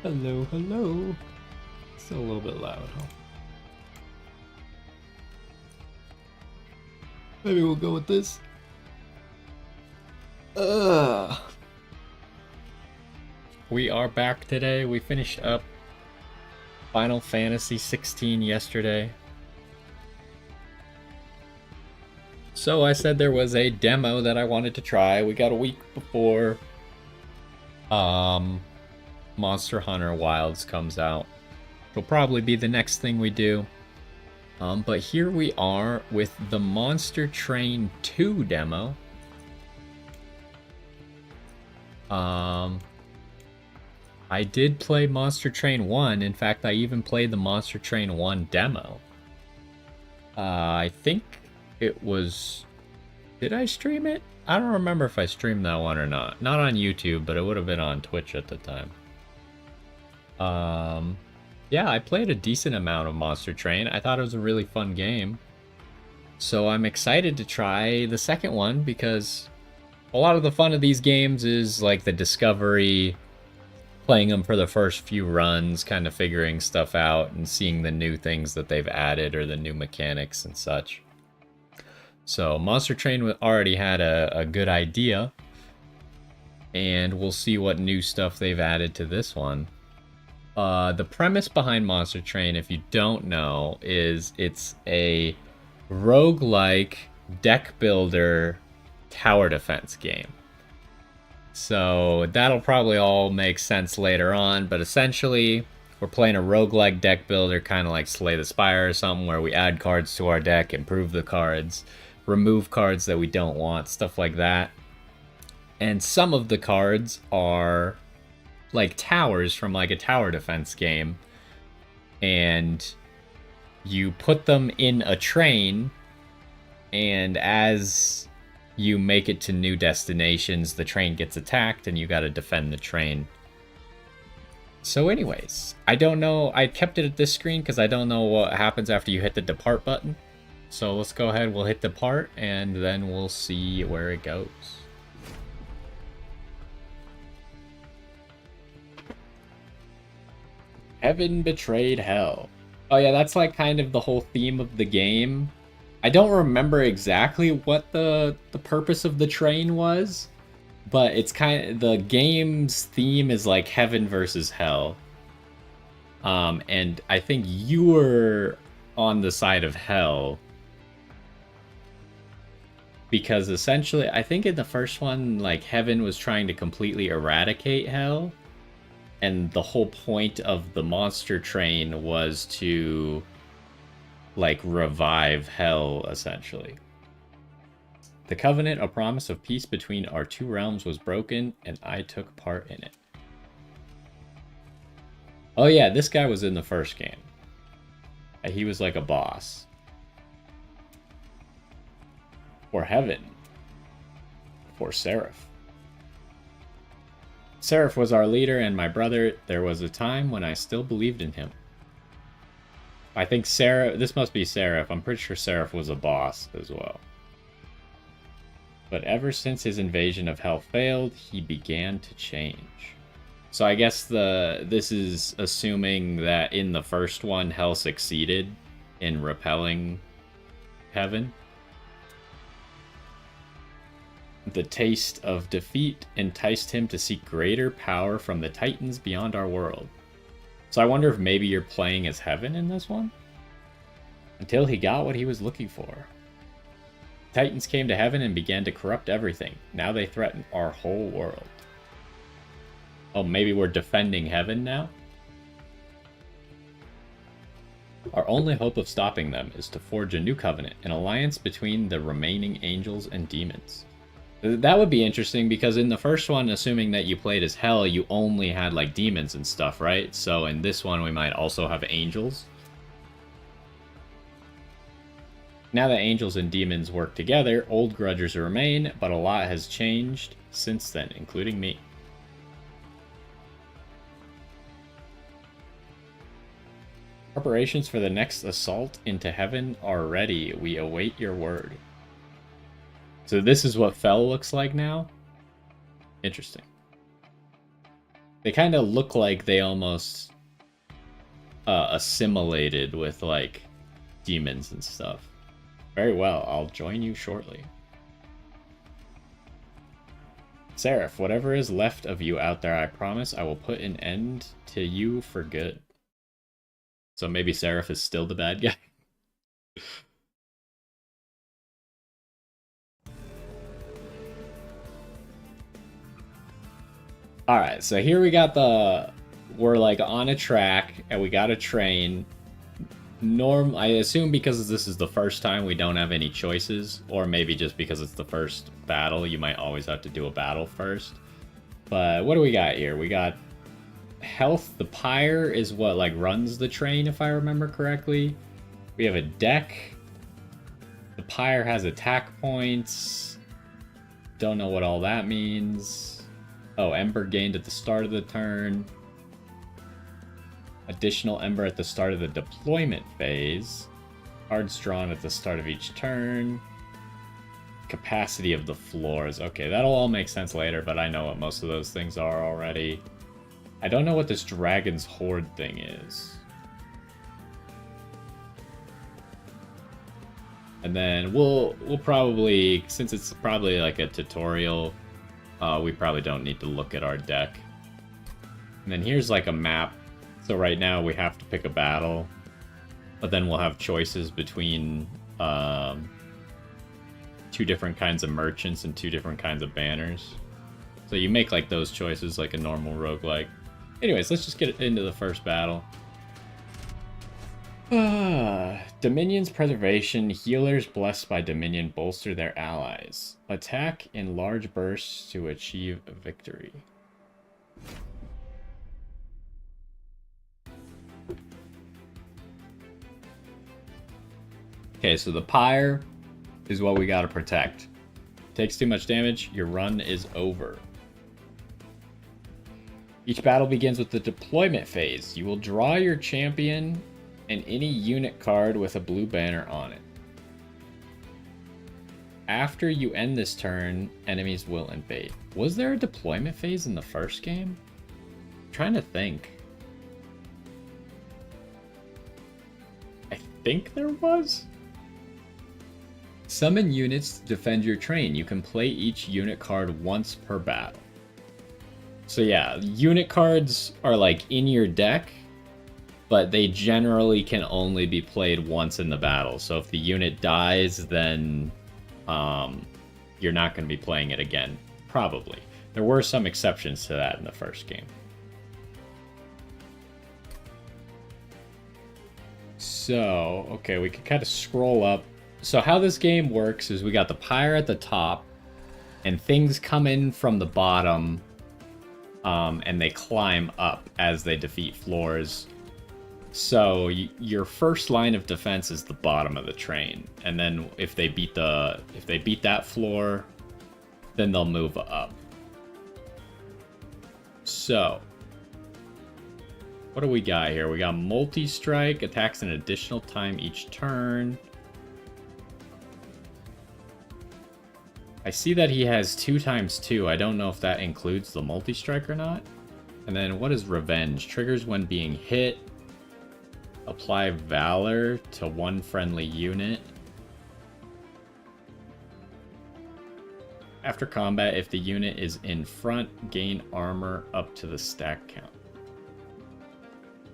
Hello, hello. Still a little bit loud, huh? Maybe we'll go with this. We are back today. We finished up Final Fantasy 16 yesterday. So I said there was a demo that I wanted to try. We got a week before Monster Hunter Wilds comes out. It'll probably be the next thing we do. But here we are with the Monster Train 2 demo. I did play Monster Train 1. In fact, I even played the Monster Train 1 demo. I think it was... Did I stream it? I don't remember if I streamed that one or not. Not on YouTube, but it would have been on Twitch at the time. Yeah, I played a decent amount of Monster Train. I thought it was a really fun game. So I'm excited to try the second one because a lot of the fun of these games is like the discovery, playing them for the first few runs, kind of figuring stuff out and seeing the new things that they've added or the new mechanics and such. So Monster Train already had a good idea, and we'll see what new stuff they've added to this one. The premise behind Monster Train, if you don't know, is it's a roguelike deck builder tower defense game. So that'll probably all make sense later on, but essentially we're playing a roguelike deck builder, kind of like Slay the Spire or something, where we add cards to our deck, improve the cards, remove cards that we don't want, stuff like that. And some of the cards are like towers from like a tower defense game, and you put them in a train, and as you make it to new destinations, the train gets attacked and you got to defend the train. So anyways, I don't know, I kept it at this screen because I don't know what happens after you hit the depart button. So let's go ahead, we'll hit depart and then we'll see where it goes. Heaven betrayed hell. Oh yeah, that's like kind of the whole theme of the game. I don't remember exactly what the purpose of the train was, but it's kind of, the game's theme is like heaven versus hell. And I think you were on the side of hell, because essentially, I think in the first one, like heaven was trying to completely eradicate hell. And the whole point of the monster train was to, like, revive hell, essentially. The covenant, a promise of peace between our two realms, was broken, and I took part in it. Oh yeah, this guy was in the first game. He was like a boss. For heaven. For Seraph. Seraph was our leader and my brother. There was a time when I still believed in him. I think this must be Seraph. I'm pretty sure Seraph was a boss as well. But ever since his invasion of hell failed, he began to change. So I guess this is assuming that in the first one, hell succeeded in repelling heaven. The taste of defeat enticed him to seek greater power from the titans beyond our world. So I wonder if maybe you're playing as heaven in this one? Until he got what he was looking for. Titans came to heaven and began to corrupt everything. Now they threaten our whole world. Oh, maybe we're defending heaven now? Our only hope of stopping them is to forge a new covenant, an alliance between the remaining angels and demons. That would be interesting, because in the first one, assuming that you played as hell, you only had like demons and stuff, right? So in this one, we might also have angels. Now that angels and demons work together, old grudges remain, but a lot has changed since then, including me. Preparations for the next assault into heaven are ready. We await your word. So this is what Fel looks like now? Interesting. They kind of look like they almost assimilated with like demons and stuff. Very well, I'll join you shortly. Seraph, whatever is left of you out there, I promise I will put an end to you for good. So maybe Seraph is still the bad guy. Alright, so here we got we're like on a track and we got a train. I assume because this is the first time we don't have any choices, or maybe just because it's the first battle, you might always have to do a battle first. But what do we got here? We got health. The pyre is what like runs the train, if I remember correctly. We have a deck. The pyre has attack points. Don't know what all that means. Oh, ember gained at the start of the turn. Additional ember at the start of the deployment phase. Cards drawn at the start of each turn. Capacity of the floors. Okay, that'll all make sense later, but I know what most of those things are already. I don't know what this Dragon's Horde thing is. And then we'll probably, since it's probably like a tutorial, we probably don't need to look at our deck. And then here's like a map. So right now we have to pick a battle, but then we'll have choices between 2 different kinds of merchants and 2 different kinds of banners. So you make like those choices like a normal roguelike. Anyways, let's just get into the first battle. Dominion's preservation. Healers blessed by Dominion bolster their allies. Attack in large bursts to achieve victory. Okay, so the pyre is what we gotta protect. Takes too much damage, your run is over. Each battle begins with the deployment phase. You will draw your champion and any unit card with a blue banner on it. After you end this turn, enemies will invade. Was there a deployment phase in the first game? I'm trying to think. I think there was? Summon units to defend your train. You can play each unit card once per battle. So yeah, unit cards are like in your deck, but they generally can only be played once in the battle. So if the unit dies, then you're not going to be playing it again, probably. There were some exceptions to that in the first game. So, okay, we can kind of scroll up. So how this game works is we got the pyre at the top, and things come in from the bottom, and they climb up as they defeat floors. So your first line of defense is the bottom of the train, and then if they beat that floor, then they'll move up. So what do we got here? We got multi-strike, attacks an additional time each turn. I see that he has 2x2. I don't know if that includes the multi-strike or not. And then what is revenge? Triggers when being hit. Apply valor to one friendly unit. After combat, if the unit is in front, gain armor up to the stack count.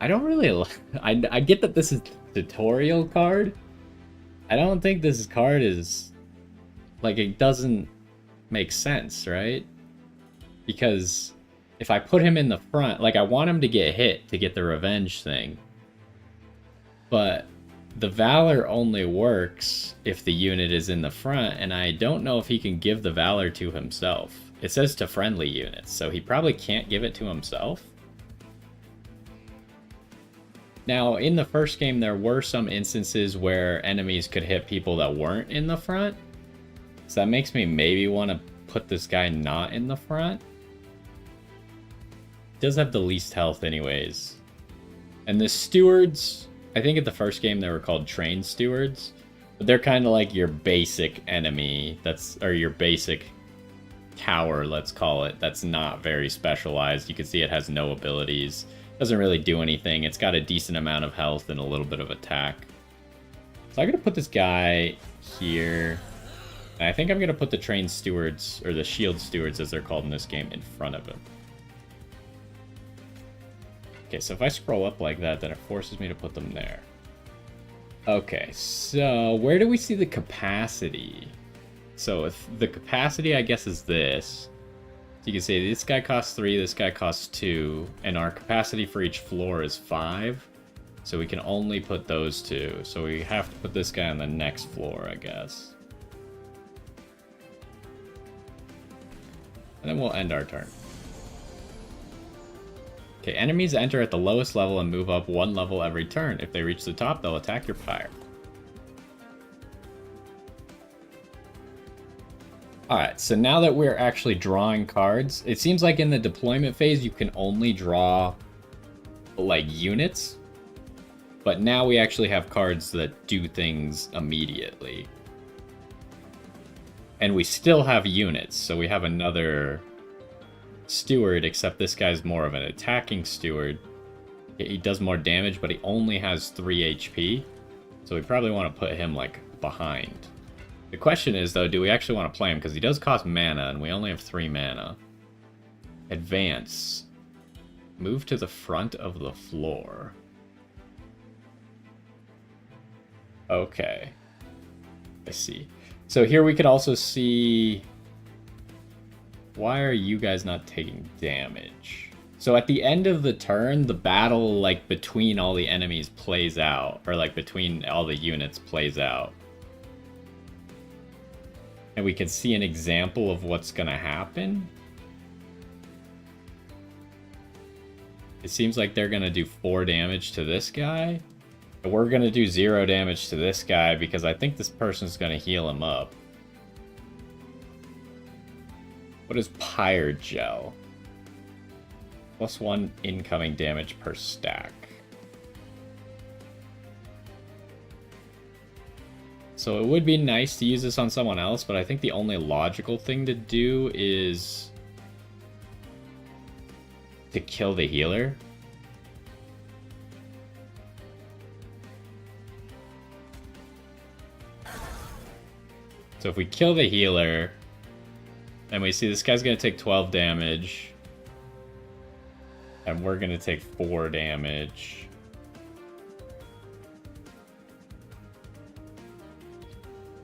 I don't really... I get that this is a tutorial card. I don't think this card is... Like, it doesn't make sense, right? Because if I put him in the front... Like, I want him to get hit to get the revenge thing. But the Valor only works if the unit is in the front, and I don't know if he can give the Valor to himself. It says to friendly units, so he probably can't give it to himself. Now, in the first game, there were some instances where enemies could hit people that weren't in the front. So that makes me maybe want to put this guy not in the front. He does have the least health anyways. And the stewards... I think in the first game they were called train stewards, but they're kind of like your basic enemy. Or your basic tower, let's call it, that's not very specialized. You can see it has no abilities. Doesn't really do anything. It's got a decent amount of health and a little bit of attack. So I'm going to put this guy here. And I think I'm going to put the train stewards, or the shield stewards as they're called in this game, in front of him. Okay, so if I scroll up like that, then it forces me to put them there. Okay, so where do we see the capacity? So if the capacity, I guess, is this. So you can say this guy costs 3, this guy costs 2, and our capacity for each floor is 5. So we can only put those 2. So we have to put this guy on the next floor, I guess. And then we'll end our turn. Okay, enemies enter at the lowest level and move up 1 level every turn. If they reach the top, they'll attack your pyre. Alright, so now that we're actually drawing cards, it seems like in the deployment phase you can only draw, like, units. But now we actually have cards that do things immediately. And we still have units, so we have another steward, except this guy's more of an attacking steward. He does more damage, but he only has 3 HP. So we probably want to put him, like, behind. The question is, though, do we actually want to play him? Because he does cost mana, and we only have 3 mana. Advance. Move to the front of the floor. Okay. I see. So here we could also see... Why are you guys not taking damage? So at the end of the turn, the battle, like, between all the enemies plays out. Or, like, between all the units plays out. And we can see an example of what's gonna happen. It seems like they're gonna do 4 damage to this guy. And we're gonna do 0 damage to this guy because I think this person's gonna heal him up. What is Pyre Gel? +1 incoming damage per stack. So it would be nice to use this on someone else, but I think the only logical thing to do is to kill the healer. So if we kill the healer, and we see this guy's going to take 12 damage, and we're going to take 4 damage.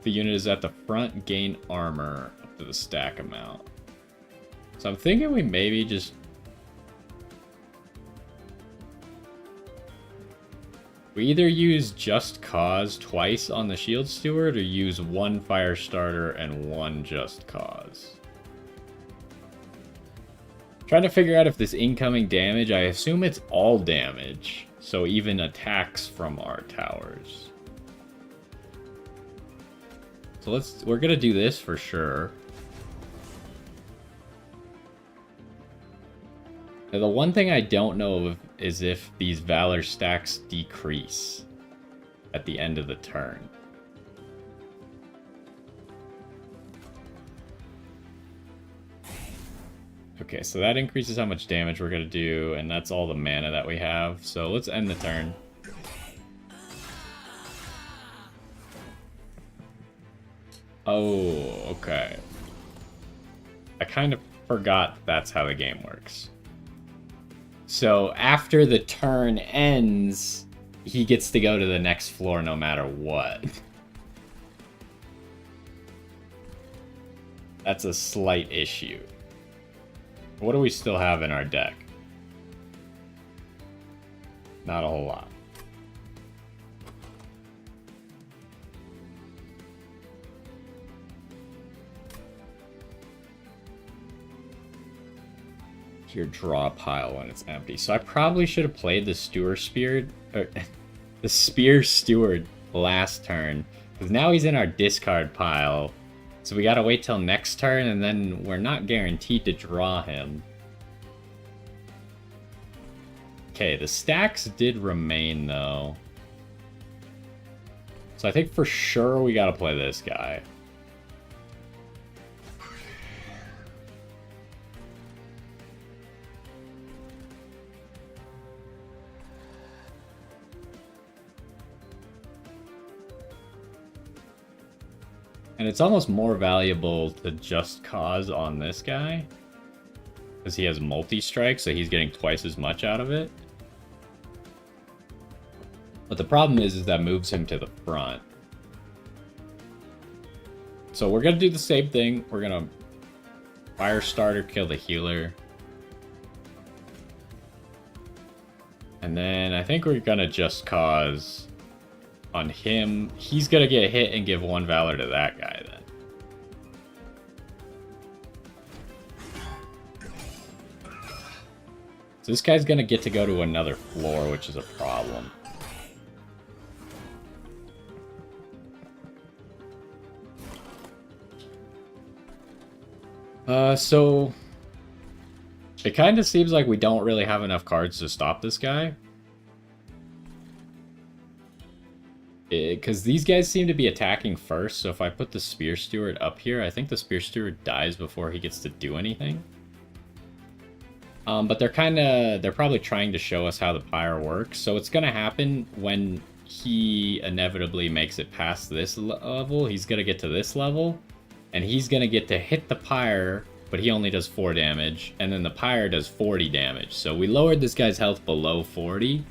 The unit is at the front, gain armor up to the stack amount. So I'm thinking we maybe just... We either use Just Cause twice on the Shield Steward, or use 1 Fire Starter and 1 Just Cause. Trying to figure out if this incoming damage, I assume it's all damage. So even attacks from our towers. So we're gonna do this for sure. Now, the one thing I don't know is if these Valor stacks decrease at the end of the turn. Okay, so that increases how much damage we're gonna do, and that's all the mana that we have. So let's end the turn. Oh, okay. I kind of forgot that's how the game works. So after the turn ends, he gets to go to the next floor no matter what. That's a slight issue. What do we still have in our deck? Not a whole lot. Your draw pile when it's empty. So I probably should have played the Spear Steward, or the Spear Steward last turn, because now he's in our discard pile. So we gotta wait till next turn, and then we're not guaranteed to draw him. Okay, the stacks did remain though. So I think for sure we gotta play this guy. And it's almost more valuable to just cause on this guy. Because he has multi-strike, so he's getting twice as much out of it. But the problem is that moves him to the front. So we're going to do the same thing. We're going to fire starter, kill the healer. And then I think we're going to just cause on him. He's going to get hit and give 1 Valor to that guy then. So this guy's going to get to go to another floor, which is a problem. So it kind of seems like we don't really have enough cards to stop this guy. Because these guys seem to be attacking first, so if I put the Spear Steward up here, I think the Spear Steward dies before he gets to do anything. But they're probably trying to show us how the Pyre works, so it's going to happen when he inevitably makes it past this level. He's going to get to this level, and he's going to get to hit the Pyre, but he only does 4 damage, and then the Pyre does 40 damage. So we lowered this guy's health below 40,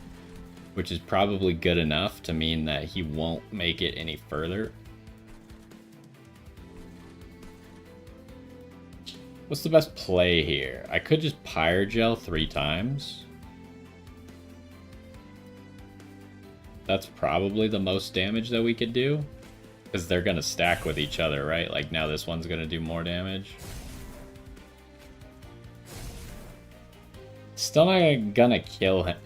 which is probably good enough to mean that he won't make it any further. What's the best play here? I could just Pyre Gel 3 times. That's probably the most damage that we could do. Because they're going to stack with each other, right? Like now this one's going to do more damage. Still not gonna kill him.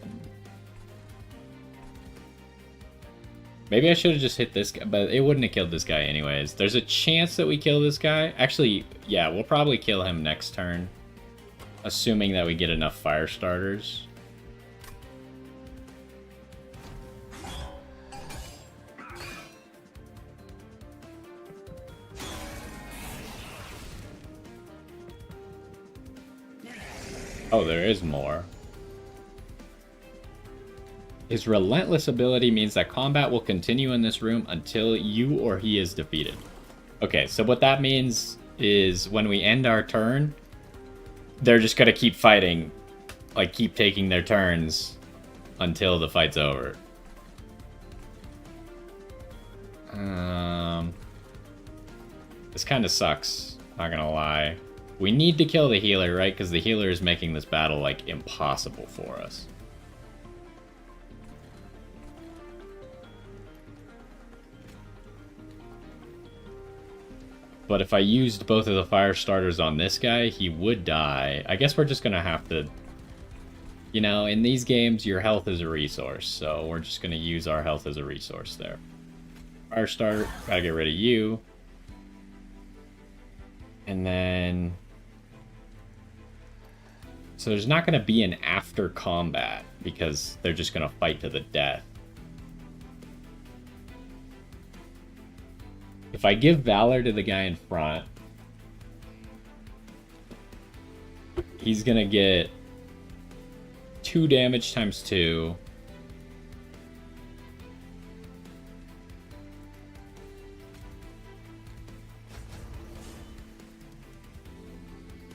Maybe I should have just hit this guy, but it wouldn't have killed this guy anyways. There's a chance that we kill this guy. Actually, yeah, we'll probably kill him next turn. Assuming that we get enough fire starters. Oh, there is more. His relentless ability means that combat will continue in this room until you or he is defeated. Okay, so what that means is when we end our turn, they're just gonna keep fighting, like keep taking their turns until the fight's over. This kind of sucks, not gonna lie. We need to kill the healer, right? Because the healer is making this battle, like, impossible for us. But if I used both of the fire starters on this guy, he would die. I guess we're just going to have to... You know, in these games, your health is a resource. So we're just going to use our health as a resource there. Fire starter, gotta get rid of you. And then... So there's not going to be an after combat, because they're just going to fight to the death. If I give Valor to the guy in front, he's going to get 2 damage times 2.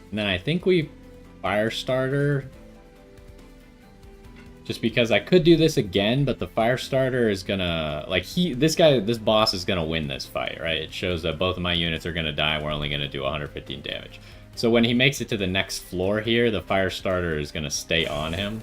And then I think we Firestarter, just because I could do this again, but the Firestarter is gonna, like, this boss is gonna win this fight, right? It shows that both of my units are gonna die, we're only gonna do 115 damage. So when he makes it to the next floor here, the Firestarter is gonna stay on him.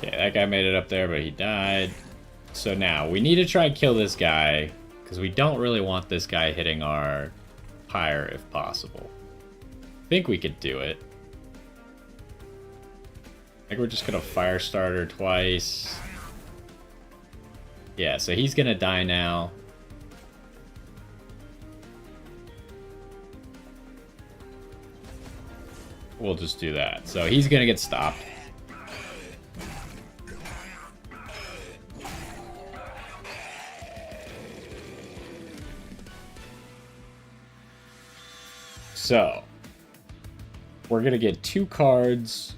That guy made it up there, but he died. So now, we need to try and kill this guy, because we don't really want this guy hitting our pyre if possible. I think we could do it. I think we're just going to Firestarter twice. Yeah, so he's going to die now. We'll just do that. So he's going to get stopped. So, we're going to get 2 cards.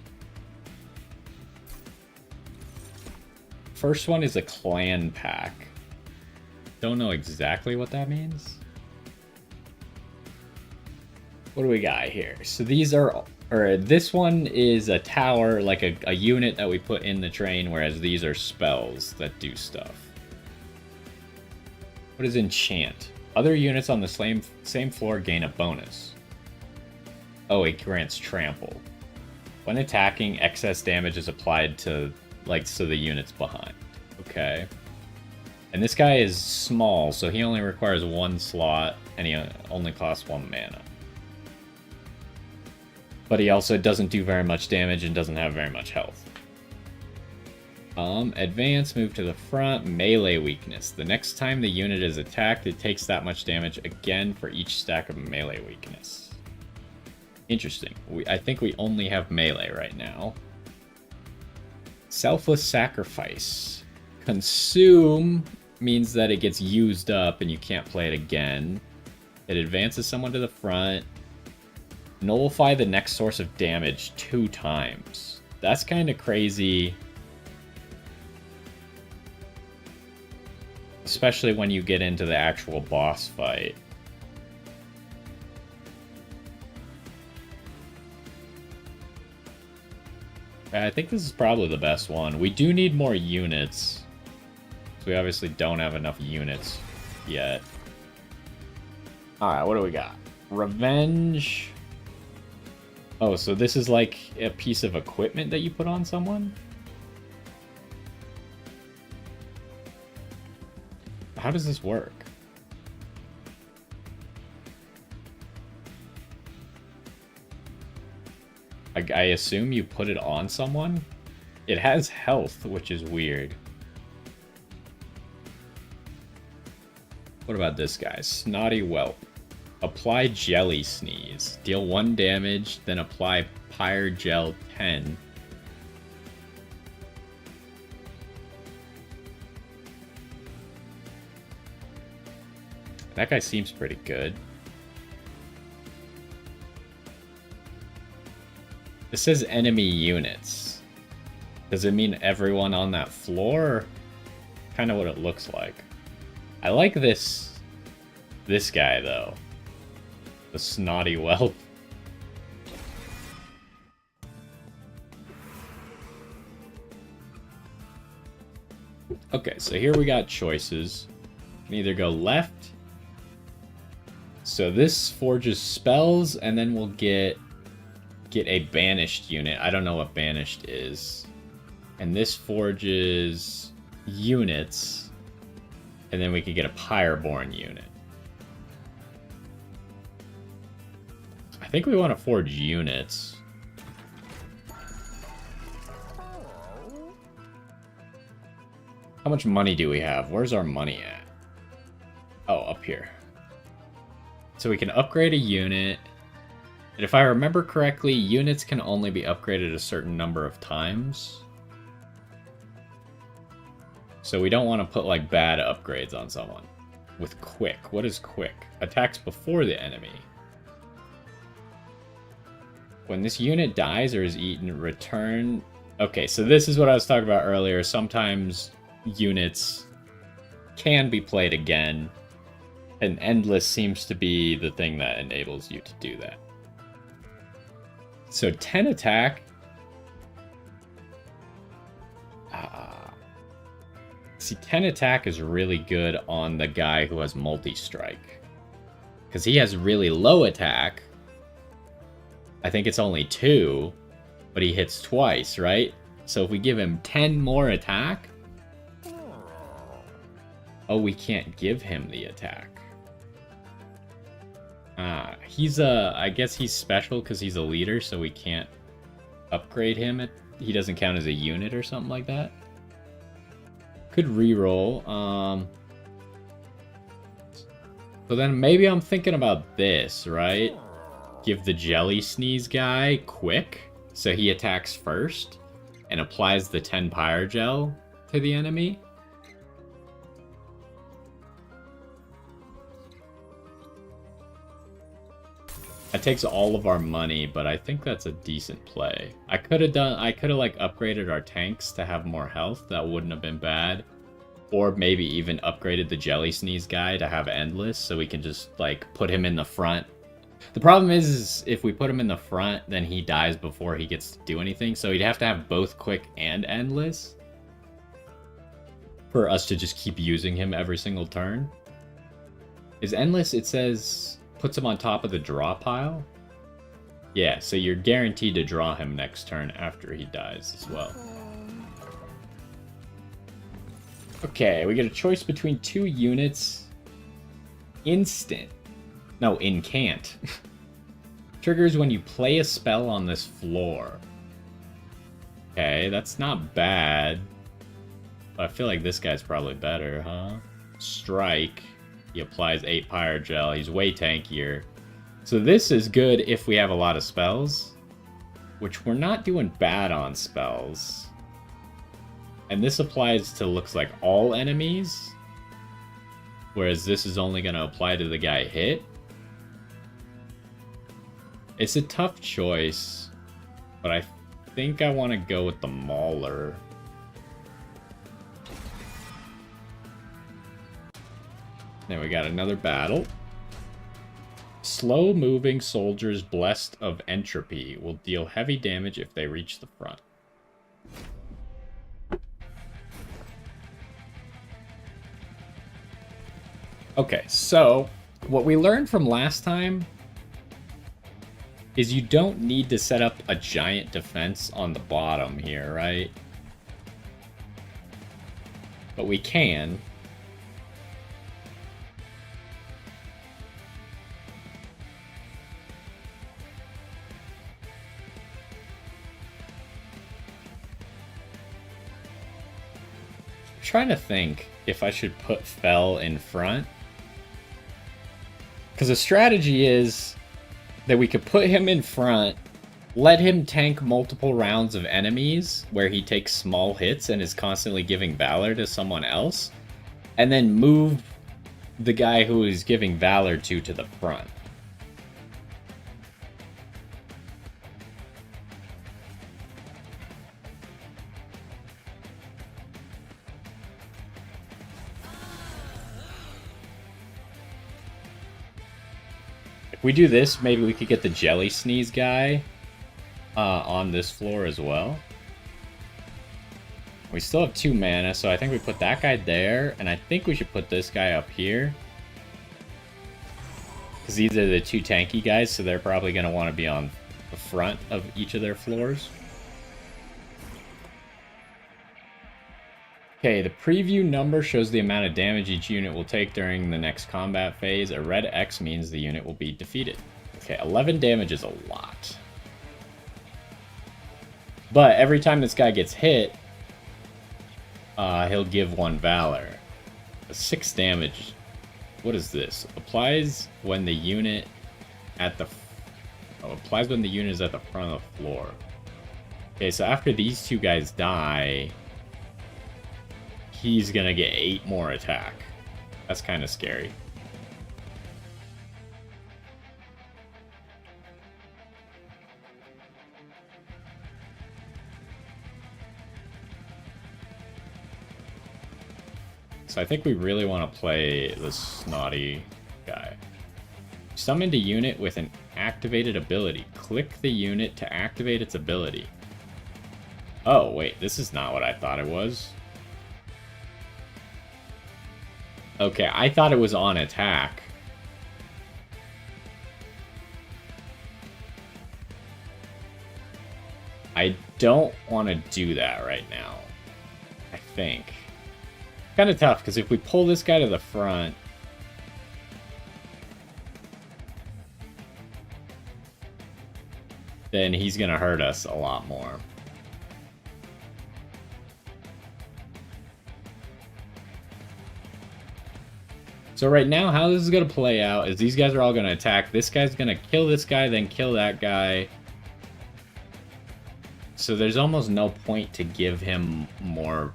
First one is a clan pack. Don't know exactly what that means. What do we got here? So these are, or this one is a tower, like a unit that we put in the train, whereas these are spells that do stuff. What is enchant? Other units on the same floor gain a bonus. Oh, it grants trample. When attacking, excess damage is applied to, like, so the unit's behind. Okay. And this guy is small, so he only requires 1 slot, and he only costs 1 mana. But he also doesn't do very much damage and doesn't have very much health. Advance, move to the front, melee weakness. The next time the unit is attacked, it takes that much damage again for each stack of melee weakness. Interesting. I think we only have melee right now. Selfless sacrifice. Consume means that it gets used up and you can't play it again. It advances someone to the front. Nullify the next source of damage 2 times. That's kind of crazy. Especially when you get into the actual boss fight. I think this is probably the best one. We do need more units. So we obviously don't have enough units yet. Alright, what do we got? Revenge. Oh, so this is like a piece of equipment that you put on someone? How does this work? I assume you put it on someone? It has health, which is weird. What about this guy? Snotty Whelp. Apply Jelly Sneeze. Deal 1 damage, then apply Pyre Gel 10. That guy seems pretty good. This says enemy units. Does it mean everyone on that floor? Kind of what it looks like. I like this guy though. The Snotty Whelp. Okay, so here we got choices. We can either go left. So this forges spells, and then we'll get a banished unit. I don't know what banished is. And this forges units. And then we could get a Pyreborn unit. I think we want to forge units. How much money do we have? Where's our money at? Oh, up here. So we can upgrade a unit. And if I remember correctly, units can only be upgraded a certain number of times. So we don't want to put like bad upgrades on someone. With quick. What is quick? Attacks before the enemy. When this unit dies or is eaten, return... Okay, so this is what I was talking about earlier. Sometimes units can be played again. And Endless seems to be the thing that enables you to do that. So 10 attack. See, 10 attack is really good on the guy who has multi-strike. Because he has really low attack. I think it's only 2, but he hits twice, right? So if we give him 10 more attack... Oh, we can't give him the attack. He's I guess he's special because he's a leader, so we can't upgrade him. He doesn't count as a unit or something like that. Could reroll. So then maybe I'm thinking about this, right? Give the Jelly Sneeze guy quick, so he attacks first and applies the 10 Pyre Gel to the enemy. That takes all of our money, but I think that's a decent play. I could have like upgraded our tanks to have more health. That wouldn't have been bad. Or maybe even upgraded the Jelly Sneeze guy to have endless, so we can just like put him in the front. The problem is if we put him in the front, then he dies before he gets to do anything. So he'd have to have both quick and endless for us to just keep using him every single turn. Is endless, it says, puts him on top of the draw pile? Yeah, so you're guaranteed to draw him next turn after he dies as well. Okay, we get a choice between 2 units. Instant. No, incant. Triggers when you play a spell on this floor. Okay, that's not bad. But I feel like this guy's probably better, huh? Strike. He applies 8 Pyrogel. He's way tankier. So this is good if we have a lot of spells. Which we're not doing bad on spells. And this applies to, looks like, all enemies. Whereas this is only going to apply to the guy hit. It's a tough choice. But I think I want to go with the Mauler. Then we got another battle. Slow-moving soldiers blessed of entropy will deal heavy damage if they reach the front. Okay, so what we learned from last time is you don't need to set up a giant defense on the bottom here, right? But we can. I'm trying to think if I should put Fell in front. Because the strategy is that we could put him in front, let him tank multiple rounds of enemies where he takes small hits and is constantly giving Valor to someone else, and then move the guy who is giving Valor to the front. If we do this, maybe we could get the Jelly Sneeze guy on this floor as well. We still have 2 mana, so I think we put that guy there, and I think we should put this guy up here. Because these are the 2 tanky guys, so they're probably going to want to be on the front of each of their floors. Okay, the preview number shows the amount of damage each unit will take during the next combat phase. A red X means the unit will be defeated. Okay, 11 damage is a lot. But every time this guy gets hit, he'll give 1 Valor. 6 damage. What is this? Applies when the unit at the... Oh, applies when the unit is at the front of the floor. Okay, so after these 2 guys die, he's gonna get 8 more attack. That's kind of scary. So I think we really want to play the snotty guy. Summoned a unit with an activated ability. Click the unit to activate its ability. Oh, wait, this is not what I thought it was. Okay, I thought it was on attack. I don't want to do that right now, I think. Kind of tough, because if we pull this guy to the front, then he's going to hurt us a lot more. So right now, how this is going to play out is these guys are all going to attack. This guy's going to kill this guy, then kill that guy. So there's almost no point to give him more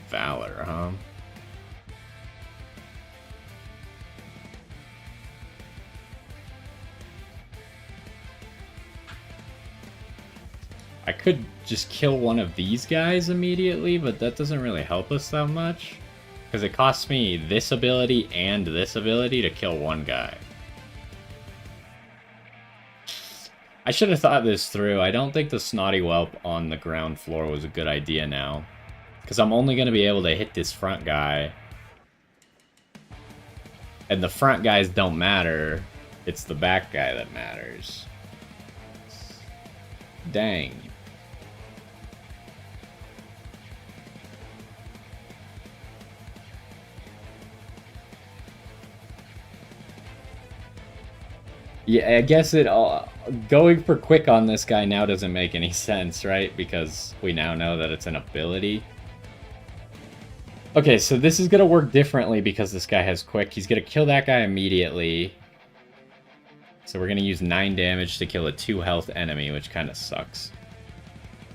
Valor, huh? I could just kill one of these guys immediately, but that doesn't really help us that much. Because it costs me this ability and this ability to kill one guy. I should have thought this through. I don't think the Snotty Whelp on the ground floor was a good idea now. Because I'm only going to be able to hit this front guy. And the front guys don't matter. It's the back guy that matters. Dang. Yeah, I guess it all... Going for quick on this guy now doesn't make any sense, right? Because we now know that it's an ability. Okay, so this is going to work differently because this guy has quick. He's going to kill that guy immediately. So we're going to use 9 damage to kill a 2 health enemy, which kind of sucks.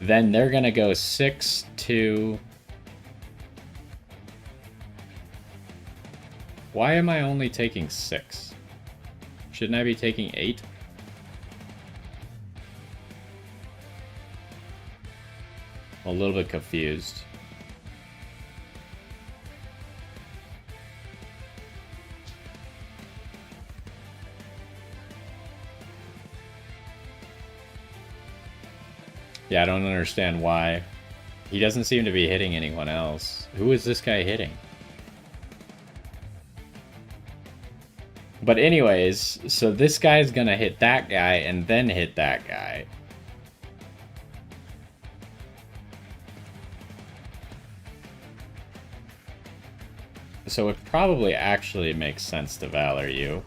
Then they're going to go 6, 2... Why am I only taking 6? Shouldn't I be taking 8? I'm a little bit confused. Yeah, I don't understand why. He doesn't seem to be hitting anyone else. Who is this guy hitting? But anyways, so this guy's gonna hit that guy and then hit that guy. So it probably actually makes sense to Valor you.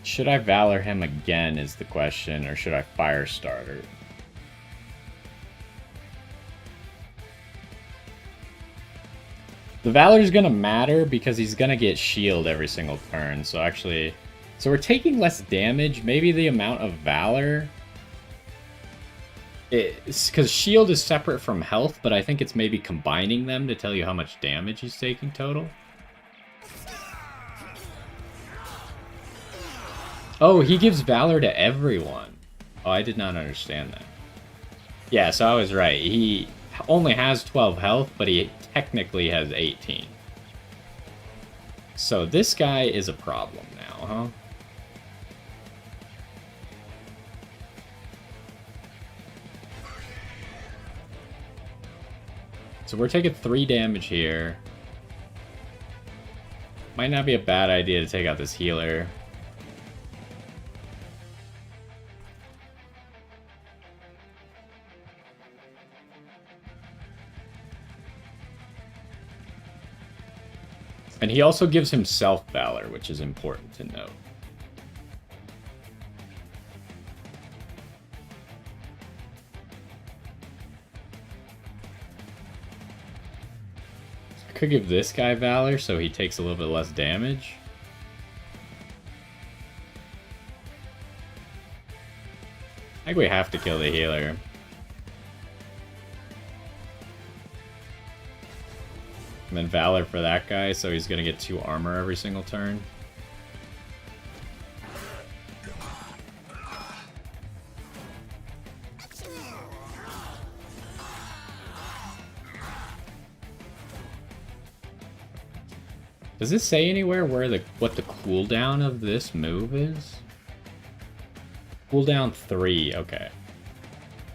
Should I Valor him again is the question, or should I Firestarter? The Valor's gonna matter because he's gonna get shield every single turn, so actually... So we're taking less damage, maybe the amount of Valor... It's because shield is separate from health, but I think it's maybe combining them to tell you how much damage he's taking total. Oh, he gives Valor to everyone. Oh, I did not understand that. Yeah, so I was right. He only has 12 health, but he technically has 18. So this guy is a problem now, huh? So we're taking 3 damage here. Might not be a bad idea to take out this healer. And he also gives himself Valor, which is important to note. I could give this guy Valor so he takes a little bit less damage. I think we have to kill the healer. And then Valor for that guy, so he's gonna get 2 armor every single turn. Does this say anywhere where what the cooldown of this move is? Cooldown 3, okay.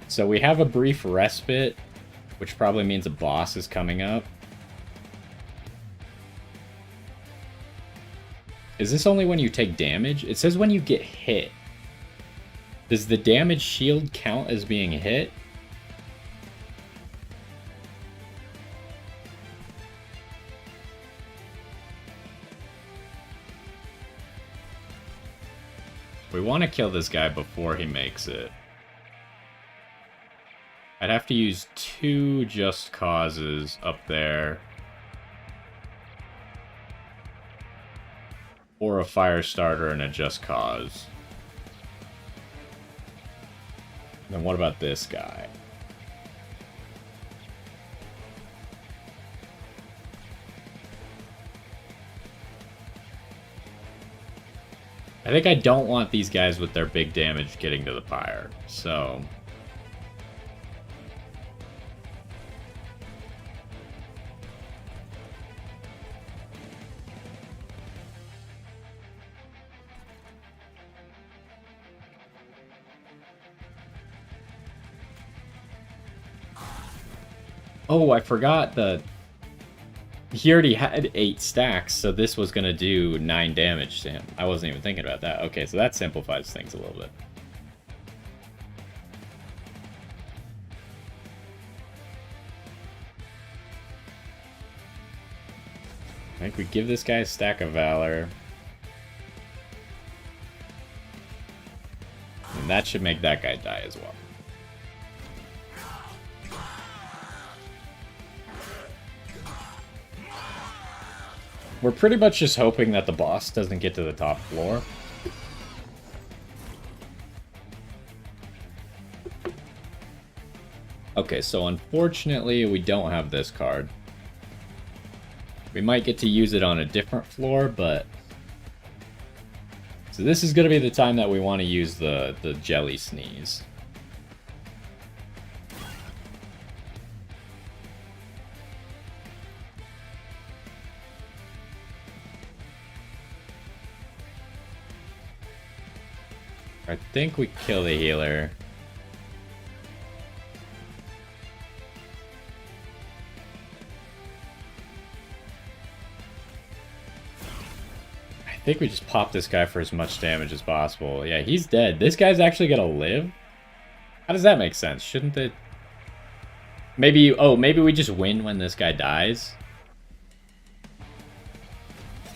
So we have a brief respite, which probably means a boss is coming up. Is this only when you take damage? It says when you get hit. Does the damage shield count as being hit? We want to kill this guy before he makes it. I'd have to use 2 Just Causes up there. Or a Firestarter and a Just Cause. Then what about this guy? I think I don't want these guys with their big damage getting to the pyre, so... Oh, I forgot that he already had 8 stacks, so this was going to do 9 damage to him. I wasn't even thinking about that. Okay, so that simplifies things a little bit. I think we give this guy a stack of Valor. And that should make that guy die as well. We're pretty much just hoping that the boss doesn't get to the top floor. Okay, so unfortunately we don't have this card. We might get to use it on a different floor, but... So this is going to be the time that we want to use the Jelly Sneeze. I think we kill the healer. I think we just pop this guy for as much damage as possible. Yeah, he's dead. This guy's actually gonna live? How does that make sense? Shouldn't it... Maybe... Oh, maybe we just win when this guy dies?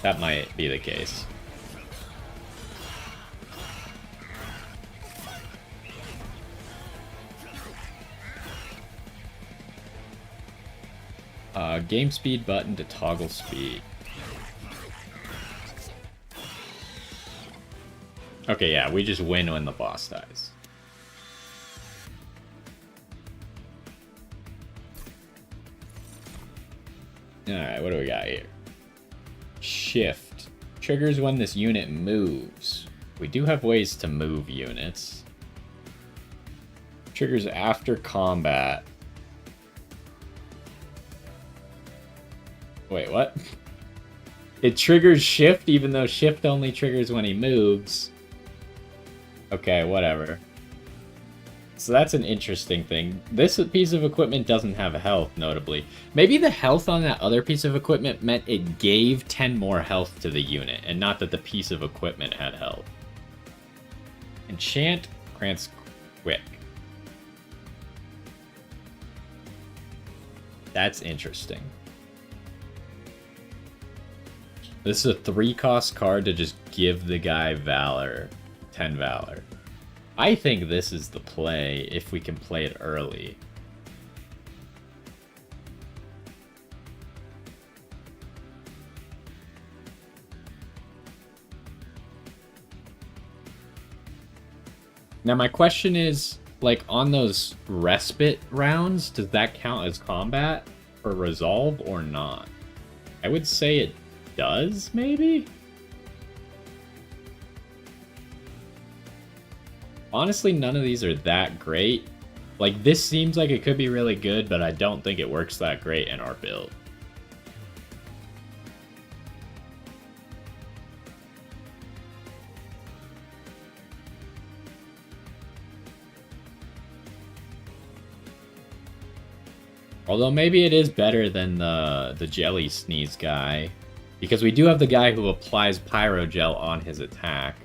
That might be the case. Game speed button to toggle speed. Okay, yeah, we just win when the boss dies. Alright, what do we got here? Shift. Triggers when this unit moves. We do have ways to move units. Triggers after combat. Wait, what? It triggers shift even though shift only triggers when he moves. Okay, whatever. So that's an interesting thing. This piece of equipment doesn't have health, notably. Maybe the health on that other piece of equipment meant it gave 10 more health to the unit, and not that the piece of equipment had health. Enchant grants quick. That's interesting. This is a 3-cost card to just give the guy Valor. 10 Valor. I think this is the play if we can play it early. Now my question is, like on those respite rounds, does that count as combat or resolve or not? I would say it does, maybe? Honestly, none of these are that great. Like, this seems like it could be really good, but I don't think it works that great in our build. Although maybe it is better than the Jelly Sneeze guy. Because we do have the guy who applies Pyrogel on his attack.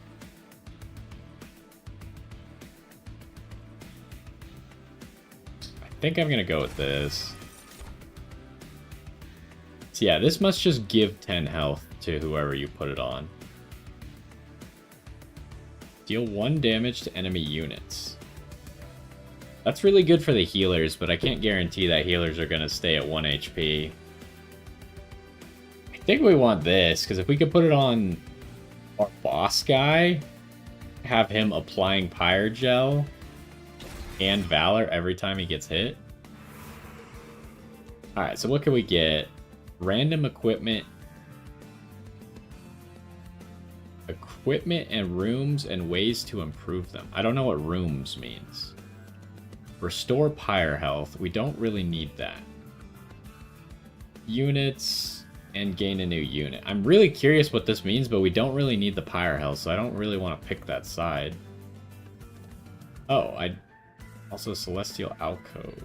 I think I'm going to go with this. So yeah, this must just give 10 health to whoever you put it on. Deal 1 damage to enemy units. That's really good for the healers, but I can't guarantee that healers are going to stay at 1 HP. I think we want this, because if we could put it on our boss guy, have him applying Pyrogel and Valor every time he gets hit. Alright, so what can we get? Random equipment. equipment and rooms and ways to improve them. I don't know what rooms means. Restore pyre health. We don't really need that. Units and gain a new unit. I'm really curious what this means, but we don't really need the pyre health, so I don't really want to pick that side. Oh, also Celestial Alcove.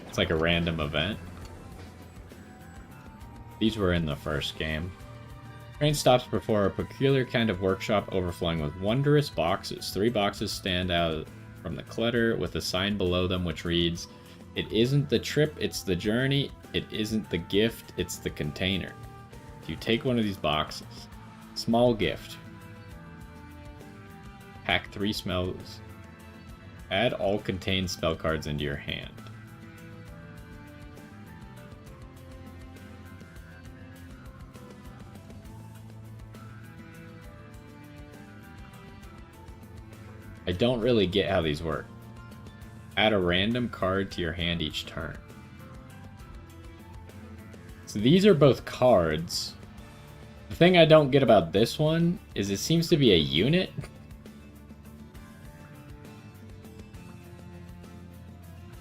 It's like a random event. These were in the first game. Train stops before a peculiar kind of workshop overflowing with wondrous boxes. 3 boxes stand out from the clutter with a sign below them which reads, "It isn't the trip, it's the journey. It isn't the gift, it's the container." If you take one of these boxes, small gift. Pack 3 spells. Add all contained spell cards into your hand. I don't really get how these work. Add a random card to your hand each turn. So these are both cards. The thing I don't get about this one is it seems to be a unit.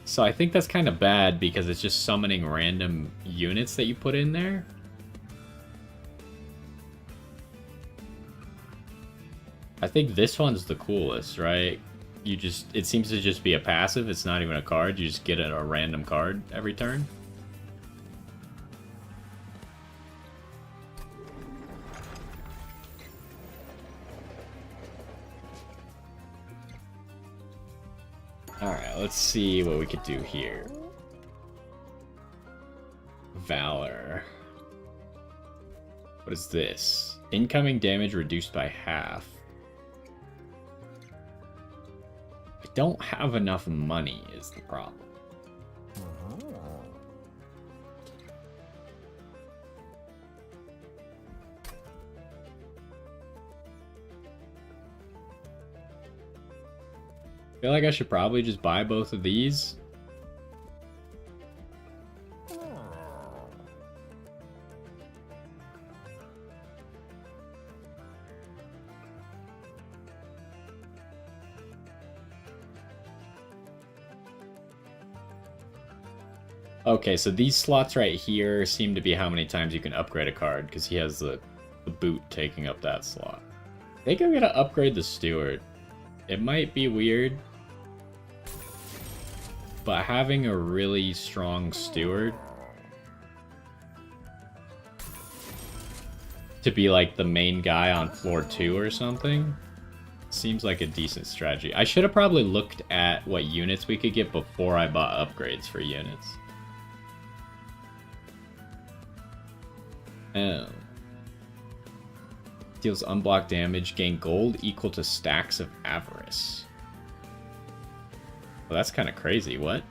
So I think that's kind of bad because it's just summoning random units that you put in there. I think this one's the coolest, right? It seems to just be a passive. It's not even a card. You just get a random card every turn. Alright, let's see what we could do here. Valor. What is this? Incoming damage reduced by half. I don't have enough money is the problem. I feel like I should probably just buy both of these. Okay, so these slots right here seem to be how many times you can upgrade a card, because he has the boot taking up that slot. I think I'm going to upgrade the steward. It might be weird, but having a really strong steward to be like the main guy on floor 2 or something seems like a decent strategy. I should have probably looked at what units we could get before I bought upgrades for units. Oh. Deals unblocked damage, gain gold equal to stacks of avarice. Well, that's kind of crazy. What?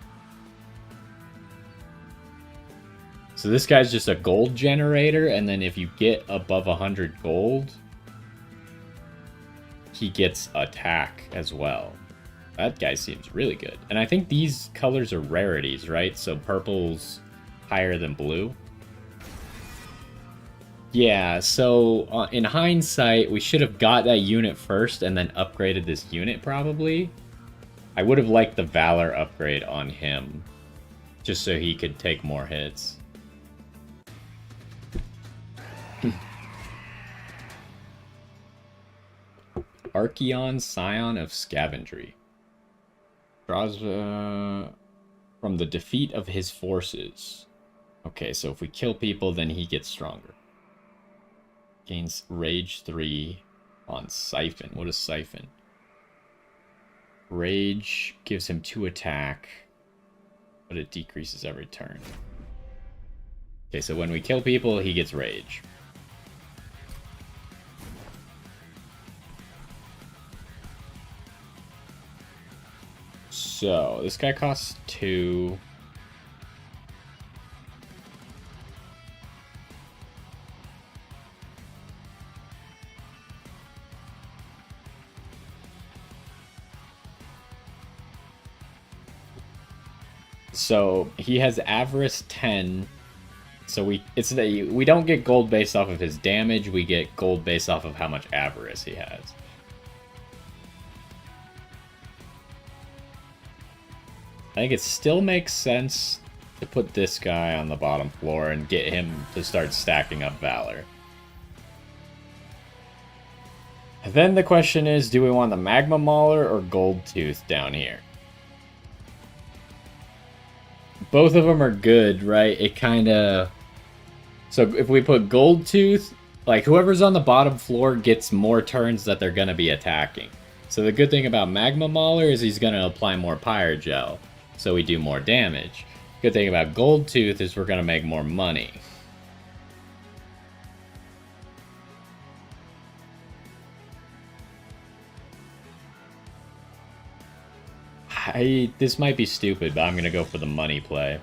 So this guy's just a gold generator, and then if you get above 100 gold, he gets attack as well. That guy seems really good. And I think these colors are rarities, right? So purple's higher than blue. Yeah, so in hindsight, we should have got that unit first and then upgraded this unit, probably. I would have liked the Valor upgrade on him, just so he could take more hits. Archeon, Scion of Scavengry. Draws from the defeat of his forces. Okay, so if we kill people, then he gets stronger. Gains Rage 3 on Siphon. What is Siphon? Rage gives him 2 attack, but it decreases every turn. Okay, so when we kill people, he gets Rage. So, this guy costs 2. So he has Avarice 10, So we don't get gold based off of his damage, we get gold based off of how much avarice he has. I think it still makes sense to put this guy on the bottom floor and get him to start stacking up Valor. And then the question is, do we want the Magma Mauler or Gold Tooth down here? Both of them are good, right? It kind of... So if we put Gold Tooth, like whoever's on the bottom floor gets more turns that they're going to be attacking. So the good thing about Magma Mauler is he's going to apply more Pyrogel, so we do more damage. Good thing about Gold Tooth is we're going to make more money. This might be stupid, but I'm going to go for the money play.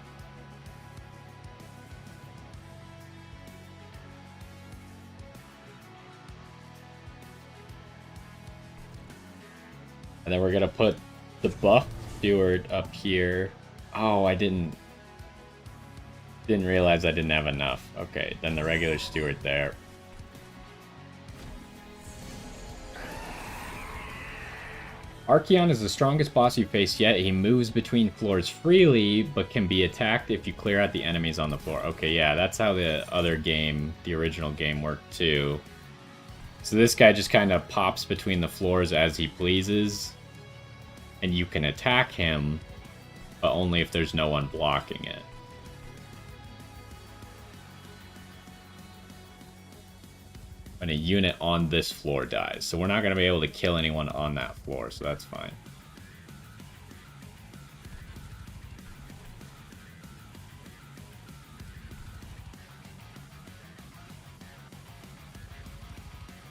And then we're going to put the buff steward up here. Oh, I didn't realize I didn't have enough. Okay, then the regular steward there. Archeon is the strongest boss you face yet. He moves between floors freely, but can be attacked if you clear out the enemies on the floor. Okay, yeah, that's how the other game, the original game, worked too. So this guy just kind of pops between the floors as he pleases, and you can attack him, but only if there's no one blocking it. When a unit on this floor dies. So we're not going to be able to kill anyone on that floor, so that's fine.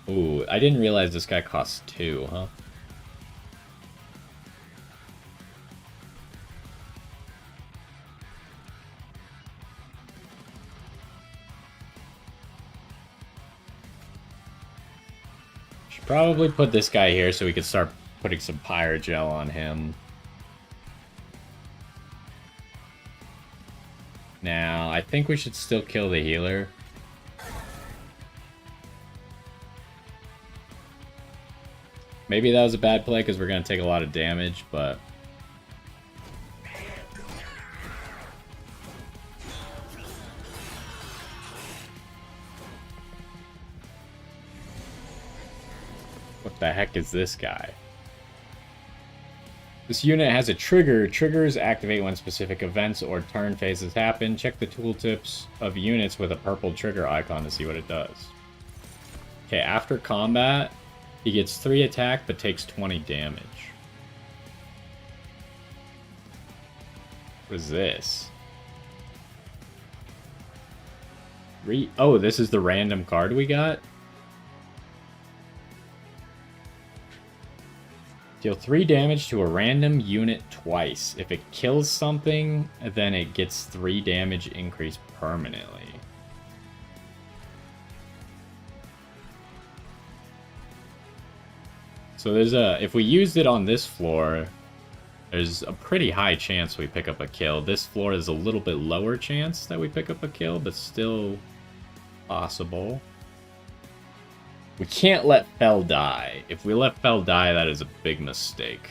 Ooh, I didn't realize this guy costs 2, huh? Probably put this guy here so we could start putting some Pyrogel on him. Now, I think we should still kill the healer. Maybe that was a bad play because we're going to take a lot of damage, but... What the heck is this guy? This unit has a trigger. Triggers activate when specific events or turn phases happen. Check the tooltips of units with a purple trigger icon to see what it does. Okay, after combat, he gets 3 attack but takes 20 damage. What is this? Oh, this is the random card we got? Deal 3 damage to a random unit twice. If it kills something, then it gets 3 damage increase permanently. So there's if we used it on this floor, there's a pretty high chance we pick up a kill. This floor is a little bit lower chance that we pick up a kill, but still possible. We can't let Fel die. If we let Fel die, that is a big mistake.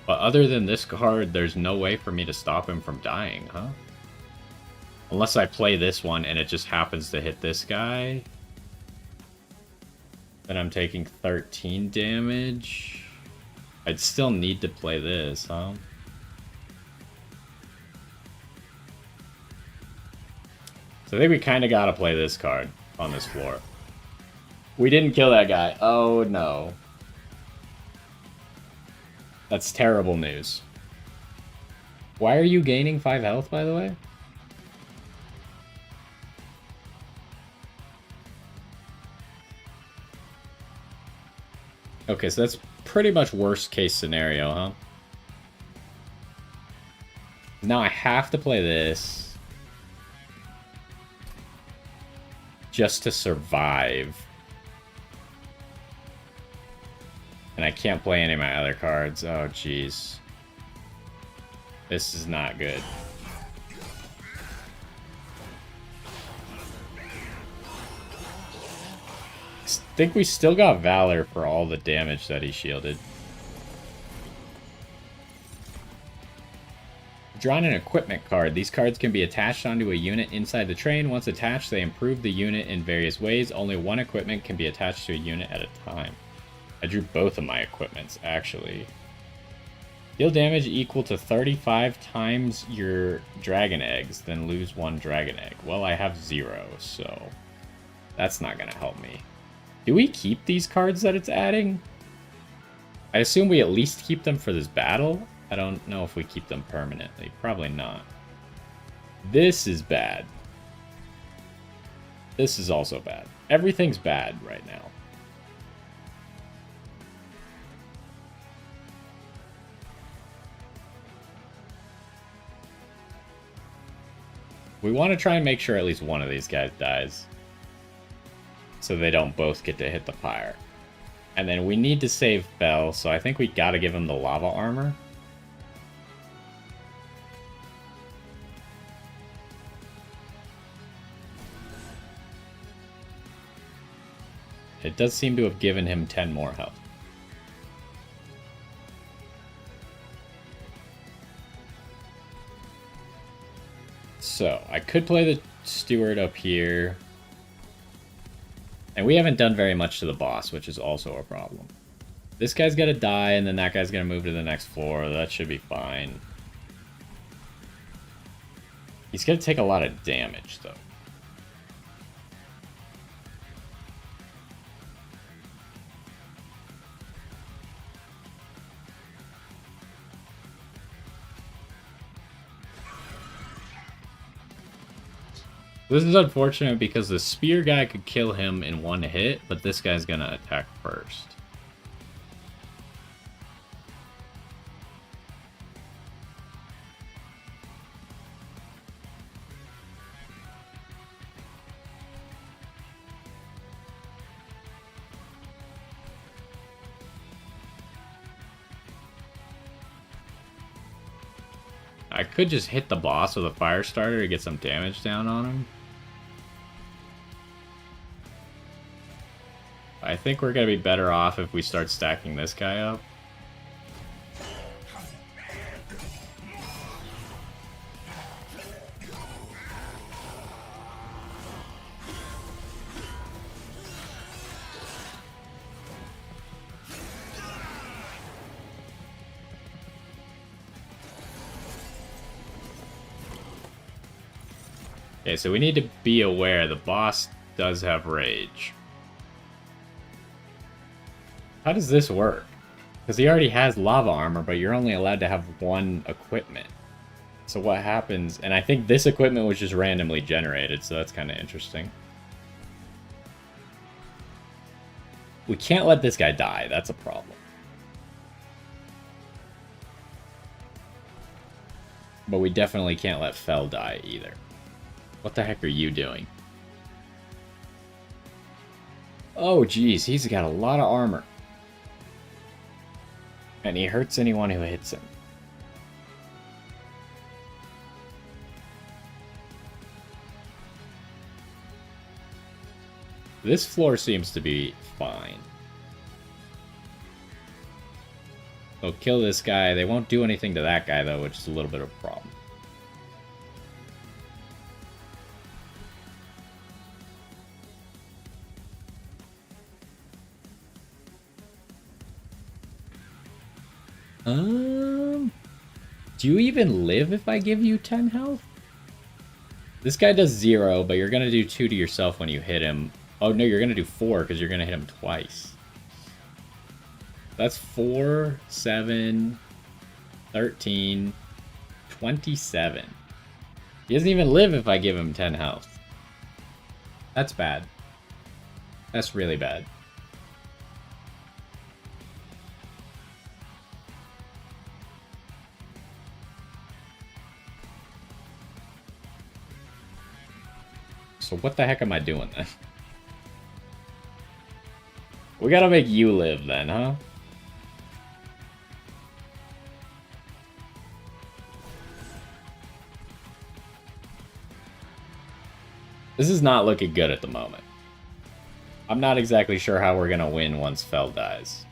But other than this card, there's no way for me to stop him from dying, huh? Unless I play this one and it just happens to hit this guy. Then I'm taking 13 damage. I'd still need to play this, huh? So I think we kind of got to play this card on this floor. We didn't kill that guy. Oh, no. That's terrible news. Why are you gaining 5 health, by the way? Okay, so that's pretty much worst case scenario, huh? Now I have to play this. just to survive. And I can't play any of my other cards. Oh, jeez. This is not good. I think we still got Valor for all the damage that he shielded. Drawn an equipment card. These cards can be attached onto a unit inside the train. Once attached, they improve the unit in various ways. Only one equipment can be attached to a unit at a time. I drew both of my equipments, actually. Deal damage equal to 35 times your dragon eggs, then lose 1 dragon egg. Well, I have 0, so that's not going to help me. Do we keep these cards that it's adding? I assume we at least keep them for this battle. I don't know if we keep them permanently. Probably not. This is bad. This is also bad. Everything's bad right now. We want to try and make sure at least one of these guys dies, so they don't both get to hit the pyre. And then we need to save Bell, so I think we gotta give him the lava armor. It does seem to have given him 10 more health. So, I could play the Steward up here. And we haven't done very much to the boss, which is also a problem. This guy's gonna die, and then that guy's gonna move to the next floor. That should be fine. He's gonna take a lot of damage, though. This is unfortunate because the spear guy could kill him in 1 hit, but this guy's gonna attack first. I could just hit the boss with a fire starter to get some damage down on him. I think we're going to be better off if we start stacking this guy up. Okay, so we need to be aware the boss does have rage. How does this work? Because he already has lava armor, but you're only allowed to have 1 equipment. So what happens? And I think this equipment was just randomly generated, so that's kind of interesting. We can't let this guy die. That's a problem. But we definitely can't let Fell die either. What the heck are you doing? Oh, geez. He's got a lot of armor. And he hurts anyone who hits him. This floor seems to be fine. They'll kill this guy. They won't do anything to that guy, though, which is a little bit of a problem. Do you even live if I give you 10 health? This guy does 0, but you're going to do 2 to yourself when you hit him. Oh, no, you're going to do 4 because you're going to hit him twice. That's 4, 7, 13, 27. He doesn't even live if I give him 10 health. That's bad. That's really bad. So what the heck am I doing then? We gotta make you live then, huh? This is not looking good at the moment. I'm not exactly sure how we're gonna win once Fell dies.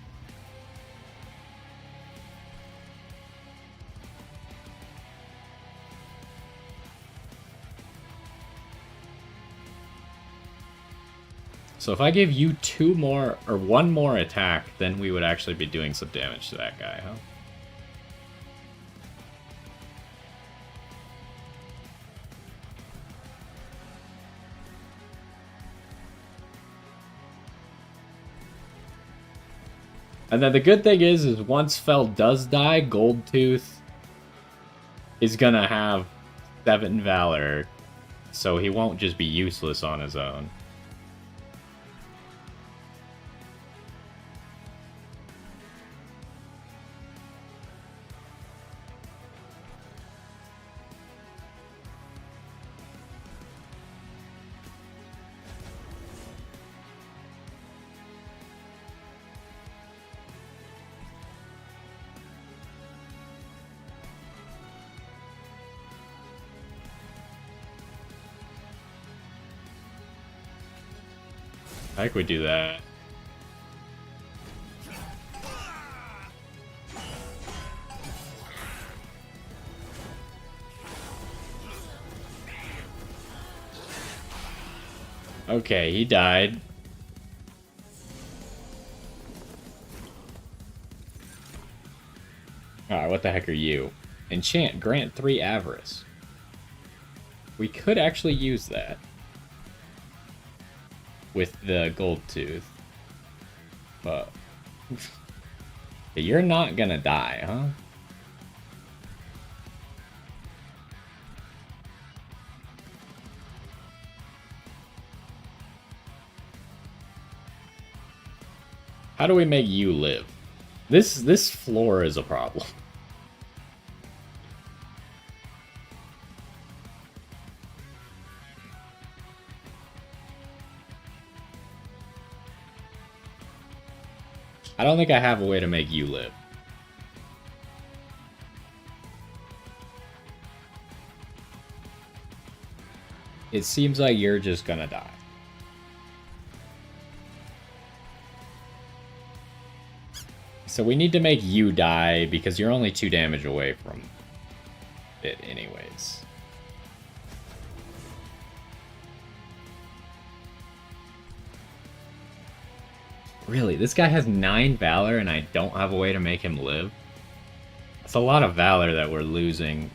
So if I give you two more, or one more attack, then we would actually be doing some damage to that guy, huh? And then the good thing is once Fell does die, Goldtooth is gonna have 7 Valor, so he won't just be useless on his own. I think we do that. Okay, he died. Alright, what the heck are you? Enchant, grant 3 Avarice. We could actually use that with the Goldtooth. But you're not gonna die, huh? How do we make you live? This floor is a problem. I don't think I have a way to make you live. It seems like you're just gonna die. So we need to make you die because you're only 2 damage away from it anyways. Really? This guy has 9 Valor and I don't have a way to make him live? That's a lot of Valor that we're losing.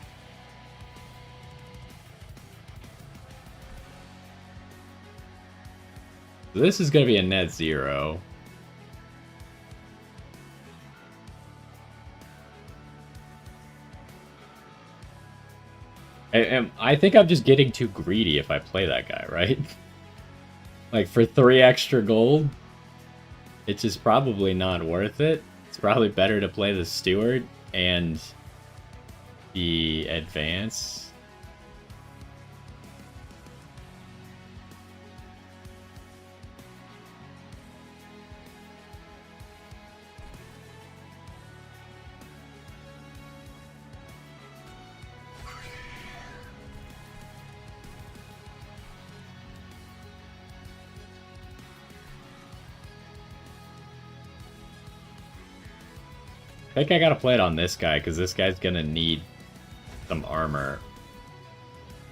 This is going to be a net 0. I think I'm just getting too greedy if I play that guy, right? Like, for 3 extra gold, it's just probably not worth it. It's probably better to play the Steward and the Advance. I think I gotta play it on this guy, because this guy's gonna need some armor.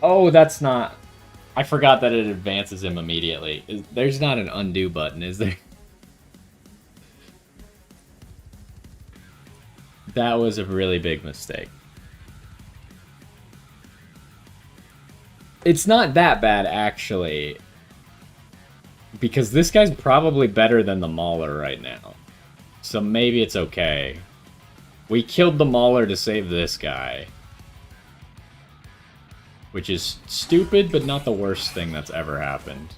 Oh, that's not... I forgot that it advances him immediately. There's not an undo button, is there? That was a really big mistake. It's not that bad, actually. Because this guy's probably better than the Mauler right now. So maybe it's okay. We killed the Mauler to save this guy. Which is stupid, but not the worst thing that's ever happened.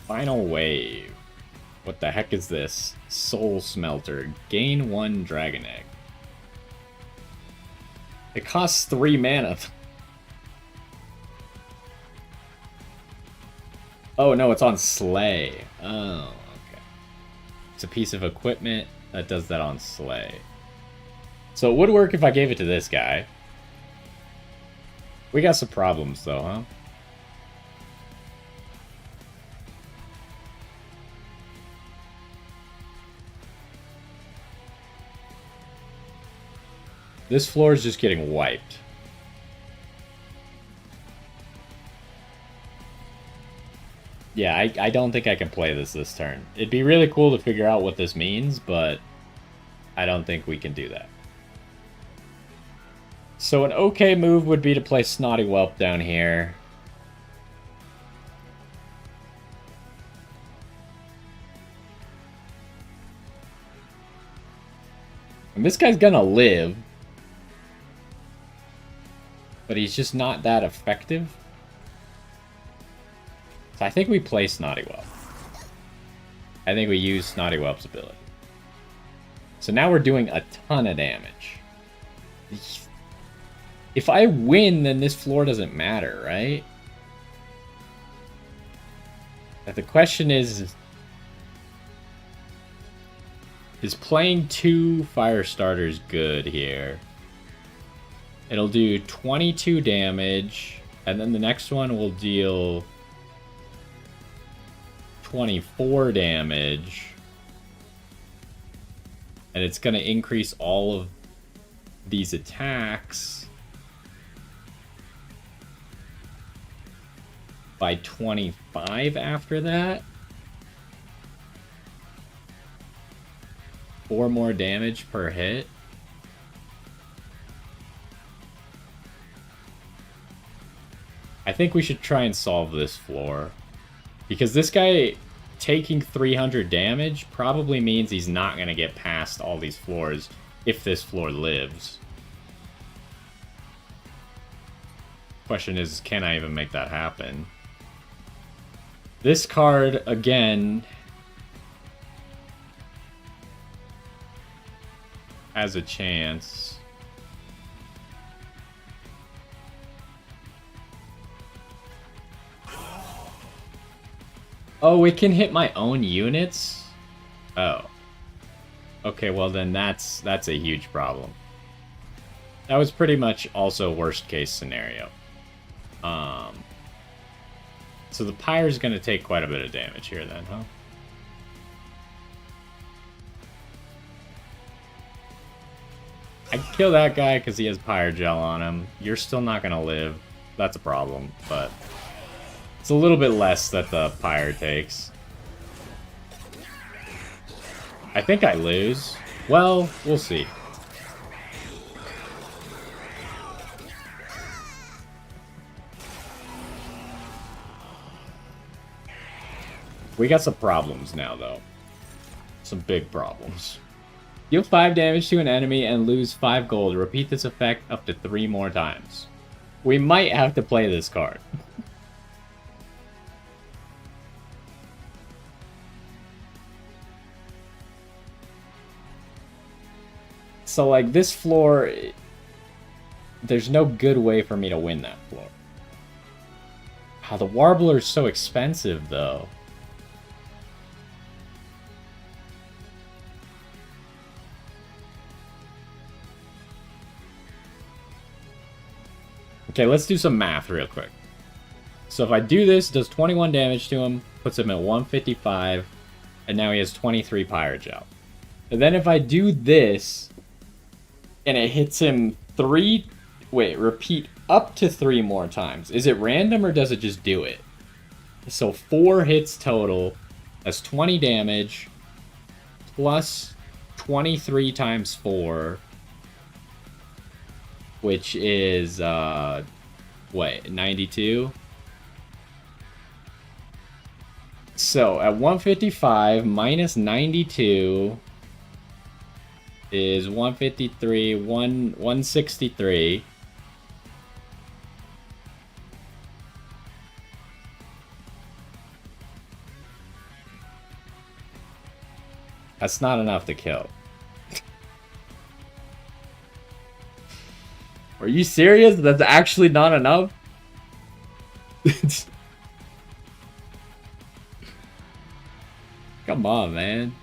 Final wave. What the heck is this? Soul Smelter. Gain 1 Dragon Egg. It costs 3 mana. Oh no, it's on Slay. Oh, okay. It's a piece of equipment that does that on Slay. So it would work if I gave it to this guy. We got some problems though, huh? This floor is just getting wiped. Yeah, I don't think I can play this turn. It'd be really cool to figure out what this means, but I don't think we can do that. So an okay move would be to play Snotty Whelp down here. And this guy's gonna live. But he's just not that effective. So I think we play Snotty Whelp. I think we use Snotty Whelp's ability. So now we're doing a ton of damage. If I win, then this floor doesn't matter, right? But the question is playing 2 fire starters good here? It'll do 22 damage, and then the next one will deal 24 damage. And it's going to increase all of these attacks by 25 after that. 4 more damage per hit. I think we should try and solve this floor. Because this guy taking 300 damage probably means he's not going to get past all these floors if this floor lives. Question is, can I even make that happen? This card, again, has a chance. Oh, it can hit my own units? Oh. Okay, well then that's a huge problem. That was pretty much also worst case scenario. So the Pyre's gonna take quite a bit of damage here then, huh? I kill that guy because he has Pyre Gel on him. You're still not gonna live. That's a problem, but it's a little bit less that the Pyre takes. I think I lose. Well, we'll see. We got some problems now, though. Some big problems. Deal 5 damage to an enemy and lose 5 gold. Repeat this effect up to 3 more times. We might have to play this card. So, like, this floor, there's no good way for me to win that floor. Wow, the Warbler's so expensive, though. Okay, let's do some math real quick. So if I do this, it does 21 damage to him, puts him at 155, and now he has 23 Pyre Gel. And then if I do this, and it hits him repeat up to 3 more times. Is it random or does it just do it? So 4 hits total, that's 20 damage, plus 23 times 4, which is, 92? So, at 155 minus 92 is 153, 163. That's not enough to kill. Are you serious? That's actually not enough? Come on, man.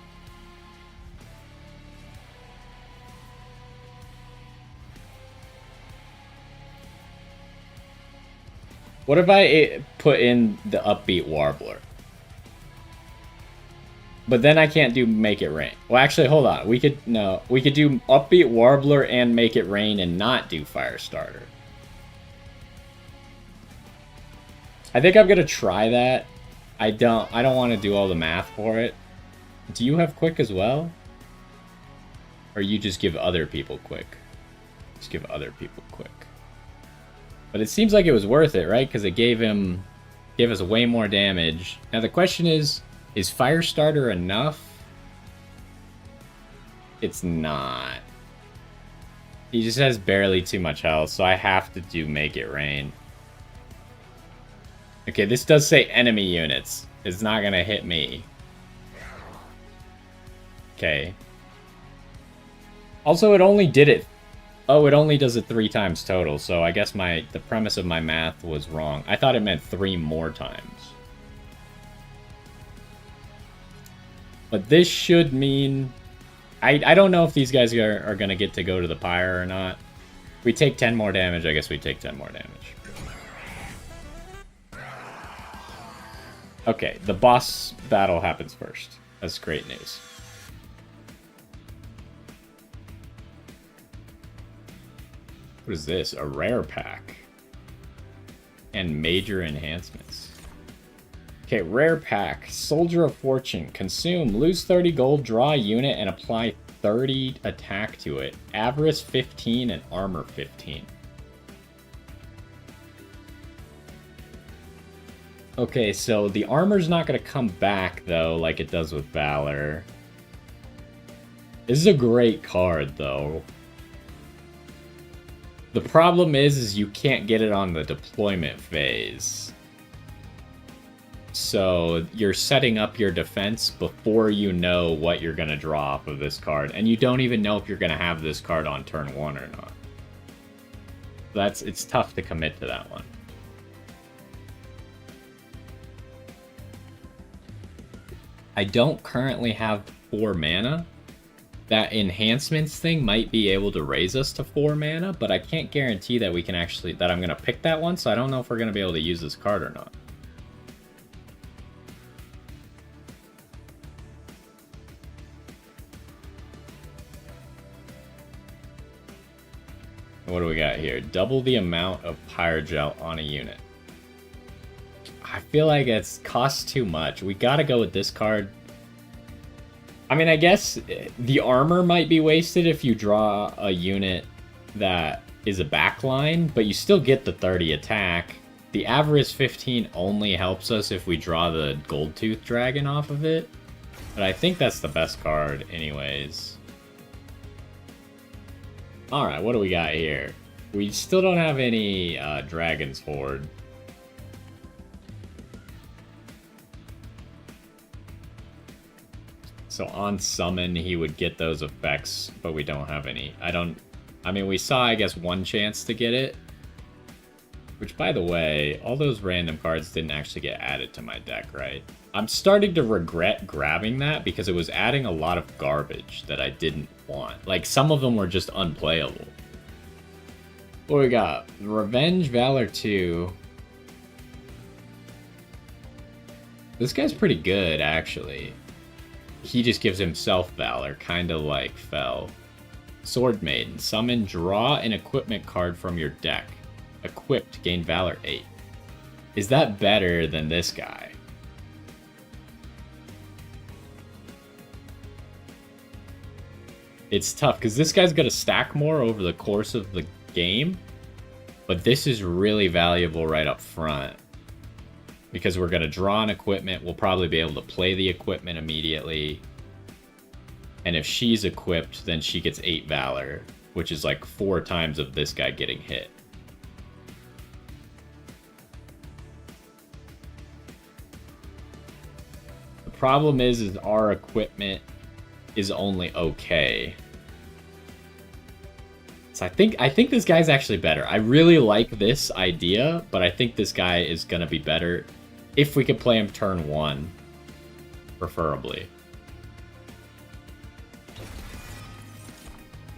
What if I put in the upbeat warbler? But then I can't do make it rain. Well, actually, hold on. We could do upbeat warbler and make it rain and not do fire starter. I think I'm gonna try that. I don't want to do all the math for it. Do you have quick as well? Or you just give other people quick? Just give other people quick. But it seems like it was worth it, right? Because it gave us way more damage. Now the question is Firestarter enough? It's not. He just has barely too much health, so I have to do Make It Rain. Okay, this does say enemy units. It's not gonna hit me. Okay. Also, it only did it. Oh, it only does it 3 times total, so I guess the premise of my math was wrong. I thought it meant 3 more times. But this should mean... I don't know if these guys are going to get to go to the pyre or not. We take 10 more damage, I guess we take 10 more damage. Okay, the boss battle happens first. That's great news. What is this? A rare pack. And major enhancements. Okay, rare pack. Soldier of Fortune. Consume. Lose 30 gold, draw a unit, and apply 30 attack to it. Avarice 15 and armor 15. Okay, so the armor's not going to come back, though, like it does with Valor. This is a great card, though. The problem is you can't get it on the deployment phase. So you're setting up your defense before you know what you're going to draw off of this card. And you don't even know if you're going to have this card on turn 1 or not. It's tough to commit to that one. I don't currently have 4 mana. That enhancements thing might be able to raise us to 4 mana, but I can't guarantee that we can actually, that I'm going to pick that one, so I don't know if we're going to be able to use this card or not. What do we got here? Double the amount of Pyrogel on a unit. I feel like it's costs too much. We gotta go with this card. I mean, I guess the armor might be wasted if you draw a unit that is a backline, but you still get the 30 attack. The Avarice 15 only helps us if we draw the Goldtooth Dragon off of it. But I think that's the best card anyways. Alright, what do we got here? We still don't have any Dragon's Horde. So on summon, he would get those effects, but we don't have any. I mean, we saw, I guess, one chance to get it. Which, by the way, all those random cards didn't actually get added to my deck, right? I'm starting to regret grabbing that because it was adding a lot of garbage that I didn't want. Like, some of them were just unplayable. What we got? Revenge Valor 2. This guy's pretty good, actually. He just gives himself Valor, kind of like Fell. Sword Maiden. Summon, draw an equipment card from your deck. Equipped, gain Valor 8. Is that better than this guy? It's tough, because this guy's going to stack more over the course of the game. But this is really valuable right up front. Because we're going to draw an equipment, we'll probably be able to play the equipment immediately. And if she's equipped, then she gets 8 Valor, which is like 4 times of this guy getting hit. The problem is our equipment is only okay. So I think this guy's actually better. I really like this idea, but I think this guy is gonna be better if we could play him turn 1, preferably.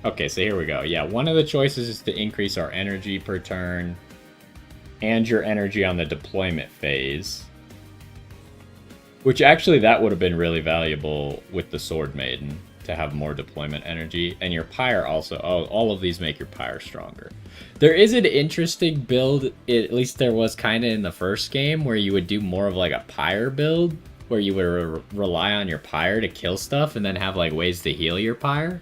Okay, so here we go. Yeah, one of the choices is to increase our energy per turn and your energy on the deployment phase. Which actually, that would have been really valuable with the Sword Maiden, to have more deployment energy. And your Pyre also, oh, all of these make your Pyre stronger. There is an interesting build, at least there was kind of in the first game, where you would do more of like a Pyre build, where you would rely on your Pyre to kill stuff and then have like ways to heal your Pyre.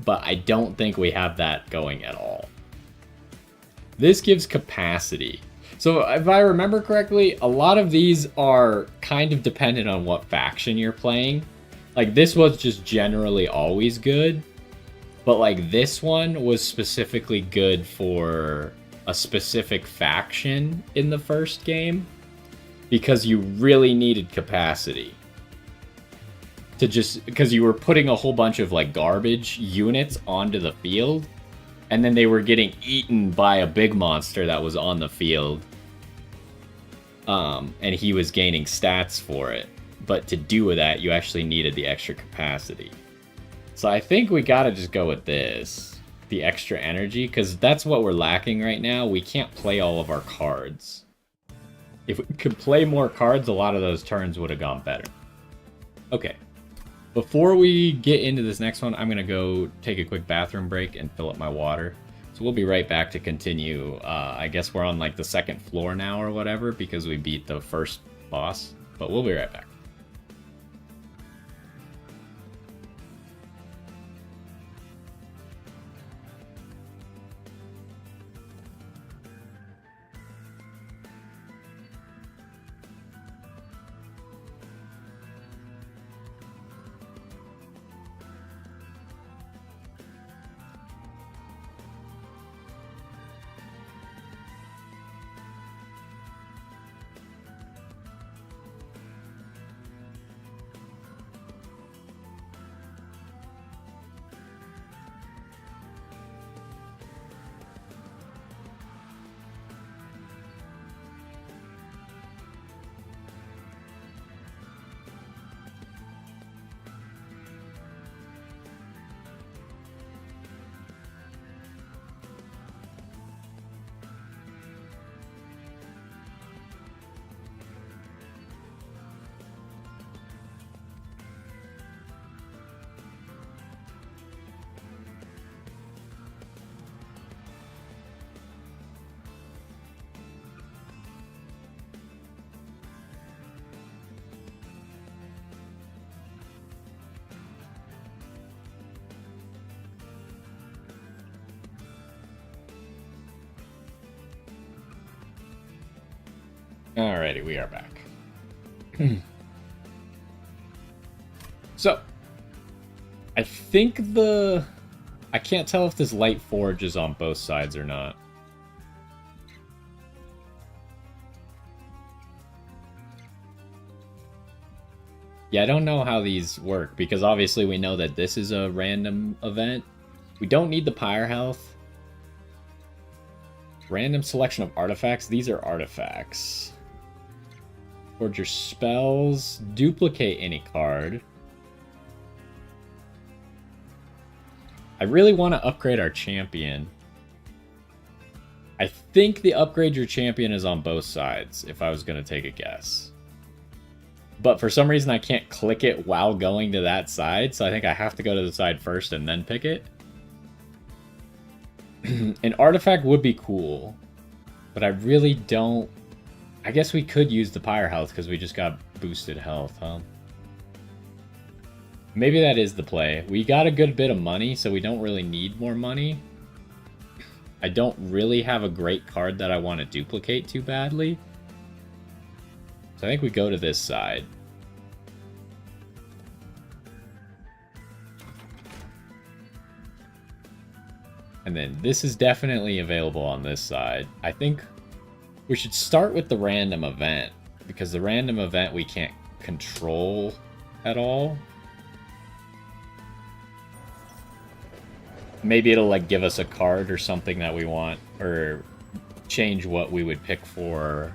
But I don't think we have that going at all. This gives capacity. So if I remember correctly, a lot of these are kind of dependent on what faction you're playing. Like this was just generally always good. But like this one was specifically good for a specific faction in the first game. Because you really needed capacity. To just, because you were putting a whole bunch of like garbage units onto the field. And then they were getting eaten by a big monster that was on the field. And he was gaining stats for it. But to do that, you actually needed the extra capacity. So I think we gotta just go with this. The extra energy, because that's what we're lacking right now. We can't play all of our cards. If we could play more cards, a lot of those turns would have gone better. Okay. Before we get into this next one, I'm going to go take a quick bathroom break and fill up my water. So we'll be right back to continue. I guess we're on like the second floor now or whatever because we beat the first boss. But we'll be right back. Alrighty, we are back. So, I think I can't tell if this light forge is on both sides or not. Yeah, I don't know how these work, because obviously we know that this is a random event. We don't need the Pyre health. Random selection of artifacts. These are artifacts. Forge your spells. Duplicate any card. I really want to upgrade our champion. I think the upgrade your champion is on both sides, if I was going to take a guess. But for some reason I can't click it while going to that side, so I think I have to go to the side first and then pick it. An artifact would be cool, but I really don't... I guess we could use the Pyre health because we just got boosted health, huh? Maybe that is the play. We got a good bit of money, so we don't really need more money. I don't really have a great card that I want to duplicate too badly. So I think we go to this side. And then this is definitely available on this side. I think we should start with the random event, because the random event we can't control at all. Maybe it'll like give us a card or something that we want, or change what we would pick for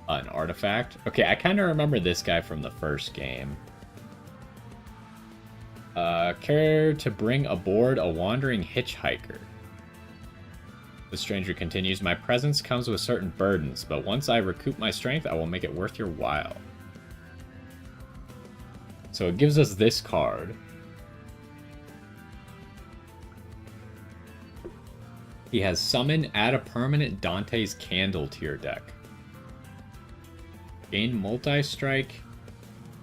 an artifact. Okay, I kind of remember this guy from the first game. Care to bring aboard a wandering hitchhiker. The stranger continues, my presence comes with certain burdens, but once I recoup my strength, I will make it worth your while. So it gives us this card. He has summon, add a permanent Dante's Candle to your deck. Gain multi-strike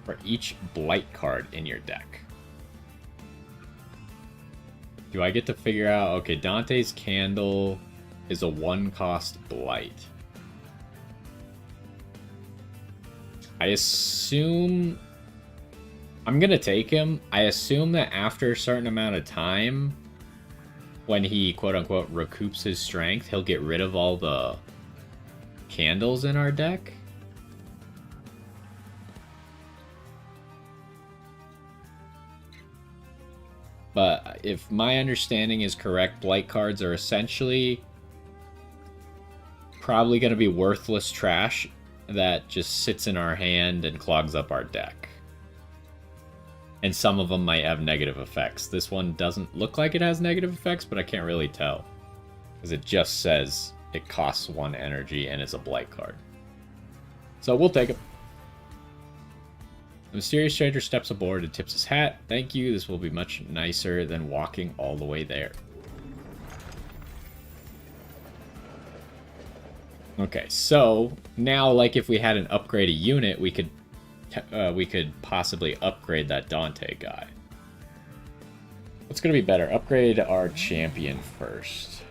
for each blight card in your deck. Do I get to figure out... Okay, Dante's Candle is a 1-cost blight. I assume... I'm gonna take him. I assume that after a certain amount of time, when he quote-unquote recoups his strength, he'll get rid of all the candles in our deck. But if my understanding is correct, blight cards are essentially probably going to be worthless trash that just sits in our hand and clogs up our deck. And some of them might have negative effects. This one doesn't look like it has negative effects, but I can't really tell, because it just says it costs 1 energy and it's a blight card. So we'll take it. The mysterious stranger steps aboard and tips his hat. Thank you, this will be much nicer than walking all the way there. Okay, so now, like, if we had an upgraded unit, we could possibly upgrade that Dante guy. What's gonna be better? Upgrade our champion first.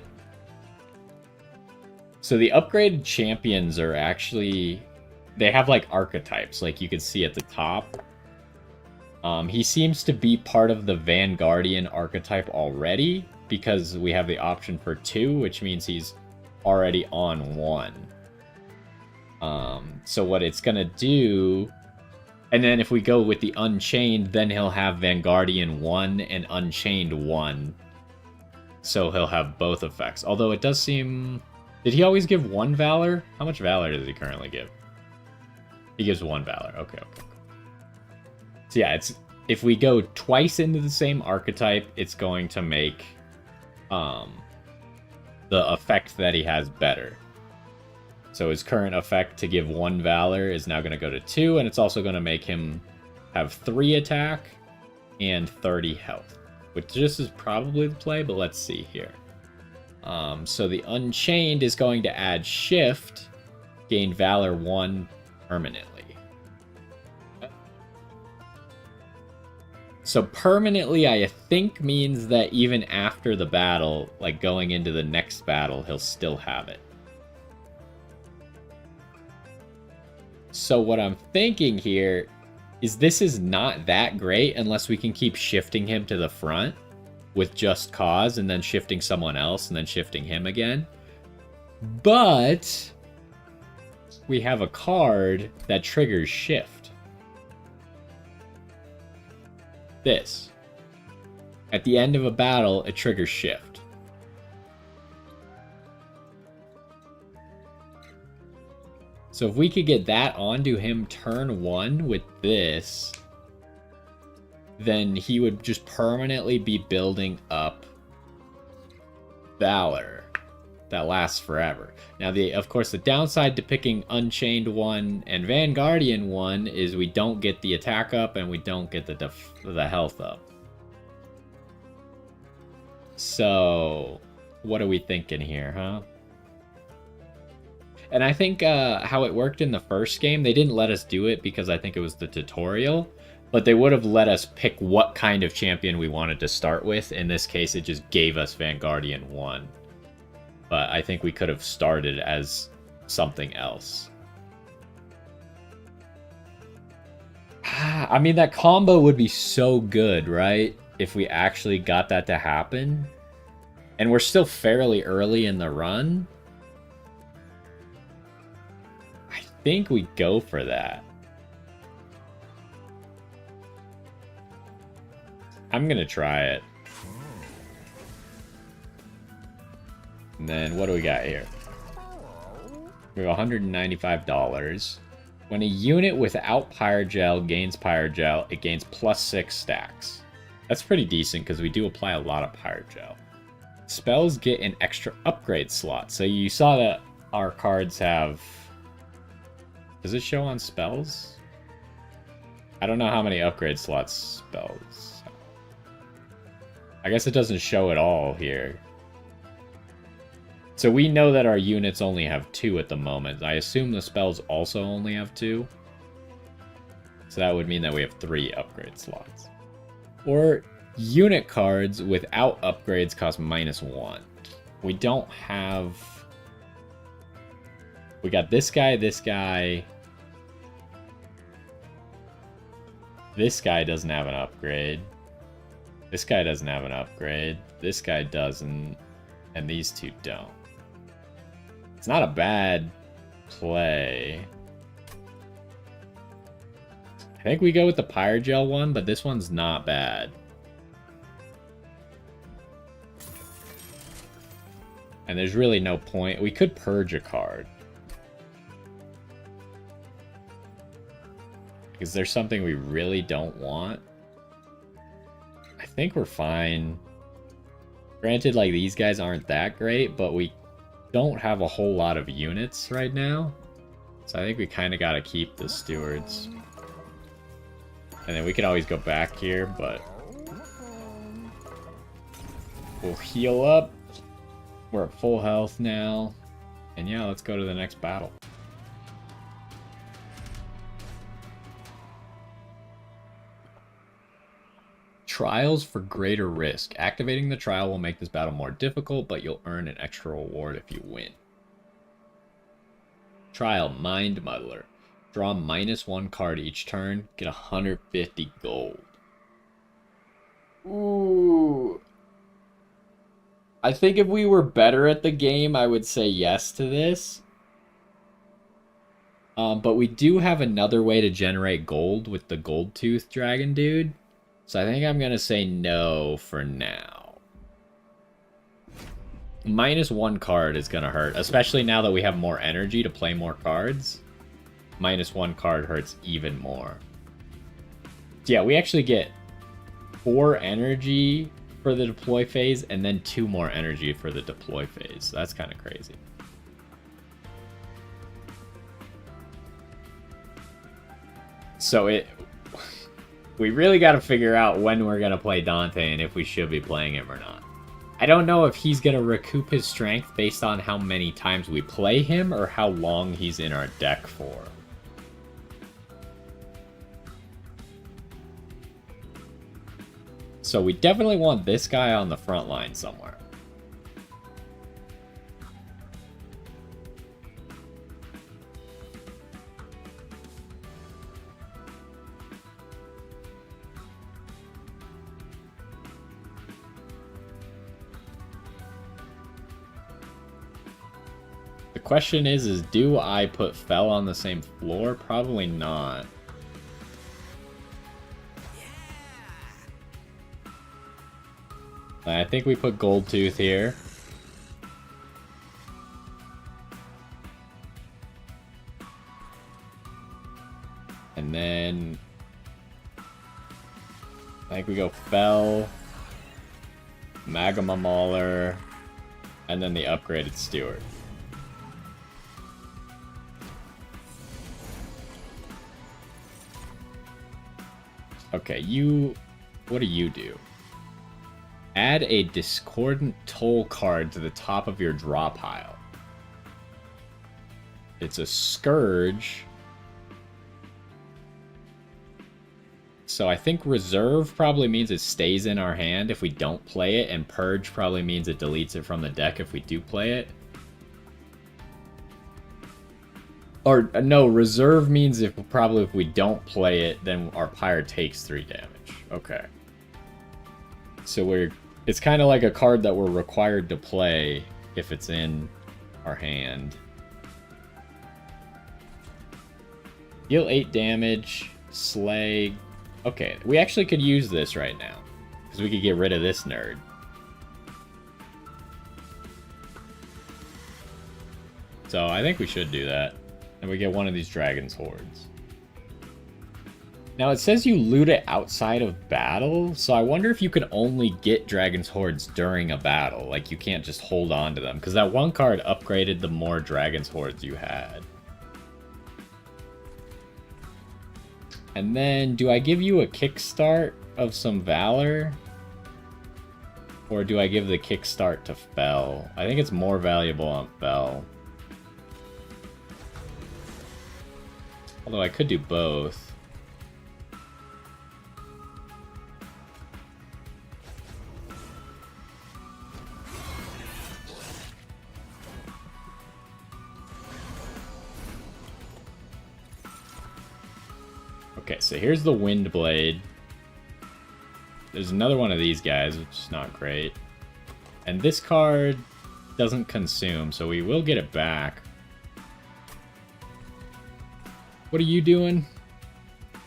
So the upgraded champions are actually... They have, like, archetypes, like you can see at the top. He seems to be part of the Vanguardian archetype already, because we have the option for 2, which means he's already on 1. So what it's gonna do... And then if we go with the Unchained, then he'll have Vanguardian 1 and Unchained 1. So he'll have both effects. Although it does seem... Did he always give 1 Valor? How much Valor does he currently give? He gives 1 Valor. Okay. So yeah, it's if we go twice into the same archetype, it's going to make the effect that he has better. So his current effect to give 1 Valor is now going to go to 2, and it's also going to make him have 3 attack and 30 health, which this is probably the play, but let's see here. So the Unchained is going to add Shift, gain Valor 1 permanently. So permanently, I think, means that even after the battle, like going into the next battle, he'll still have it. So what I'm thinking here is this is not that great unless we can keep shifting him to the front with Just Cause, and then shifting someone else, and then shifting him again. But we have a card that triggers Shift. This. At the end of a battle, it triggers Shift. So if we could get that onto him turn 1 with this, then he would just permanently be building up Valor that lasts forever. Now, of course, the downside to picking Unchained 1 and Vanguardian 1 is we don't get the attack up and we don't get the health up. So, what are we thinking here, huh? And I think how it worked in the first game, they didn't let us do it because I think it was the tutorial, but they would have let us pick what kind of champion we wanted to start with. In this case, it just gave us Vanguardian 1. But I think we could have started as something else. I mean, that combo would be so good, right? If we actually got that to happen. And we're still fairly early in the run. I think we go for that. I'm gonna try it. And then what do we got here? We have $195. When a unit without Pyrogel gains Pyrogel, it gains +6 stacks. That's pretty decent because we do apply a lot of Pyrogel. Spells get an extra upgrade slot. So you saw that our cards have... Does it show on spells? I don't know how many upgrade slots spells. I guess it doesn't show at all here. So we know that our units only have 2 at the moment. I assume the spells also only have 2. So that would mean that we have 3 upgrade slots. Or unit cards without upgrades cost -1. We don't have... We got this guy, this guy. This guy doesn't have an upgrade. This guy doesn't have an upgrade. This guy doesn't. And these 2 don't. It's not a bad play. I think we go with the Pyrogel one, but this one's not bad. And there's really no point. We could purge a card. Is there something we really don't want? I think we're fine. Granted, like, these guys aren't that great, but we don't have a whole lot of units right now. So I think we kind of got to keep the stewards. And then we could always go back here, but we'll heal up. We're at full health now. And yeah, let's go to the next battle. Trials for greater risk. Activating the trial will make this battle more difficult, but you'll earn an extra reward if you win. Trial, Mind Muddler. Draw -1 card each turn. Get 150 gold. Ooh. I think if we were better at the game, I would say yes to this. But we do have another way to generate gold with the Gold Tooth Dragon dude. So I think I'm going to say no for now. -1 card is going to hurt, especially now that we have more energy to play more cards. -1 card hurts even more. Yeah, we actually get 4 energy for the deploy phase and then 2 more energy for the deploy phase. That's kind of crazy. So we really got to figure out when we're going to play Dante and if we should be playing him or not. I don't know if he's going to recoup his strength based on how many times we play him or how long he's in our deck for. So we definitely want this guy on the front line somewhere. The question is do I put Fel on the same floor? Probably not. I think we put Gold Tooth here. And then I think we go Fel, Magma Mauler, and then the upgraded Steward. Okay, what do you do? Add a Discordant Toll card to the top of your draw pile. It's a Scourge. So I think Reserve probably means it stays in our hand if we don't play it, and Purge probably means it deletes it from the deck if we do play it. Or, no, Reserve means if we don't play it, then our Pyre takes 3 damage. Okay. So it's kind of like a card that we're required to play if it's in our hand. Deal 8 damage, Slay. Okay, we actually could use this right now, because we could get rid of this nerd. So I think we should do that. And we get one of these dragon's hordes. Now it says you loot it outside of battle, so I wonder if you can only get dragon's hordes during a battle. Like you can't just hold on to them, because that one card upgraded the more dragon's hordes you had. And then, do I give you a kickstart of some valor? Or do I give the kickstart to Fel? I think it's more valuable on Fel. Although I could do both. Okay, so here's the Wind Blade. There's another one of these guys, which is not great. And this card doesn't consume, so we will get it back. What are you doing?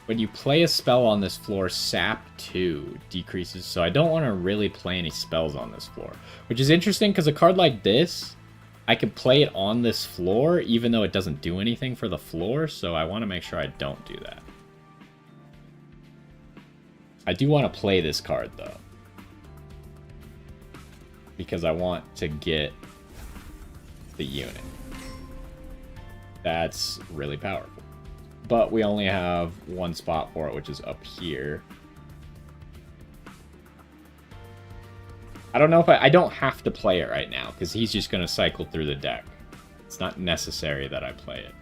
When you play a spell on this floor, Sap 2 decreases. So I don't want to really play any spells on this floor. Which is interesting, because a card like this, I can play it on this floor, even though it doesn't do anything for the floor. So I want to make sure I don't do that. I do want to play this card, though. Because I want to get the unit. That's really powerful. But we only have one spot for it, which is up here. I don't know if I don't have to play it right now, because he's just going to cycle through the deck. It's not necessary that I play it.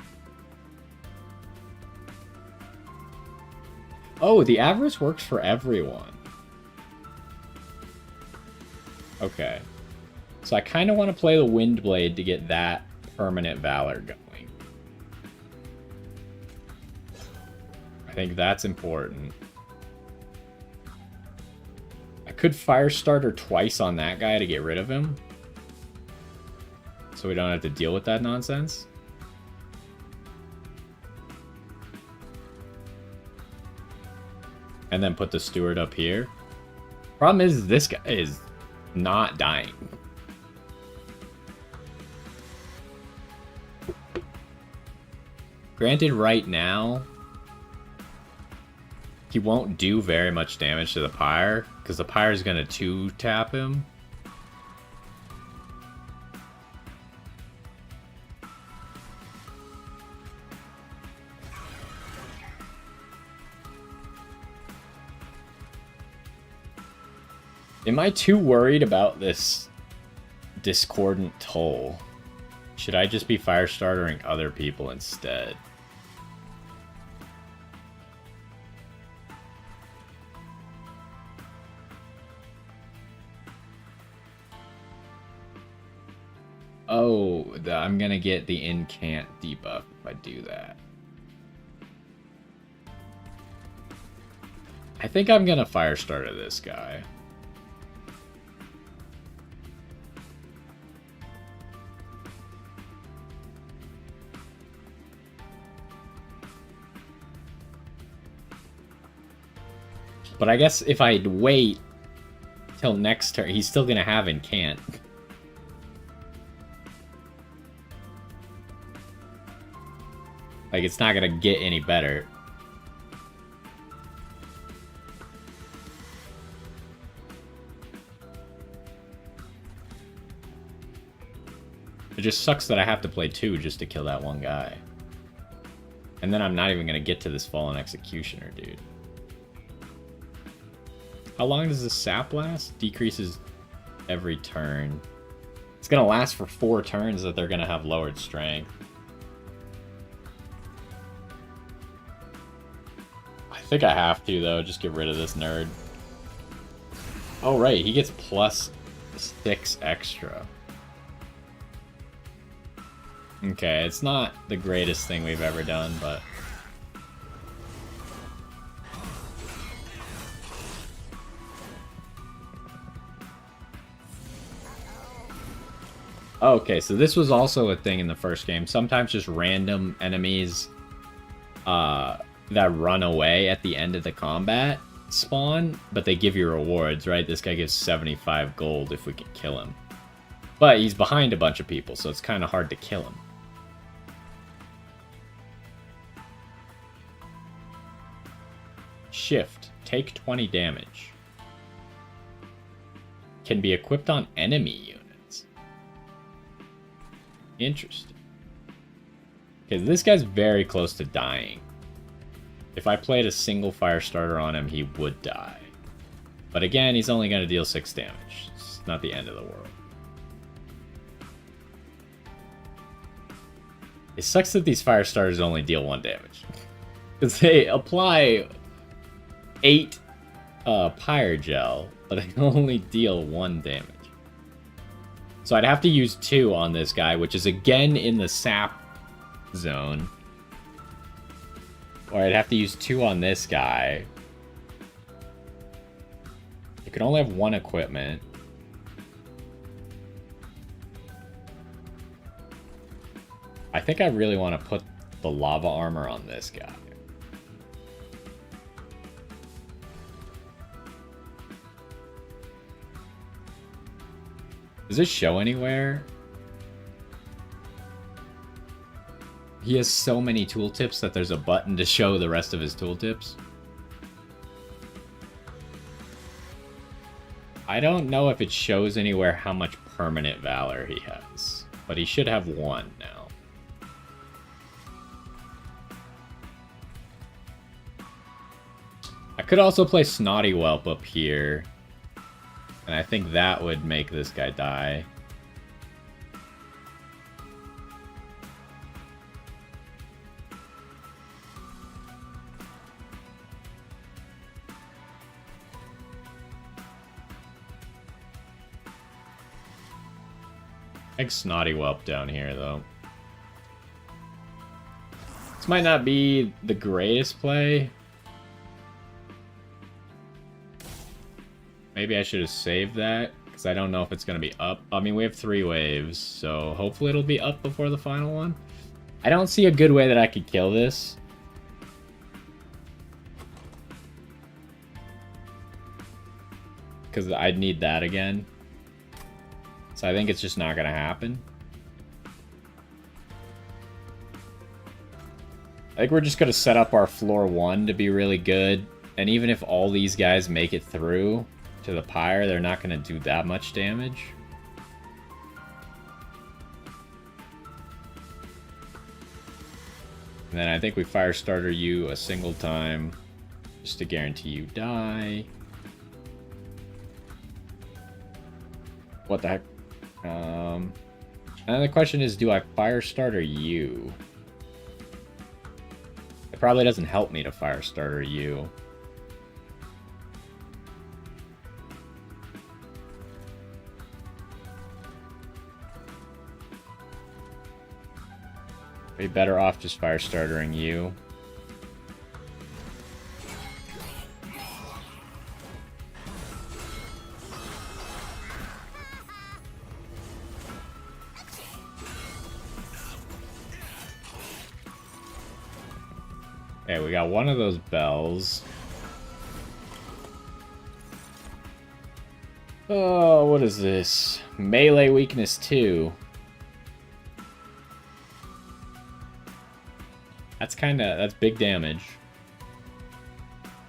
Oh, the Avarice works for everyone. Okay. So I kind of want to play the Windblade to get that permanent Valor going. I think that's important. I could Firestarter twice on that guy to get rid of him. So we don't have to deal with that nonsense. And then put the Steward up here. Problem is, this guy is not dying. Granted, right now, he won't do very much damage to the Pyre, because the Pyre is going to 2-tap him. Am I too worried about this Discordant Toll? Should I just be Firestartering other people instead? Oh, I'm gonna get the Incant debuff if I do that. I think I'm gonna Firestarter this guy. But I guess if I wait till next turn, he's still gonna have Incant. Like, it's not gonna get any better. It just sucks that I have to play 2 just to kill that one guy. And then I'm not even gonna get to this Fallen Executioner, dude. How long does this sap last? Decreases every turn. It's gonna last for 4 turns that they're gonna have lowered strength. I think I have to, though. Just get rid of this nerd. Oh, right. He gets +6 extra. Okay, it's not the greatest thing we've ever done, but... Okay, so this was also a thing in the first game. Sometimes just random enemies that run away at the end of the combat spawn, but they give you rewards, right? This guy gives 75 gold if we can kill him. But he's behind a bunch of people, so it's kind of hard to kill him. Shift. Take 20 damage. Can be equipped on enemy units. Interesting. Okay, this guy's very close to dying. If I played a single fire starter on him, he would die. But again, he's only going to deal 6 damage. It's not the end of the world. It sucks that these fire starters only deal 1 damage. Because they apply 8 pyre gel, but they only deal 1 damage. So I'd have to use 2 on this guy, which is again in the sap zone. Or I'd have to use 2 on this guy. You can only have 1 equipment. I think I really want to put the lava armor on this guy. Does it show anywhere? He has so many tooltips that there's a button to show the rest of his tooltips. I don't know if it shows anywhere how much permanent valor he has, but he should have 1 now. I could also play Snotty Whelp up here, and I think that would make this guy die. I think Snotty Whelp down here, though. This might not be the greatest play. Maybe I should have saved that, because I don't know if it's going to be up. I mean, we have 3 waves, so hopefully it'll be up before the final one. I don't see a good way that I could kill this. Because I'd need that again. So I think it's just not going to happen. I think we're just going to set up our floor 1 to be really good. And even if all these guys make it through to the pyre, they're not going to do that much damage. And then I think we fire starter you a single time just to guarantee you die. What the heck? And the question is, do I fire starter you? It probably doesn't help me to fire starter you. Be better off just fire startering you. Okay, we got one of those bells. Oh, what is this? Melee weakness 2. That's big damage.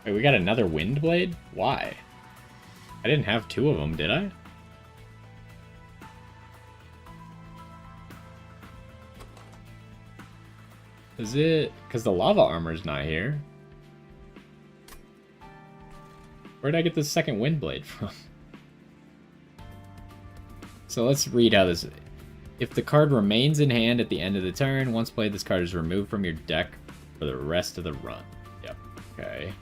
Wait, we got another wind blade? Why? I didn't have 2 of them, did I? Is it because the lava armor's not here? Where'd I get the second wind blade from? So let's read how this. If the card remains in hand at the end of the turn, once played, this card is removed from your deck for the rest of the run. Yep. Okay.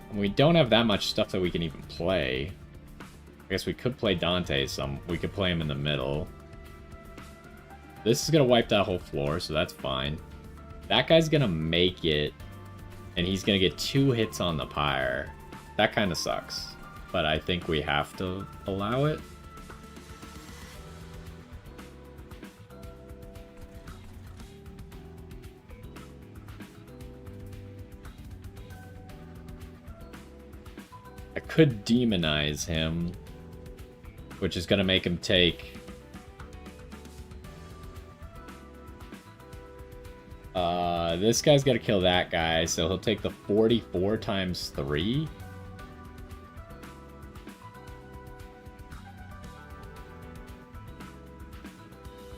And we don't have that much stuff that we can even play. I guess we could play Dante some. We could play him in the middle. This is going to wipe that whole floor, so that's fine. That guy's going to make it, and he's going to get 2 hits on the pyre. That kind of sucks, but I think we have to allow it. I could demonize him, which is going to make him take This guy's got to kill that guy, so he'll take the 44 times 3.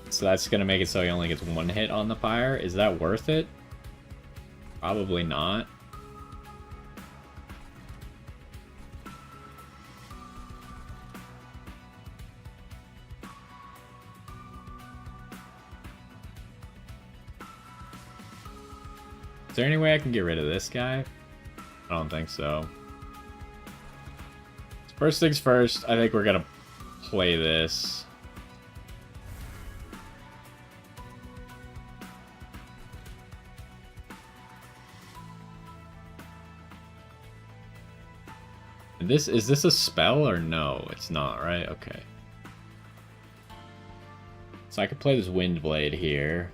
So that's going to make it so he only gets 1 hit on the fire. Is that worth it? Probably not. Is there any way I can get rid of this guy? I don't think so. First things first, I think we're gonna play this. Is this a spell or no? It's not, right? Okay. So I could play this Wind Blade here.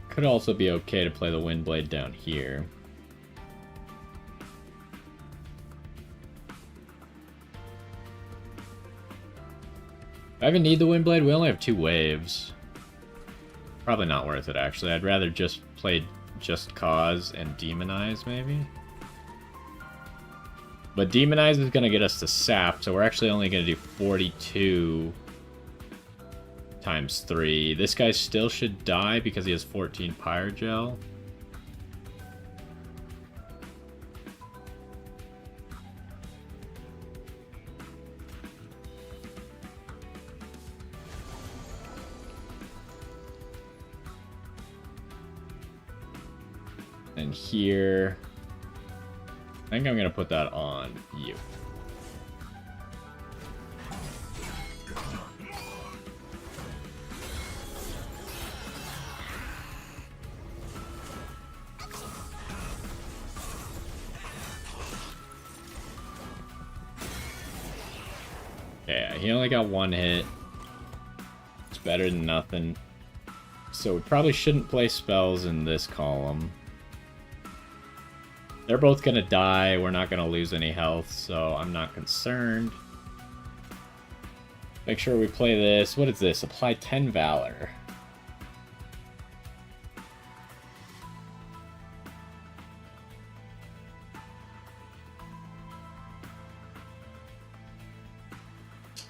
Could also be okay to play the Wind Blade down here. Do I even need the Wind Blade? We only have 2 waves. Probably not worth it, actually. I'd rather just play Just Cause and Demonize, maybe? But Demonize is going to get us to Sap, so we're actually only going to do 42 times 3. This guy still should die because he has 14 Pyrogel. And here, I think I'm going to put that on you. Yeah, he only got 1 hit. It's better than nothing. So we probably shouldn't play spells in this column. They're both gonna die. We're not gonna lose any health, so I'm not concerned. Make sure we play this. What is this? Apply 10 Valor.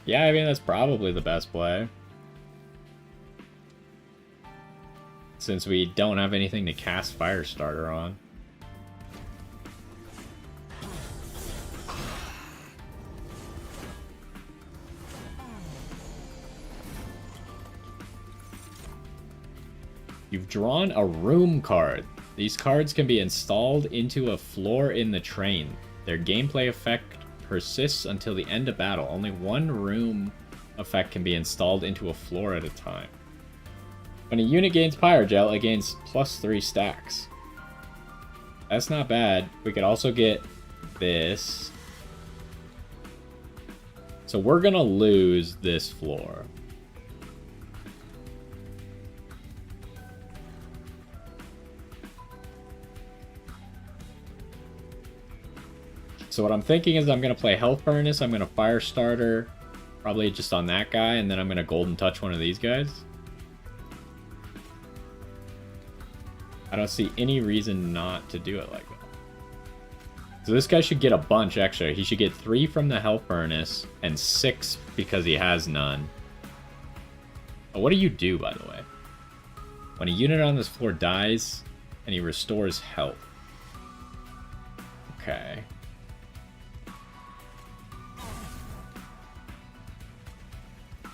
Yeah, I mean, that's probably the best play. Since we don't have anything to cast Firestarter on. You've drawn a room card. These cards can be installed into a floor in the train. Their gameplay effect persists until the end of battle. Only 1 room effect can be installed into a floor at a time. When a unit gains Pyrogel, it gains +3 stacks. That's not bad. We could also get this. So we're gonna lose this floor. So what I'm thinking is I'm going to play Health Furnace, I'm going to Firestarter, probably just on that guy, and then I'm going to Golden Touch one of these guys. I don't see any reason not to do it like that. So this guy should get a bunch extra. He should get 3 from the Health Furnace, and 6 because he has none. Oh, what do you do, by the way? When a unit on this floor dies, and he restores health. Okay.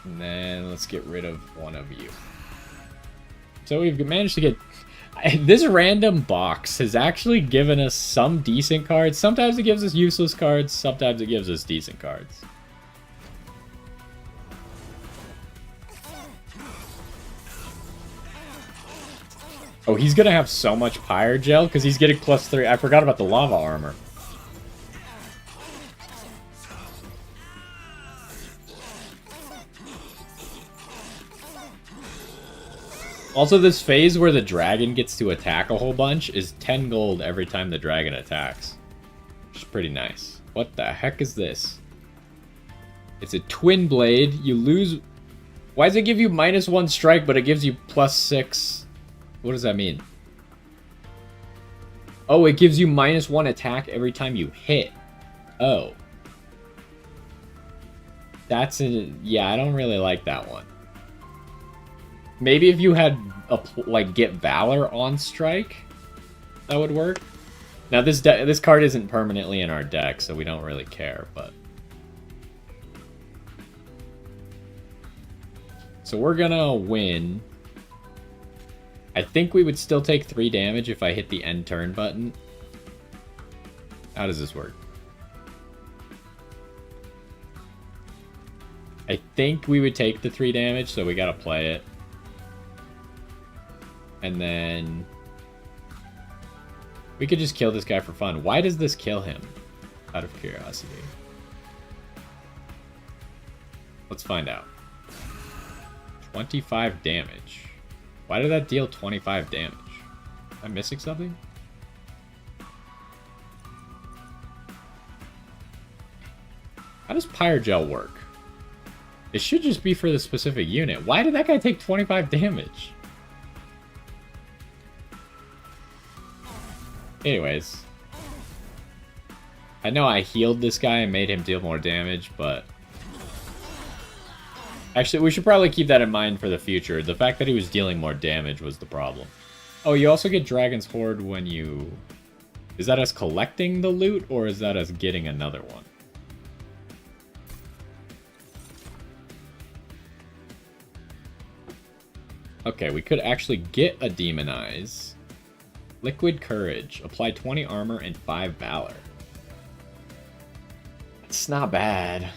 And then let's get rid of one of you. So we've managed to get... This random box has actually given us some decent cards. Sometimes it gives us useless cards. Sometimes it gives us decent cards. Oh, he's going to have so much Pyrogel because he's getting +3. I forgot about the lava armor. Also, this phase where the dragon gets to attack a whole bunch is 10 gold every time the dragon attacks. Which is pretty nice. What the heck is this? It's a twin blade. You lose... Why does it give you -1 strike, but it gives you +6? What does that mean? Oh, it gives you -1 attack every time you hit. Oh. That's a... Yeah, I don't really like that one. Maybe if you had, like, get Valor on strike, that would work. Now, this card isn't permanently in our deck, so we don't really care, but... So we're gonna win. I think we would still take 3 damage if I hit the end turn button. How does this work? I think we would take the 3 damage, so we gotta play it. And then... we could just kill this guy for fun. Why does this kill him? Out of curiosity. Let's find out. 25 damage. Why did that deal 25 damage? Am I missing something? How does Pyrogel work? It should just be for the specific unit. Why did that guy take 25 damage? Anyways. I know I healed this guy and made him deal more damage, but... actually, we should probably keep that in mind for the future. The fact that he was dealing more damage was the problem. Oh, you also get Dragon's Horde when you... is that us collecting the loot, or is that us getting another one? Okay, we could actually get a Demonize. Liquid Courage. Apply 20 armor and 5 valor. It's not bad.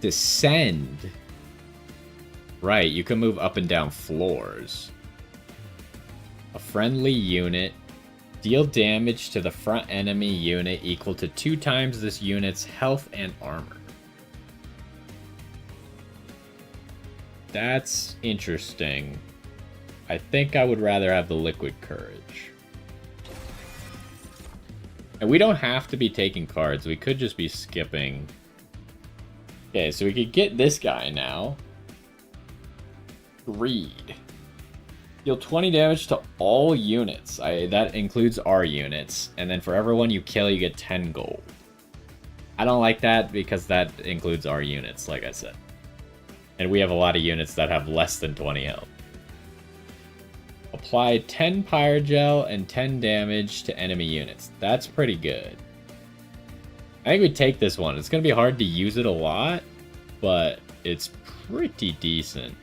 Descend. Right, you can move up and down floors. A friendly unit. Deal damage to the front enemy unit equal to 2 times this unit's health and armor. That's interesting. I think I would rather have the Liquid Courage. And we don't have to be taking cards. We could just be skipping. Okay, so we could get this guy now. Greed. Deal 20 damage to all units. That includes our units. And then for everyone you kill, you get 10 gold. I don't like that because that includes our units, like I said. And we have a lot of units that have less than 20 health. Apply 10 Pyrogel and 10 damage to enemy units. That's pretty good. I think we take this one. It's going to be hard to use it a lot, but it's pretty decent.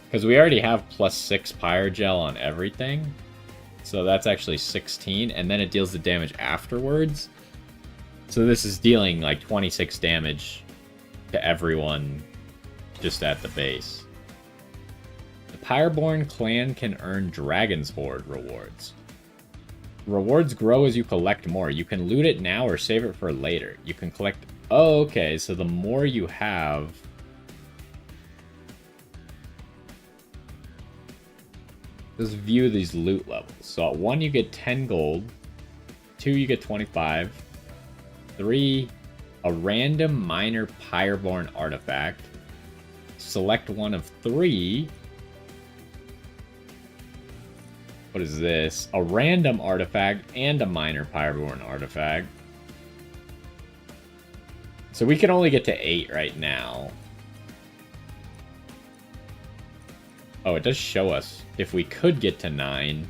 Because we already have +6 Pyrogel on everything. So that's actually 16, and then it deals the damage afterwards. So this is dealing like 26 damage to everyone just at the base. The Pyreborn clan can earn Dragon's Horde rewards. Rewards grow as you collect more. You can loot it now or save it for later. You can collect... oh, okay, so the more you have... let's view these loot levels. So at 1 you get 10 gold, 2 you get 25, 3 a random minor Pyreborn artifact, select one of 3. What is this? A random artifact and a minor Pyreborn artifact. So we can only get to 8 right now. Oh, it does show us if we could get to 9.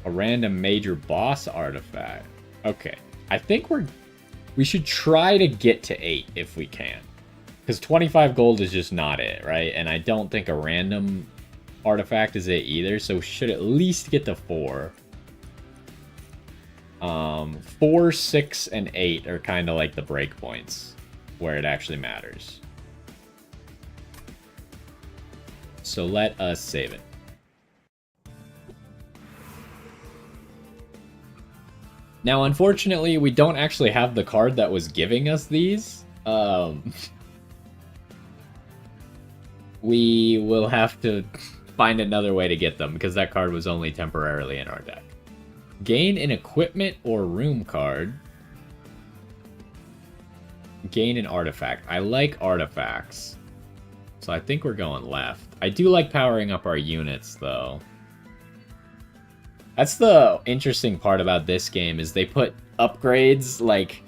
A random major boss artifact. Okay. I think we should try to get to 8 if we can. Because 25 gold is just not it, right? And I don't think a random artifact is it either. So we should at least get to 4. 4, 6, and 8 are kind of like the breakpoints where it actually matters. So let us save it. Now, unfortunately, we don't actually have the card that was giving us these. We will have to find another way to get them, because that card was only temporarily in our deck. Gain an equipment or room card. Gain an artifact. I like artifacts, so I think we're going left. I do like powering up our units, though. That's the interesting part about this game, is they put upgrades, like,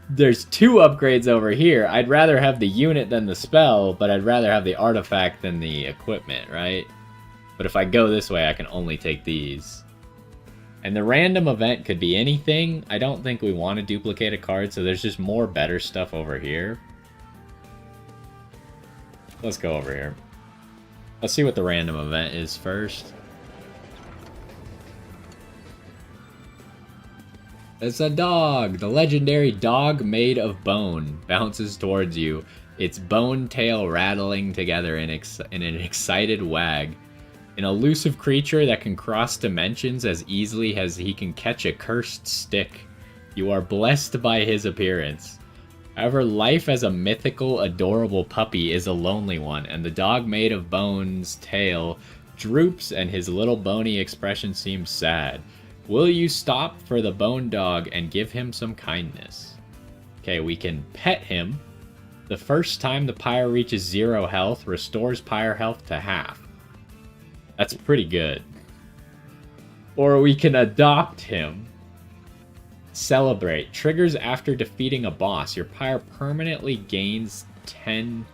there's 2 upgrades over here. I'd rather have the unit than the spell, but I'd rather have the artifact than the equipment, right? But if I go this way, I can only take these. And the random event could be anything. I don't think we want to duplicate a card, so there's just more better stuff over here. Let's go over here. Let's see what the random event is first. It's a dog! The legendary dog made of bone bounces towards you, its bone tail rattling together in an excited wag. An elusive creature that can cross dimensions as easily as he can catch a cursed stick. You are blessed by his appearance. However, life as a mythical, adorable puppy is a lonely one, and the dog made of bone's tail droops and his little bony expression seems sad. Will you stop for the bone dog and give him some kindness? Okay, we can pet him. The first time the pyre reaches 0 health, restores pyre health to half. That's pretty good. Or we can adopt him. Celebrate. Triggers after defeating a boss. Your pyre permanently gains 10...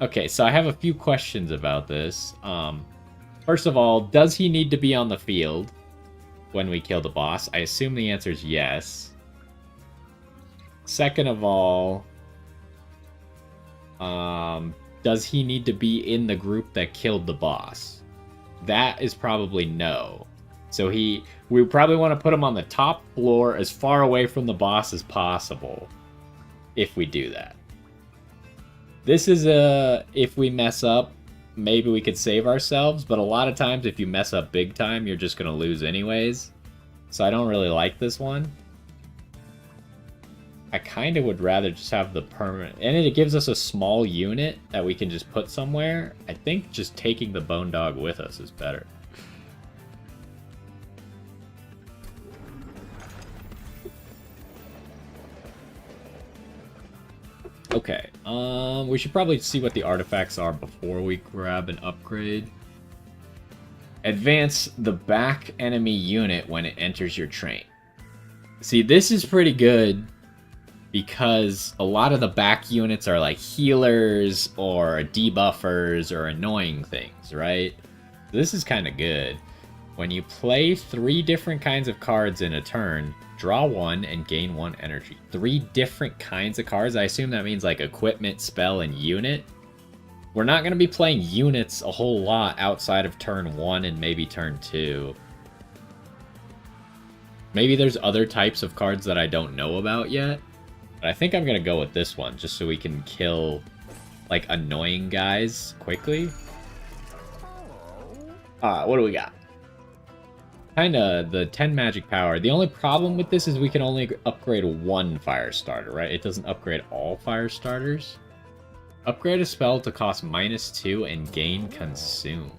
Okay, so I have a few questions about this. First of all, does he need to be on the field when we kill the boss? I assume the answer is yes. Second of all, does he need to be in the group that killed the boss? That is probably no. So we probably want to put him on the top floor as far away from the boss as possible if we do that. This is if we mess up, maybe we could save ourselves, but a lot of times if you mess up big time, you're just going to lose anyways. So I don't really like this one. I kind of would rather just have the permanent... And it gives us a small unit that we can just put somewhere. I think just taking the bone dog with us is better. Okay, we should probably see what the artifacts are before we grab an upgrade. Advance the back enemy unit when it enters your train. See, this is pretty good because a lot of the back units are like healers or debuffers or annoying things, right? This is kind of good. When you play 3 different kinds of cards in a turn, draw 1 and gain 1 energy. 3 different kinds of cards? I assume that means like equipment, spell, and unit. We're not going to be playing units a whole lot outside of turn 1 and maybe turn 2. Maybe there's other types of cards that I don't know about yet. But I think I'm going to go with this one just so we can kill like annoying guys quickly. What do we got? Kinda the 10 magic power. The only problem with this is we can only upgrade 1 fire starter, right? It doesn't upgrade all fire starters. Upgrade a spell to cost -2 and gain consume.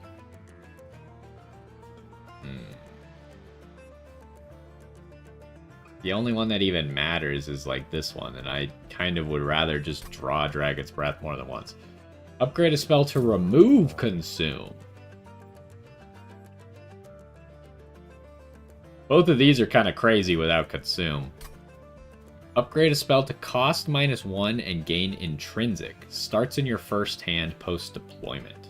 The only one that even matters is like this one, and I kind of would rather just draw Dragon's Breath more than once. Upgrade a spell to remove consume. Both of these are kind of crazy without consume. Upgrade a spell to cost -1 and gain intrinsic. Starts in your first hand post-deployment.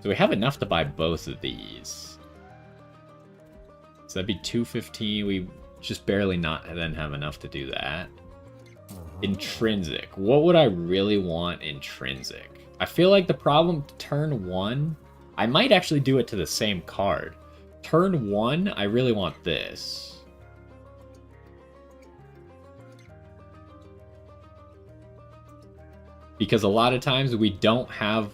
So we have enough to buy both of these. So that'd be 215. We just barely not then have enough to do that. Intrinsic. What would I really want intrinsic? I feel like the problem turn 1, I might actually do it to the same card. Turn 1, I really want this. Because a lot of times we don't have,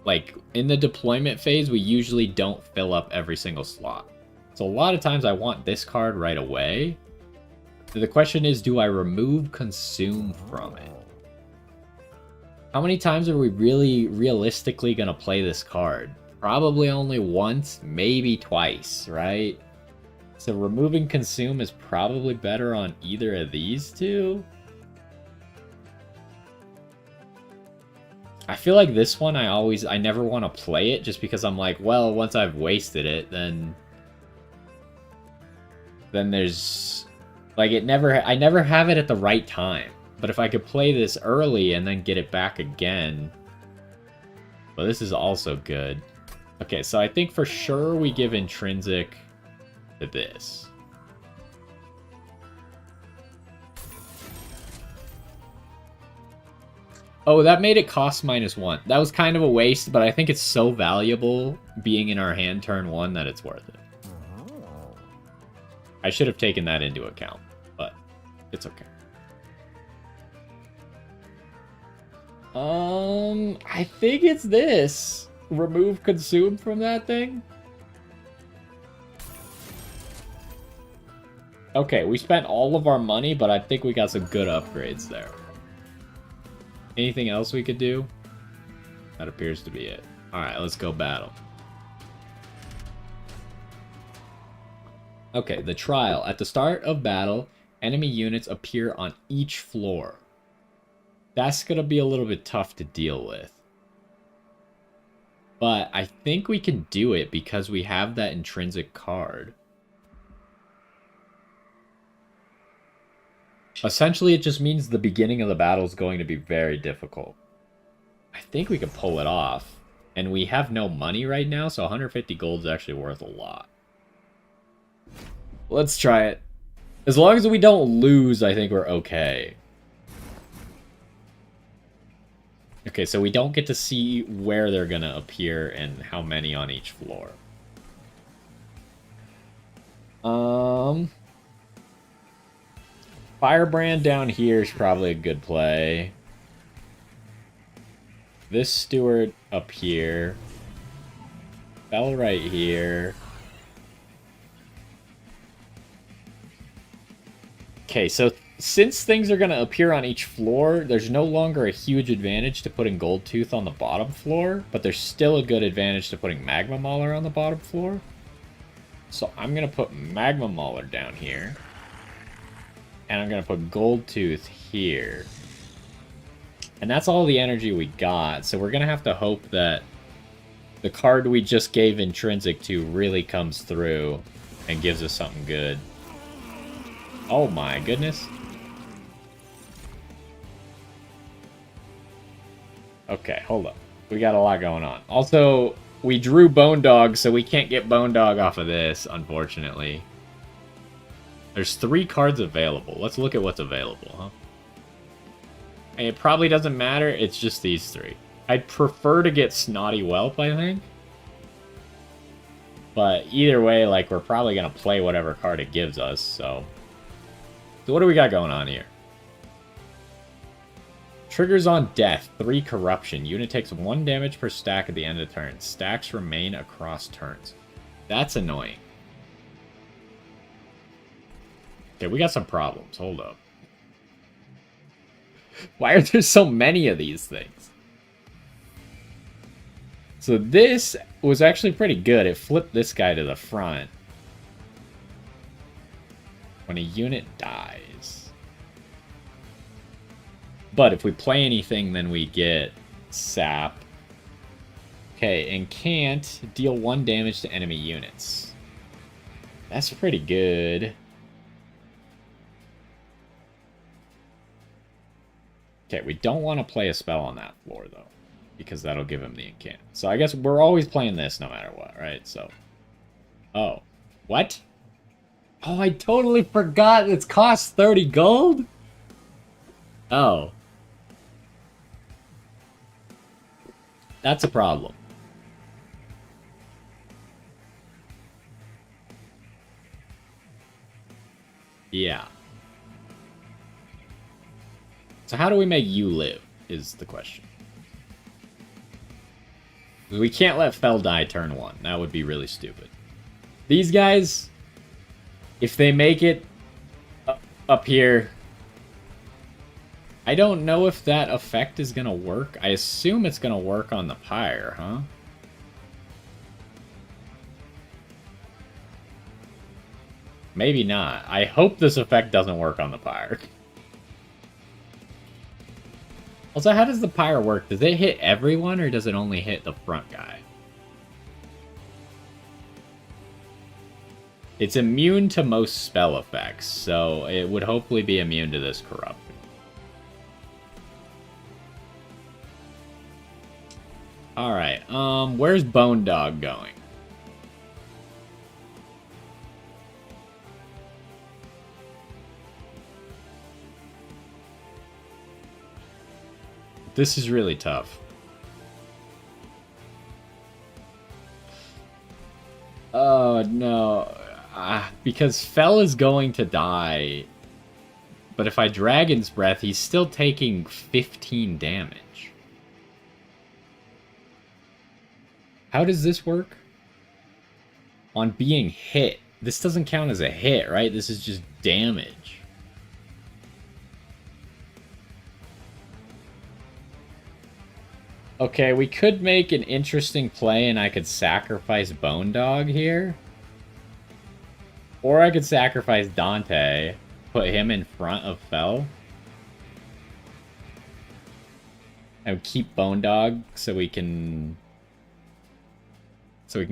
like, in the deployment phase, we usually don't fill up every single slot. So a lot of times I want this card right away. The question is, do I remove consume from it? How many times are we really realistically going to play this card? Probably only once, maybe twice, right? So removing consume is probably better on either of these two. I feel like this one I never want to play it just because I'm like, well, once I've wasted it, then there's like I never have it at the right time. But if I could play this early and then get it back again, well, this is also good. Okay, so I think for sure we give intrinsic to this. Oh, that made it cost -1. That was kind of a waste, but I think it's so valuable being in our hand turn 1 that it's worth it. I should have taken that into account, but it's okay. I think it's this. Remove consume from that thing. Okay, we spent all of our money, but I think we got some good upgrades there. Anything else we could do? That appears to be it. Alright, let's go battle. Okay, the trial. At the start of battle, enemy units appear on each floor. That's going to be a little bit tough to deal with. But I think we can do it because we have that intrinsic card. Essentially, it just means the beginning of the battle is going to be very difficult. I think we can pull it off. And we have no money right now, so 150 gold is actually worth a lot. Let's try it. As long as we don't lose, I think we're okay. Okay, so we don't get to see where they're going to appear and how many on each floor. Firebrand down here is probably a good play. This steward up here. Bell right here. Okay, so since things are going to appear on each floor, there's no longer a huge advantage to putting Gold Tooth on the bottom floor, but there's still a good advantage to putting Magma Mauler on the bottom floor. So I'm going to put Magma Mauler down here. And I'm going to put Gold Tooth here. And that's all the energy we got, so we're going to have to hope that the card we just gave Intrinsic to really comes through and gives us something good. Oh my goodness. Okay, hold up. We got a lot going on. Also, we drew Bone Dog, so we can't get Bone Dog off of this, unfortunately. There's 3 cards available. Let's look at what's available, huh? And it probably doesn't matter, it's just these 3. I'd prefer to get Snotty Whelp, I think. But either way, like, we're probably going to play whatever card it gives us, so... So what do we got going on here? Triggers on death, 3 corruption. Unit takes 1 damage per stack at the end of turn. Stacks remain across turns. That's annoying. Okay, we got some problems. Hold up. Why are there so many of these things? So this was actually pretty good. It flipped this guy to the front. When a unit dies. But if we play anything, then we get sap. Okay, and can't deal 1 damage to enemy units. That's pretty good. Okay, we don't want to play a spell on that floor, though. Because that'll give him the incant. So I guess we're always playing this no matter what, right? So. Oh. What? Oh, I totally forgot it's cost 30 gold? Oh. That's a problem. Yeah. So how do we make you live? is the question. We can't let Fel die turn 1. That would be really stupid. These guys, if they make it up here, I don't know if that effect is going to work. I assume it's going to work on the Pyre, huh? Maybe not. I hope this effect doesn't work on the Pyre. Also, how does the Pyre work? Does it hit everyone, or does it only hit the front guy? It's immune to most spell effects, so it would hopefully be immune to this corruption. Alright, where's Bone Dog going? This is really tough. Oh, no. Because Fel is going to die. But if I Dragon's Breath, he's still taking 15 damage. How does this work? On being hit. This doesn't count as a hit, right? This is just damage. Okay, we could make an interesting play and I could sacrifice Bone Dog here. Or I could sacrifice Dante, put him in front of Fel. And keep Bone Dog so we can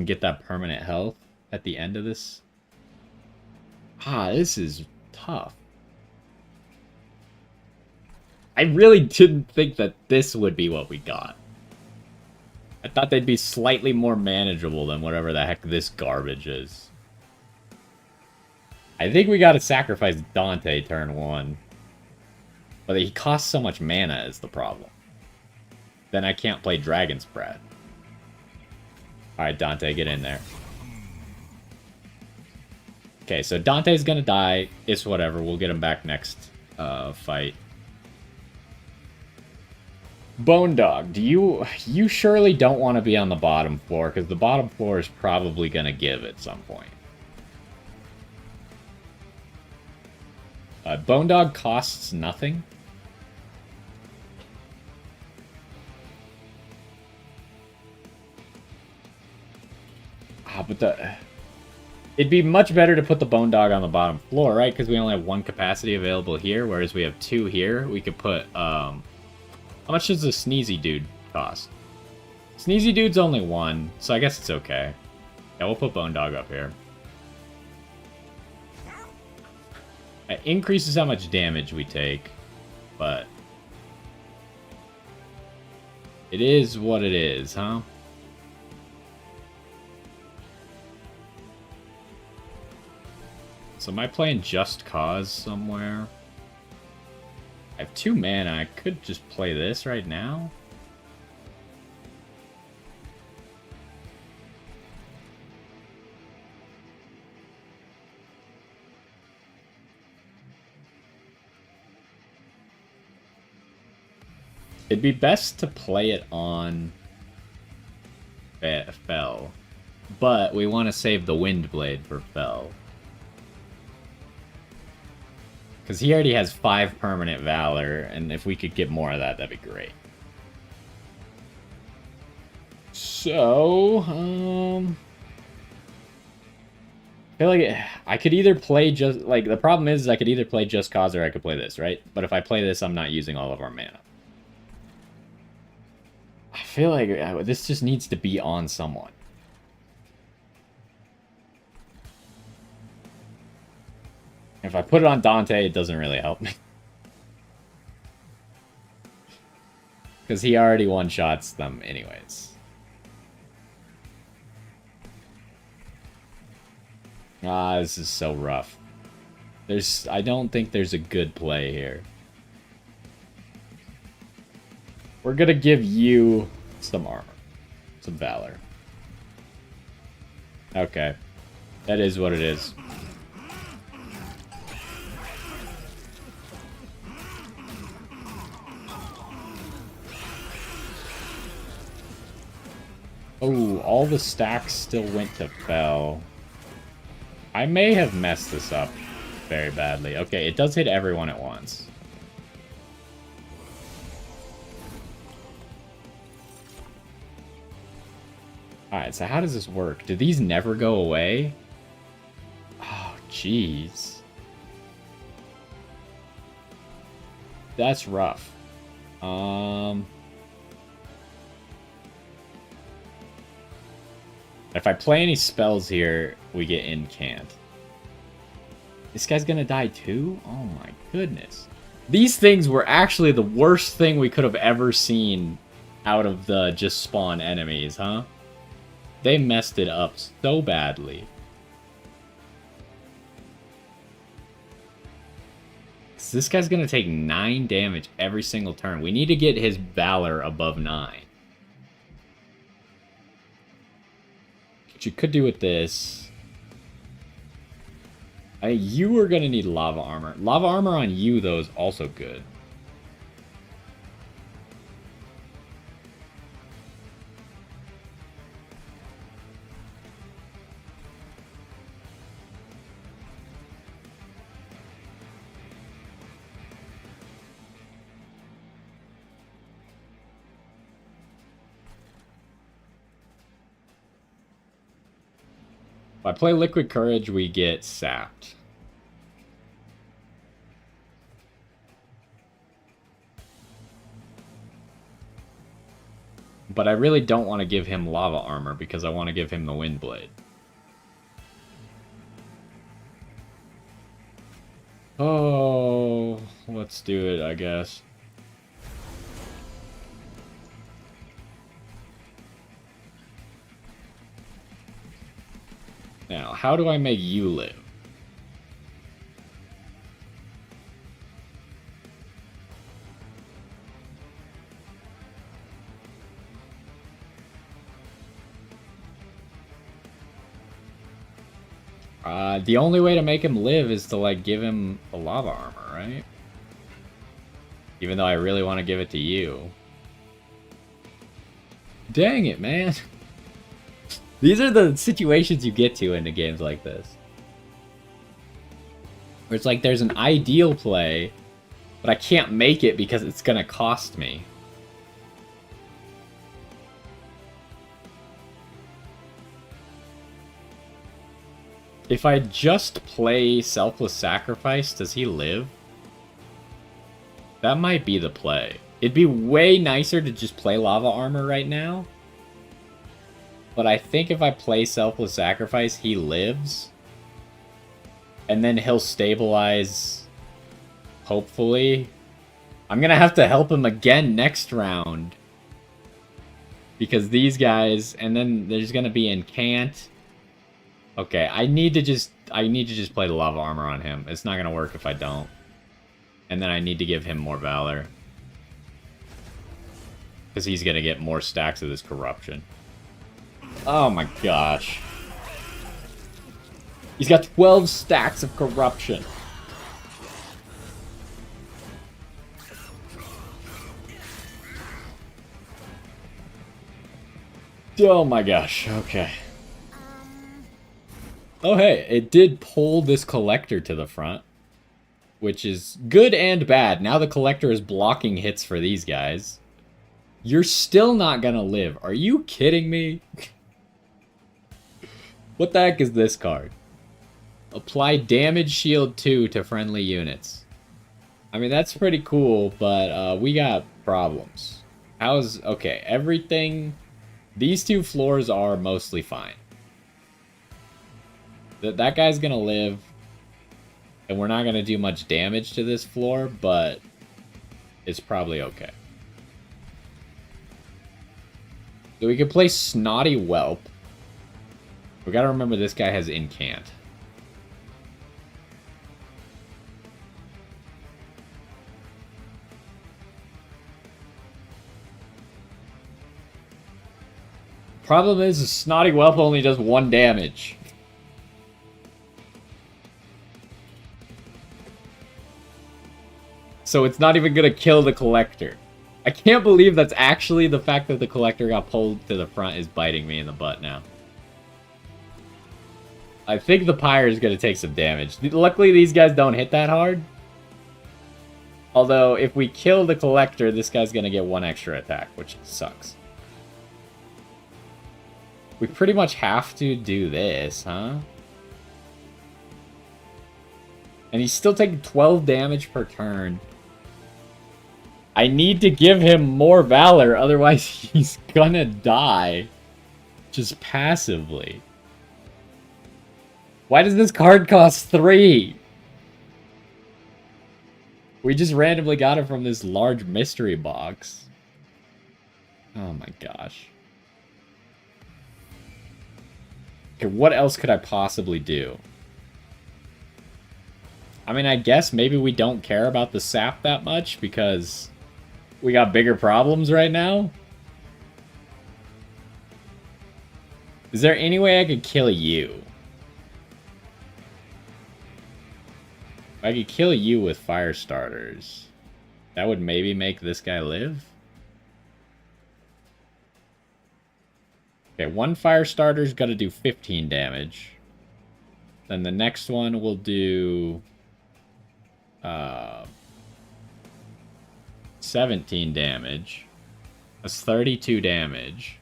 get that permanent health at the end of this. This is tough. I really didn't think that this would be what we got. I thought they'd be slightly more manageable than whatever the heck this garbage is. I think we gotta sacrifice Dante turn 1. But he costs so much mana is the problem. Then I can't play Dragon's Breath. Alright, Dante, get in there. Okay, so Dante's gonna die. It's whatever. We'll get him back next fight. Bone Dog, you surely don't want to be on the bottom floor, because the bottom floor is probably going to give at some point. Bone Dog costs nothing. But it'd be much better to put the Bone Dog on the bottom floor, right? Because we only have 1 capacity available here, whereas we have 2 here. We could put, how much does the Sneezy Dude cost? Sneezy Dude's only 1, so I guess it's okay. Yeah, we'll put Bone Dog up here. It increases how much damage we take, but it is what it is, huh? So am I playing Just Cause somewhere? I have 2 mana. I could just play this right now. It'd be best to play it on Fel, but we want to save the Windblade for Fel. Because he already has 5 permanent Valor, and if we could get more of that, that'd be great. So, I feel like I could either play just... Like, the problem is I could either play Just Cause or I could play this, right? But if I play this, I'm not using all of our mana. I feel like this just needs to be on someone. If I put it on Dante, it doesn't really help me. Because he already one-shots them anyways. This is so rough. I don't think there's a good play here. We're gonna give you some armor. Some Valor. Okay. That is what it is. Oh, all the stacks still went to Fel. I may have messed this up very badly. Okay, it does hit everyone at once. Alright, so how does this work? Do these never go away? Oh, jeez. That's rough. If I play any spells here, we get incant. This guy's gonna die too? Oh my goodness. These things were actually the worst thing we could have ever seen out of the just spawn enemies, huh? They messed it up so badly. So this guy's gonna take 9 damage every single turn. We need to get his Valor above 9. What you could do with this... you are gonna need Lava Armor. Lava Armor on you, though, is also good. If I play Liquid Courage, we get sapped. But I really don't want to give him Lava Armor because I want to give him the Wind Blade. Oh, let's do it, I guess. Now, how do I make you live? The only way to make him live is to, like, give him a Lava Armor, right? Even though I really want to give it to you. Dang it, man. These are the situations you get to into games like this. Where it's like there's an ideal play, but I can't make it because it's gonna cost me. If I just play Selfless Sacrifice, does he live? That might be the play. It'd be way nicer to just play Lava Armor right now. But I think if I play Selfless Sacrifice, he lives. And then he'll stabilize, hopefully. I'm gonna have to help him again next round. Because these guys, and then there's gonna be Incant. Okay, I need to just play the Lava Armor on him. It's not gonna work if I don't. And then I need to give him more Valor. Because he's gonna get more stacks of this Corruption. Oh my gosh. He's got 12 stacks of Corruption. Oh my gosh, okay. Oh hey, it did pull this Collector to the front. Which is good and bad. Now the Collector is blocking hits for these guys. You're still not gonna live. Are you kidding me? What the heck is this card? Apply damage shield 2 to friendly units. I mean, that's pretty cool, but we got problems. Okay, everything... These 2 floors are mostly fine. That guy's gonna live, and we're not gonna do much damage to this floor, but it's probably okay. So we can play Snotty Whelp. We gotta remember this guy has Incant. Problem is, Snotty Whelp only does 1 damage. So it's not even gonna kill the Collector. I can't believe that's actually the fact that the collector got pulled to the front is biting me in the butt now. I think the pyre is going to take some damage. Luckily, these guys don't hit that hard. Although, if we kill the collector, this guy's going to get 1 extra attack, which sucks. We pretty much have to do this, huh? And he's still taking 12 damage per turn. I need to give him more Valor, otherwise he's gonna die. Just passively. Why does this card cost 3? We just randomly got it from this large mystery box. Oh my gosh. Okay, what else could I possibly do? I mean, I guess maybe we don't care about the sap that much because we got bigger problems right now. Is there any way I could kill you? If I could kill you with fire starters, that would maybe make this guy live? Okay, 1 fire starter's gonna do 15 damage. Then the next one will do 17 damage. That's 32 damage.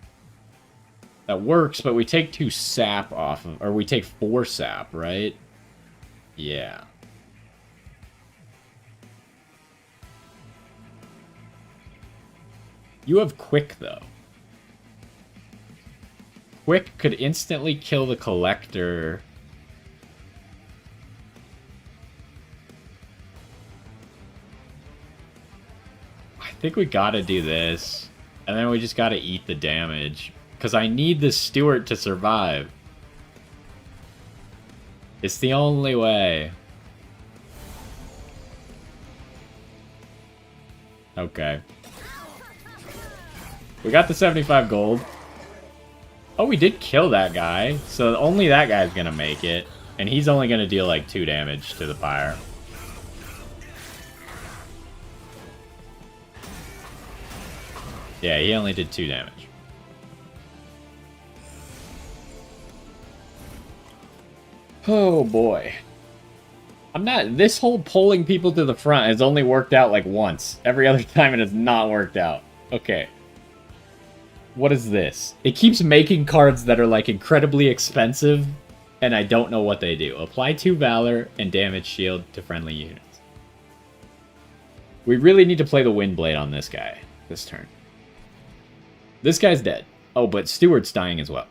That works, but we take 2 sap off of, or we take 4 sap, right? Yeah. You have quick, though. Quick could instantly kill the collector. I think we gotta do this. And then we just gotta eat the damage. Because I need the Steward to survive. It's the only way. Okay. We got the 75 gold. Oh, we did kill that guy. So only that guy's gonna make it. And he's only gonna deal like 2 damage to the pyre. Yeah, he only did 2 damage. Oh boy. This whole pulling people to the front has only worked out like once. Every other time it has not worked out. Okay. What is this? It keeps making cards that are like incredibly expensive, and I don't know what they do. Apply 2 Valor and damage shield to friendly units. We really need to play the Windblade on this guy this turn. This guy's dead. Oh, but Steward's dying as well.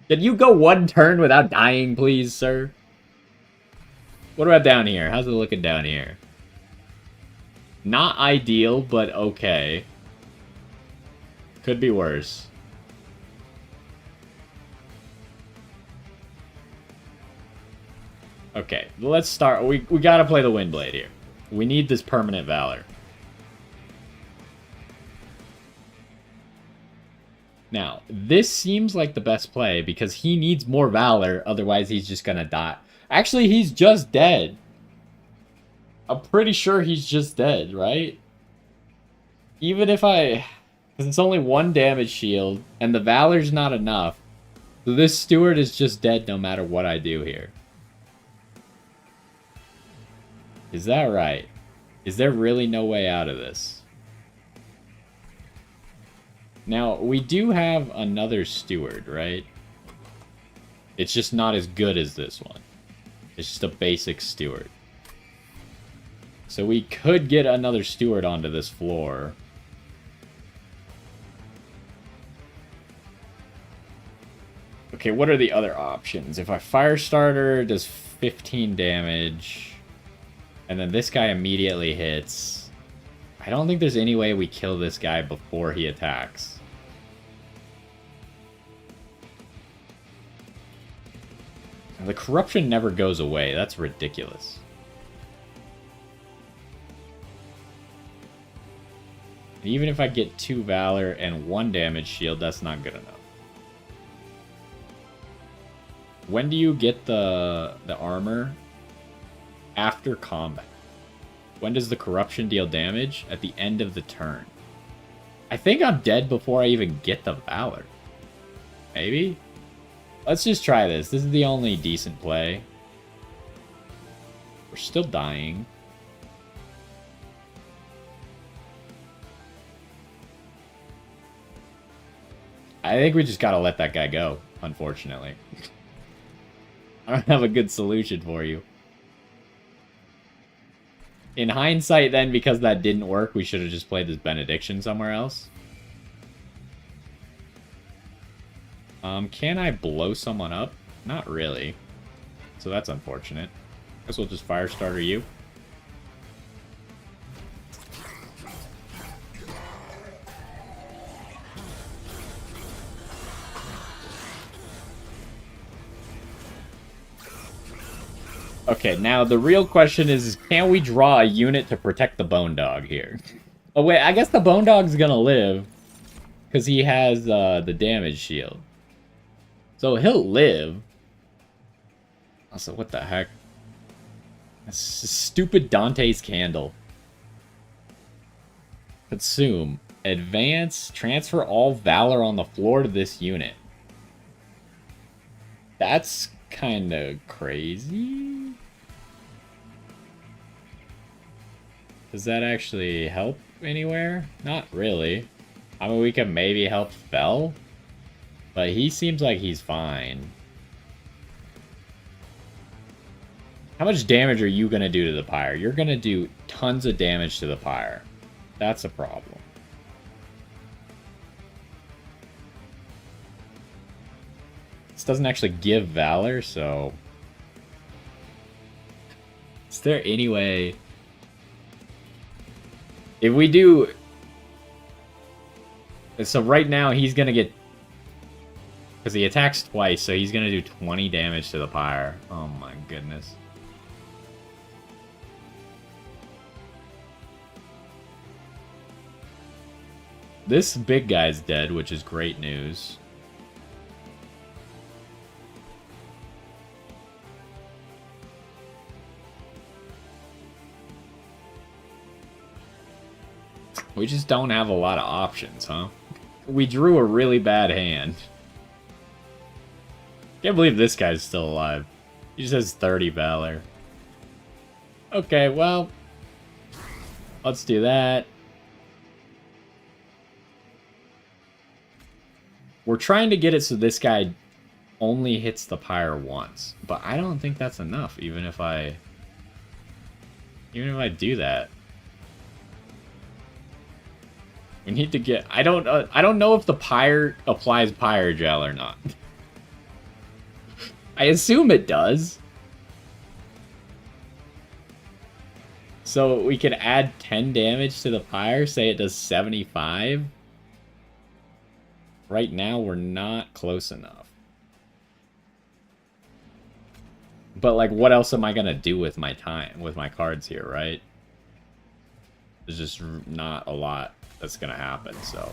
Can you go 1 turn without dying, please, sir? What about down here? How's it looking down here? Not ideal, but okay. Could be worse. Okay, let's start. We gotta play the Windblade here. We need this permanent Valor. Now, this seems like the best play because he needs more Valor, otherwise he's just gonna die. Actually, he's just dead. I'm pretty sure he's just dead, right? Even if because it's only 1 damage shield, and the Valor's not enough. So this Steward is just dead no matter what I do here. Is that right? Is there really no way out of this? Now, we do have another Steward, right? It's just not as good as this one. It's just a basic Steward. So we could get another Steward onto this floor. Okay, what are the other options? If I Firestarter, does 15 damage. And then this guy immediately hits. I don't think there's any way we kill this guy before he attacks. The corruption never goes away. That's ridiculous. And even if I get 2 Valor and 1 damage shield, that's not good enough. When do you get the armor? After combat. When does the corruption deal damage? At the end of the turn. I think I'm dead before I even get the Valor. Maybe? Let's just try this. This is the only decent play. We're still dying. I think we just gotta let that guy go, unfortunately. I don't have a good solution for you. In hindsight, then, because that didn't work, we should have just played this Benediction somewhere else. Can I blow someone up? Not really. So that's unfortunate. Guess we'll just Firestarter you. Okay, now the real question is can we draw a unit to protect the Bone Dog here? Oh wait, I guess the Bone Dog's gonna live. Because he has the damage shield. So he'll live. Also, what the heck? That's stupid Dante's Candle. Consume. Advance. Transfer all Valor on the floor to this unit. That's kind of crazy. Does that actually help anywhere? Not really. I mean, we can maybe help Fel. But he seems like he's fine. How much damage are you going to do to the Pyre? You're going to do tons of damage to the Pyre. That's a problem. This doesn't actually give Valor, so... Is there any way... If we do... So right now, he's going to get... Because he attacks twice, so he's going to do 20 damage to the Pyre. Oh my goodness. This big guy's dead, which is great news. We just don't have a lot of options, huh? We drew a really bad hand. Can't believe this guy's still alive. He just has 30 Valor. Okay, well... Let's do that. We're trying to get it so this guy only hits the Pyre once. But I don't think that's enough, even if I do that. We need to get... I don't know if the Pyre applies Pyre Gel or not. I assume it does. So we could add 10 damage to the Pyre, say it does 75. Right now, we're not close enough. But, like, what else am I going to do with my time, with my cards here, right? There's just not a lot that's going to happen, so...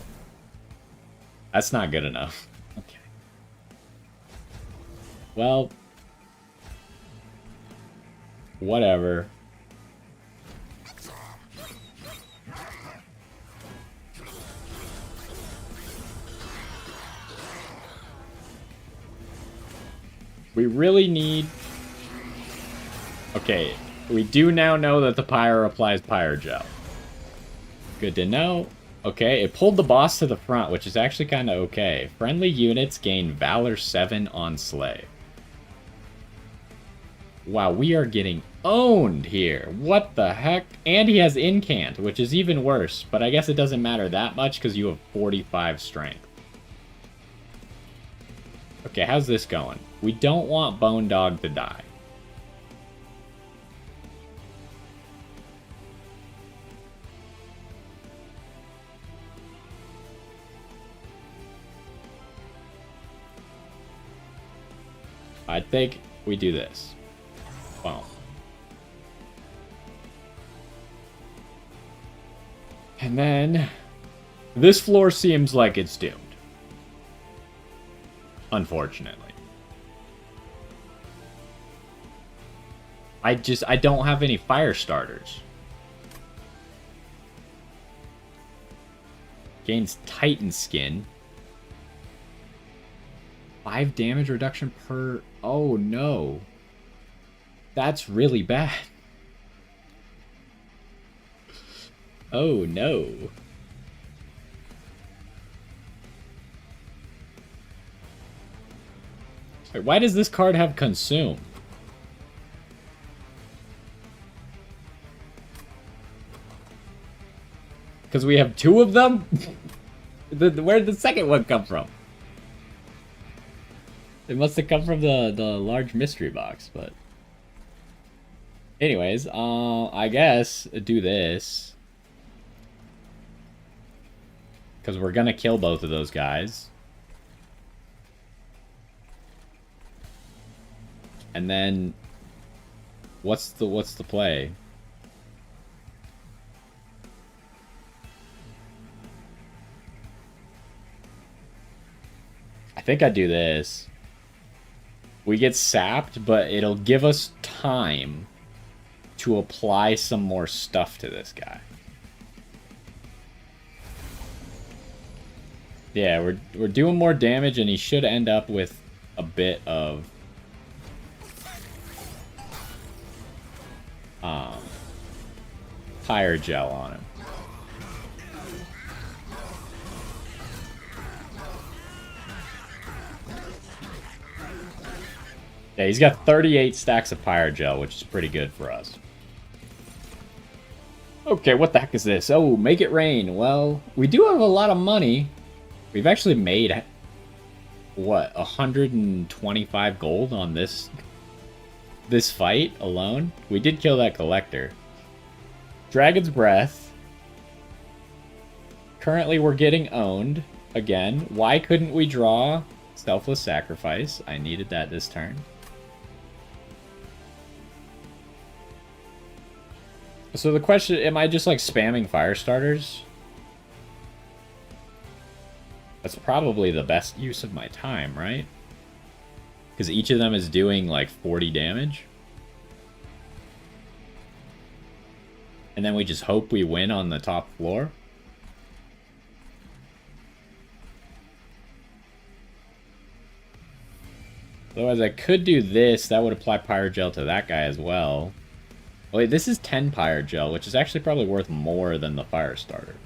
That's not good enough. Okay. Well... Whatever. We really need... Okay, we do now know that the Pyre applies Pyre Gel. Good to know. Okay, it pulled the boss to the front, which is actually kind of okay. Friendly units gain Valor 7 on Slay. Wow, we are getting owned here. What the heck? And he has Incant, which is even worse. But I guess it doesn't matter that much because you have 45 strength. Okay, how's this going? We don't want Bone Dog to die. I think we do this. Well. And then... This floor seems like it's doomed. Unfortunately. I don't have any fire starters. Gains Titan skin. 5 damage reduction per... Oh, no. That's really bad. Oh, no. Wait, why does this card have Consume? Because we have 2 of them? Where did the second one come from? It must have come from the large mystery box, but... Anyways, I guess do this. Because we're gonna kill both of those guys. And then... What's the play? I think I do this. We get sapped, but it'll give us time to apply some more stuff to this guy. Yeah, we're doing more damage, and he should end up with a bit of tire gel on him. Yeah, he's got 38 stacks of Pyre Gel, which is pretty good for us. Okay, what the heck is this? Oh, make it rain. Well, we do have a lot of money. We've actually made, what, 125 gold on this fight alone? We did kill that collector. Dragon's Breath. Currently, we're getting owned again. Why couldn't we draw Selfless Sacrifice? I needed that this turn. So the question, am I just like spamming fire starters? That's probably the best use of my time, right? Because each of them is doing like 40 damage. And then we just hope we win on the top floor. Otherwise, I could do this. That would apply Pyre Gel to that guy as well. Wait, this is 10 Pyre Gel, which is actually probably worth more than the Fire Starter.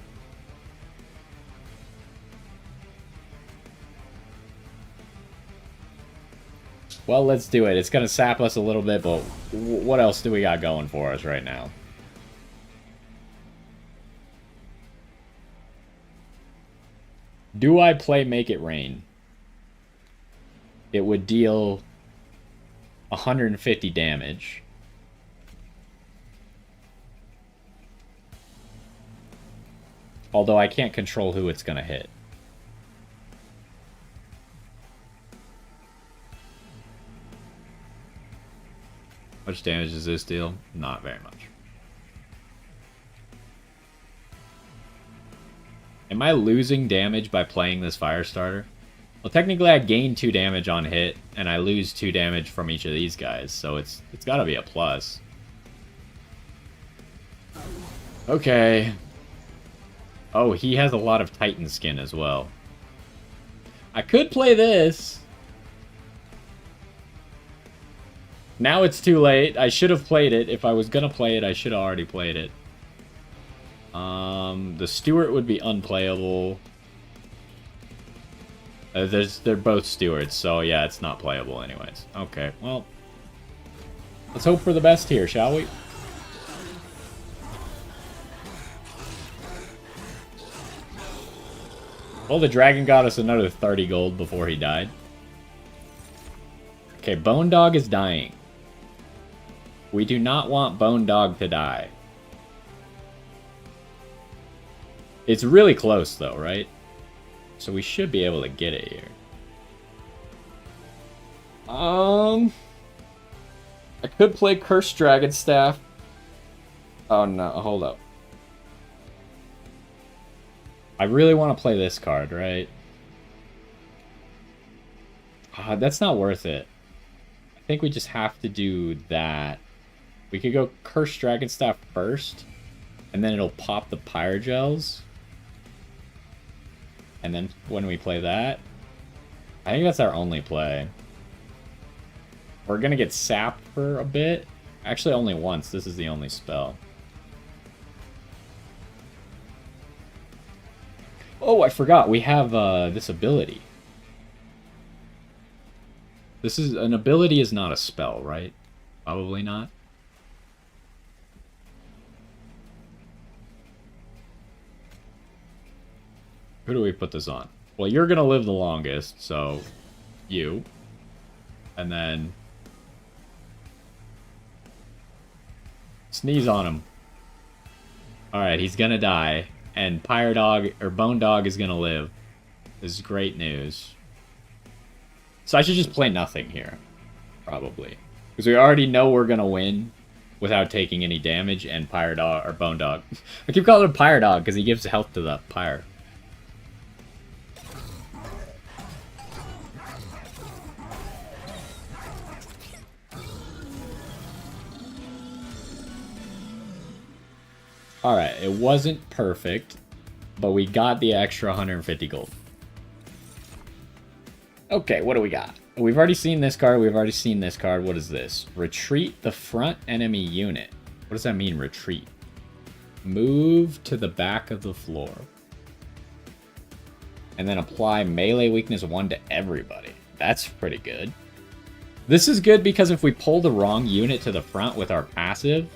Well, let's do it. It's going to sap us a little bit, but what else do we got going for us right now? Do I play Make It Rain? It would deal 150 damage. Although I can't control who it's going to hit. How much damage does this deal? Not very much. Am I losing damage by playing this fire starter? Well, technically I gain 2 damage on hit, and I lose 2 damage from each of these guys, so it's got to be a plus. Okay. Oh, he has a lot of Titan skin as well. I could play this. Now it's too late. I should have played it. If I was going to play it, I should have already played it. The Steward would be unplayable. They're both Stewards, so yeah, it's not playable anyways. Okay, well, let's hope for the best here, shall we? Well, the dragon got us another 30 gold before he died. Okay, Bone Dog is dying. We do not want Bone Dog to die. It's really close, though, right? So we should be able to get it here. I could play Cursed Dragon Staff. Oh, no. Hold up. I really want to play this card, right? That's not worth it. I think we just have to do that. We could go Cursed Dragon Staff first, and then it'll pop the Pyre Gels. And then when we play that, I think that's our only play. We're gonna get sapped for a bit. Actually, only once. This is the only spell. Oh, I forgot. We have this ability. This is an ability is not a spell, right? Probably not. Who do we put this on? Well, you're gonna live the longest, so you. And then sneeze on him. Alright, he's gonna die. And Pyre Dog, or Bone Dog, is gonna live. This is great news. So I should just play nothing here. Probably. Because we already know we're gonna win without taking any damage, and Pyre Dog, or Bone Dog. I keep calling him Pyre Dog because he gives health to the Pyre. Alright, it wasn't perfect, but we got the extra 150 gold. Okay, what do we got? We've already seen this card, we've already seen this card. What is this? Retreat the front enemy unit. What does that mean, retreat? Move to the back of the floor. And then apply melee weakness 1 to everybody. That's pretty good. This is good because if we pull the wrong unit to the front with our passive,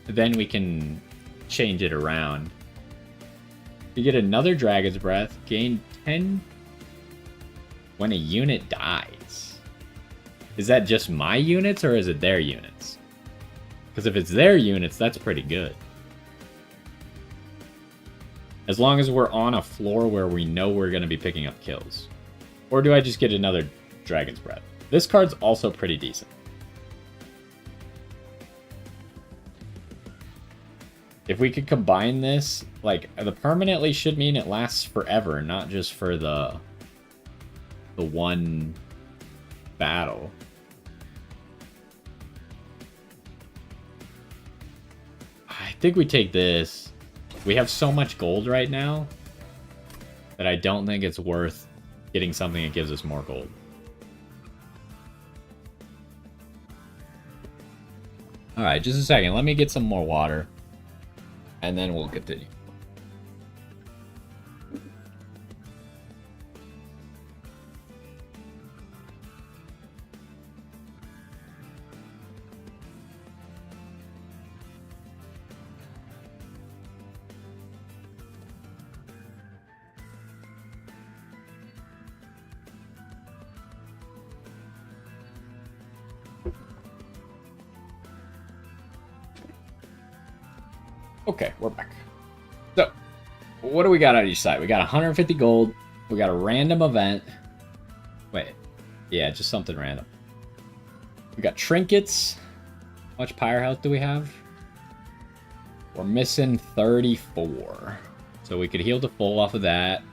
then we can change it around. You get another Dragon's Breath, gain 10 when a unit dies. Is that just my units or is it their units? Because if it's their units, that's pretty good. As long as we're on a floor where we know we're going to be picking up kills. Or do I just get another Dragon's Breath? This card's also pretty decent. If we could combine this, like, the permanently should mean it lasts forever, not just for the one battle. I think we take this. We have so much gold right now that I don't think it's worth getting something that gives us more gold. Alright, just a second. Let me get some more water. And then we'll continue. Okay, we're back. So, what do we got on each side? We got 150 gold. We got a random event. Wait. Yeah, just something random. We got trinkets. How much pyre health do we have? We're missing 34. So we could heal to full off of that.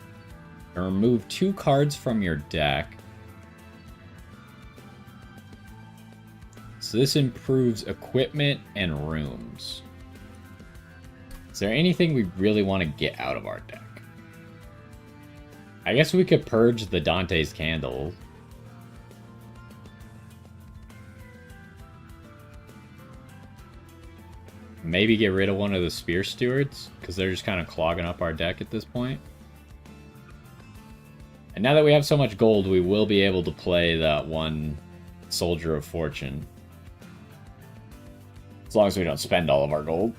And remove 2 cards from your deck. So this improves equipment and rooms. Is there anything we really want to get out of our deck? I guess we could purge the Dante's Candle. Maybe get rid of one of the Spear Stewards, because they're just kind of clogging up our deck at this point. And now that we have so much gold, we will be able to play that one Soldier of Fortune. As long as we don't spend all of our gold.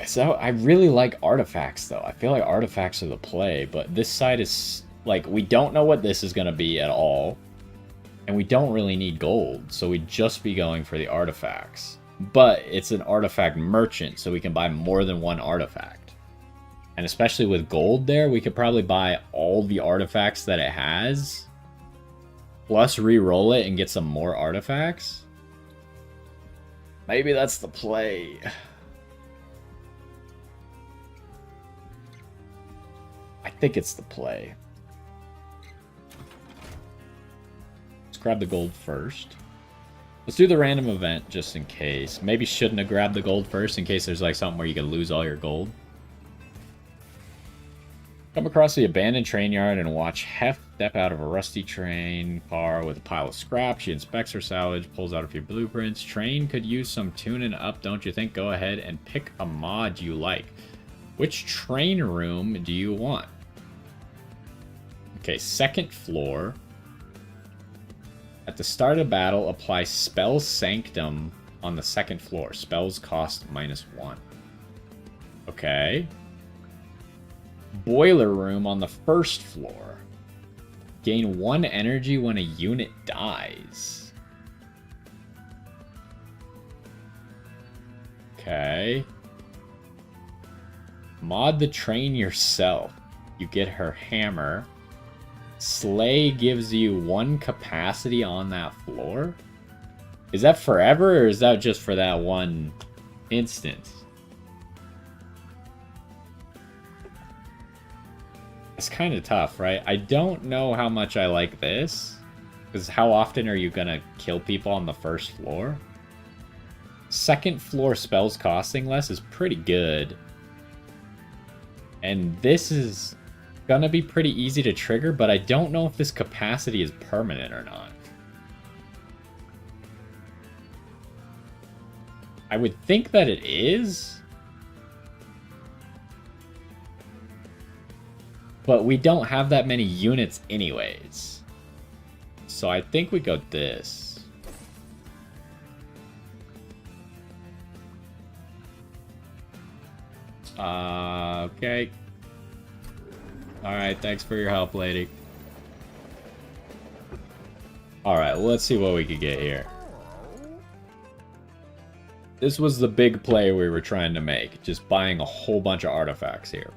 So I really like artifacts, though. I feel like artifacts are the play, but this side is, like, we don't know what this is going to be at all. And we don't really need gold, so we'd just be going for the artifacts. But it's an artifact merchant, so we can buy more than one artifact. And especially with gold there, we could probably buy all the artifacts that it has. Plus re-roll it and get some more artifacts. Maybe that's the play. I think it's the play. Let's grab the gold first. Let's do the random event just in case. Maybe shouldn't have grabbed the gold first in case there's like something where you could lose all your gold. Come across the abandoned train yard and watch Hef step out of a rusty train car with a pile of scrap. She inspects her salvage, pulls out a few blueprints. Train could use some tuning up, don't you think? Go ahead and pick a mod you like. Which train room do you want? Okay, second floor. At the start of battle, apply Spell Sanctum on the second floor. Spells cost -1. Okay. Boiler room on the first floor. Gain 1 energy when a unit dies. Okay. Mod the train yourself. You get her hammer. Slay gives you 1 capacity on that floor? Is that forever, or is that just for that one instance? It's kind of tough, right? I don't know how much I like this. Because how often are you going to kill people on the first floor? Second floor spells costing less is pretty good. And this is gonna be pretty easy to trigger, but I don't know if this capacity is permanent or not. I would think that it is. But we don't have that many units anyways. So I think we go this. Okay. Alright, thanks for your help, lady. Alright, let's see what we could get here. This was the big play we were trying to make, just buying a whole bunch of artifacts here.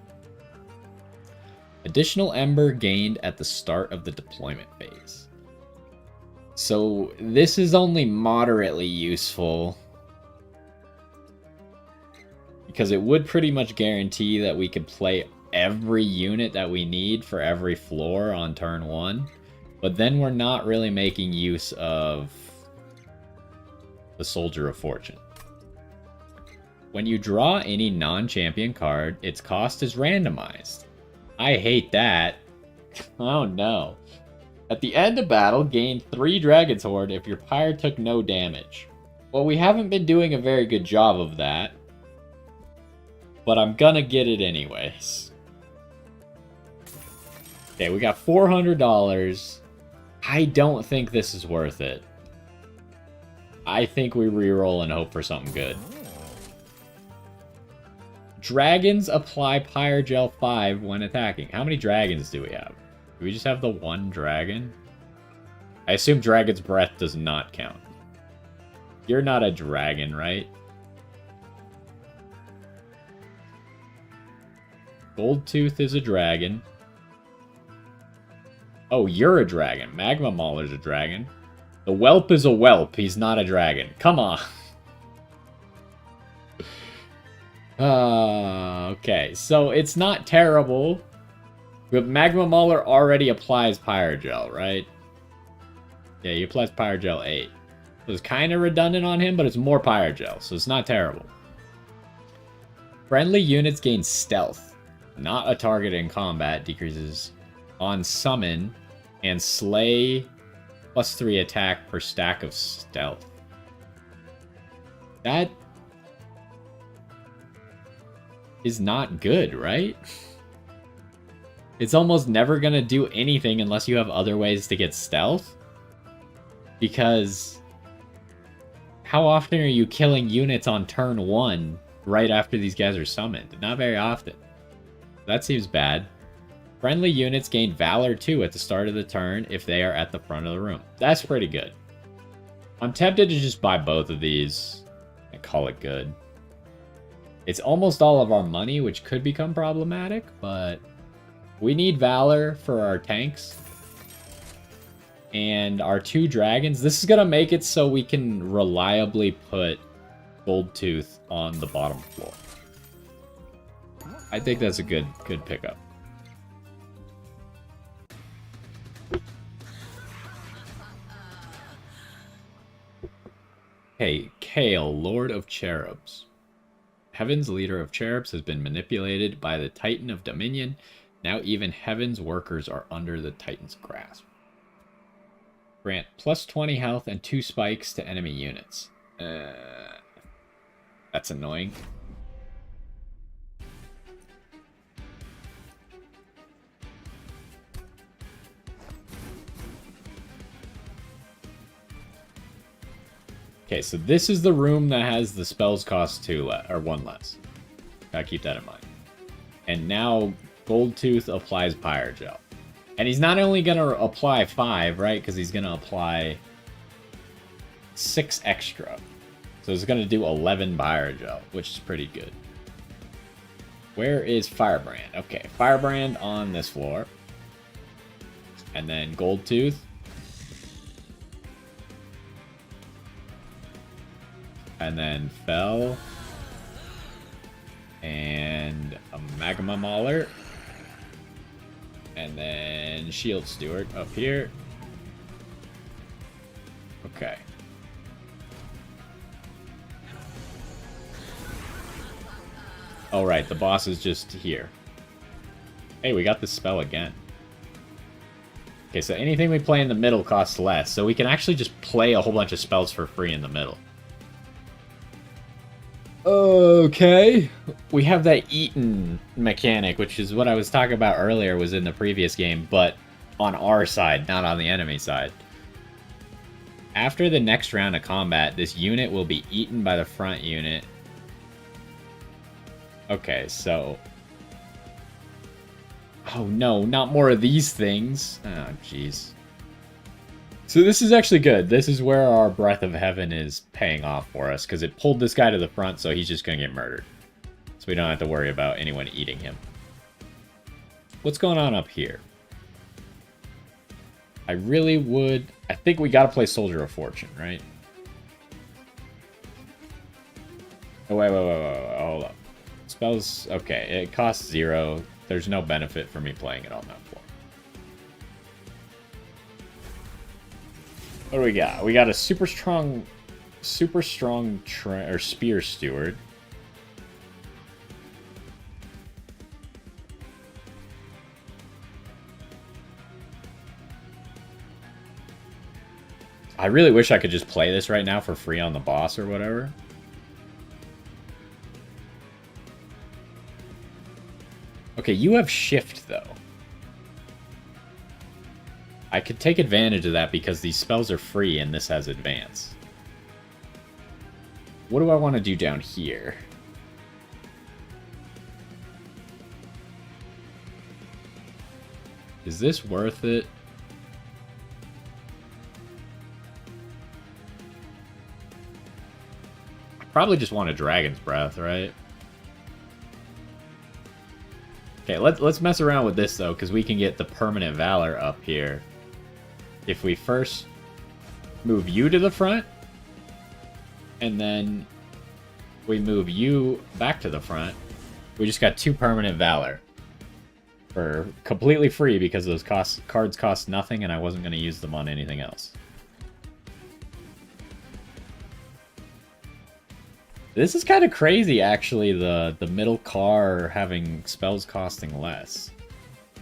Additional Ember gained at the start of the deployment phase. So this is only moderately useful, because it would pretty much guarantee that we could play every unit that we need for every floor on turn 1. But then we're not really making use of the Soldier of Fortune. When you draw any non-champion card, its cost is randomized. I hate that. Oh no. At the end of battle, gain 3 Dragon's Horde if your pyre took no damage. Well, we haven't been doing a very good job of that. But I'm gonna get it anyways. Okay, we got $400. I don't think this is worth it. I think we reroll and hope for something good. Dragons apply Pyre Gel 5 when attacking. How many dragons do we have? Do we just have the 1 dragon? I assume Dragon's Breath does not count. You're not a dragon, right? Goldtooth is a dragon. Oh, you're a dragon. Magma Mauler's a dragon. The Whelp is a whelp. He's not a dragon. Come on. Okay, so it's not terrible. But Magma Mauler already applies Pyre Gel, right? Yeah, he applies Pyre Gel 8. So it's kind of redundant on him, but it's more Pyre Gel, so it's not terrible. Friendly units gain Stealth. Not a target in combat. Decreases on summon. And Slay +3 attack per stack of Stealth. That is not good, right? It's almost never going to do anything unless you have other ways to get Stealth. Because how often are you killing units on turn 1 right after these guys are summoned? Not very often. That seems bad. Friendly units gain Valor 2 at the start of the turn if they are at the front of the room. That's pretty good. I'm tempted to just buy both of these and call it good. It's almost all of our money, which could become problematic, but we need Valor for our tanks. And our 2 dragons. This is going to make it so we can reliably put Goldtooth on the bottom floor. I think that's a good pickup. Hey, Kale, Lord of Cherubs. Heaven's leader of cherubs has been manipulated by the Titan of Dominion. Now even Heaven's workers are under the Titan's grasp. Grant plus 20 health and 2 spikes to enemy units. That's annoying. Okay, so this is the room that has the spells cost 2 or 1 less. Gotta keep that in mind. And now Goldtooth applies Pyrogel. And he's not only gonna apply 5, right? Because he's gonna apply 6 extra. So it's gonna do 11 Pyrogel, which is pretty good. Where is Firebrand? Okay, Firebrand on this floor. And then Goldtooth. And then Fell. And a Magma Mauler. And then Shield Steward up here. Okay. All right, the boss is just here. Hey, we got this spell again. Okay, so anything we play in the middle costs less. So we can actually just play a whole bunch of spells for free in the middle. Okay. We have that Eaton mechanic, which is what I was talking about earlier, was in the previous game, but on our side, not on the enemy side. After the next round of combat, this unit will be eaten by the front unit. Okay, so... Oh no, not more of these things. Oh, jeez. So this is actually good. This is where our Breath of Heaven is paying off for us, because it pulled this guy to the front, so he's just going to get murdered. So we don't have to worry about anyone eating him. What's going on up here? I really would... I think we got to play Soldier of Fortune, right? Oh, wait, hold up. Spells... Okay, it costs 0. There's no benefit for me playing it on that floor. What do we got? We got a super strong Spear Steward. I really wish I could just play this right now for free on the boss or whatever. Okay, you have shift though. I could take advantage of that because these spells are free and this has advance. What do I want to do down here? Is this worth it? I probably just want a Dragon's Breath, right? Okay, let's mess around with this though, because we can get the Permanent Valor up here. If we first move you to the front, and then we move you back to the front, we just got 2 Permanent Valor. For completely free, because those cards cost nothing, and I wasn't going to use them on anything else. This is kind of crazy, actually, the middle car having spells costing less.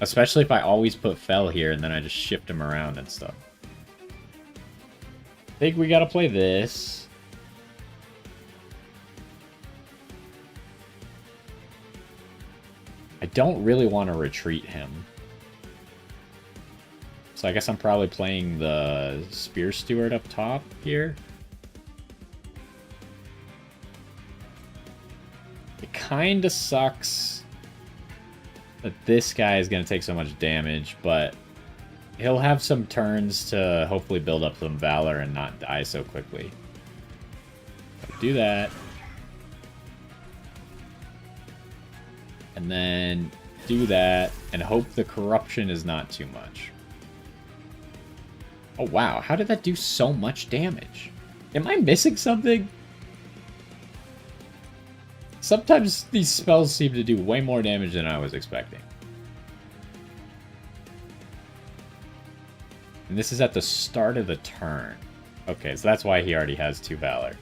Especially if I always put Fell here and then I just shift him around and stuff. I think we gotta play this. I don't really want to retreat him. So I guess I'm probably playing the Spear Steward up top here. It kinda sucks that this guy is going to take so much damage, but he'll have some turns to hopefully build up some Valor and not die so quickly. So do that. And then do that, and hope the corruption is not too much. Oh wow, how did that do so much damage? Am I missing something? Sometimes these spells seem to do way more damage than I was expecting. And this is at the start of the turn. Okay, so that's why he already has 2 Valor.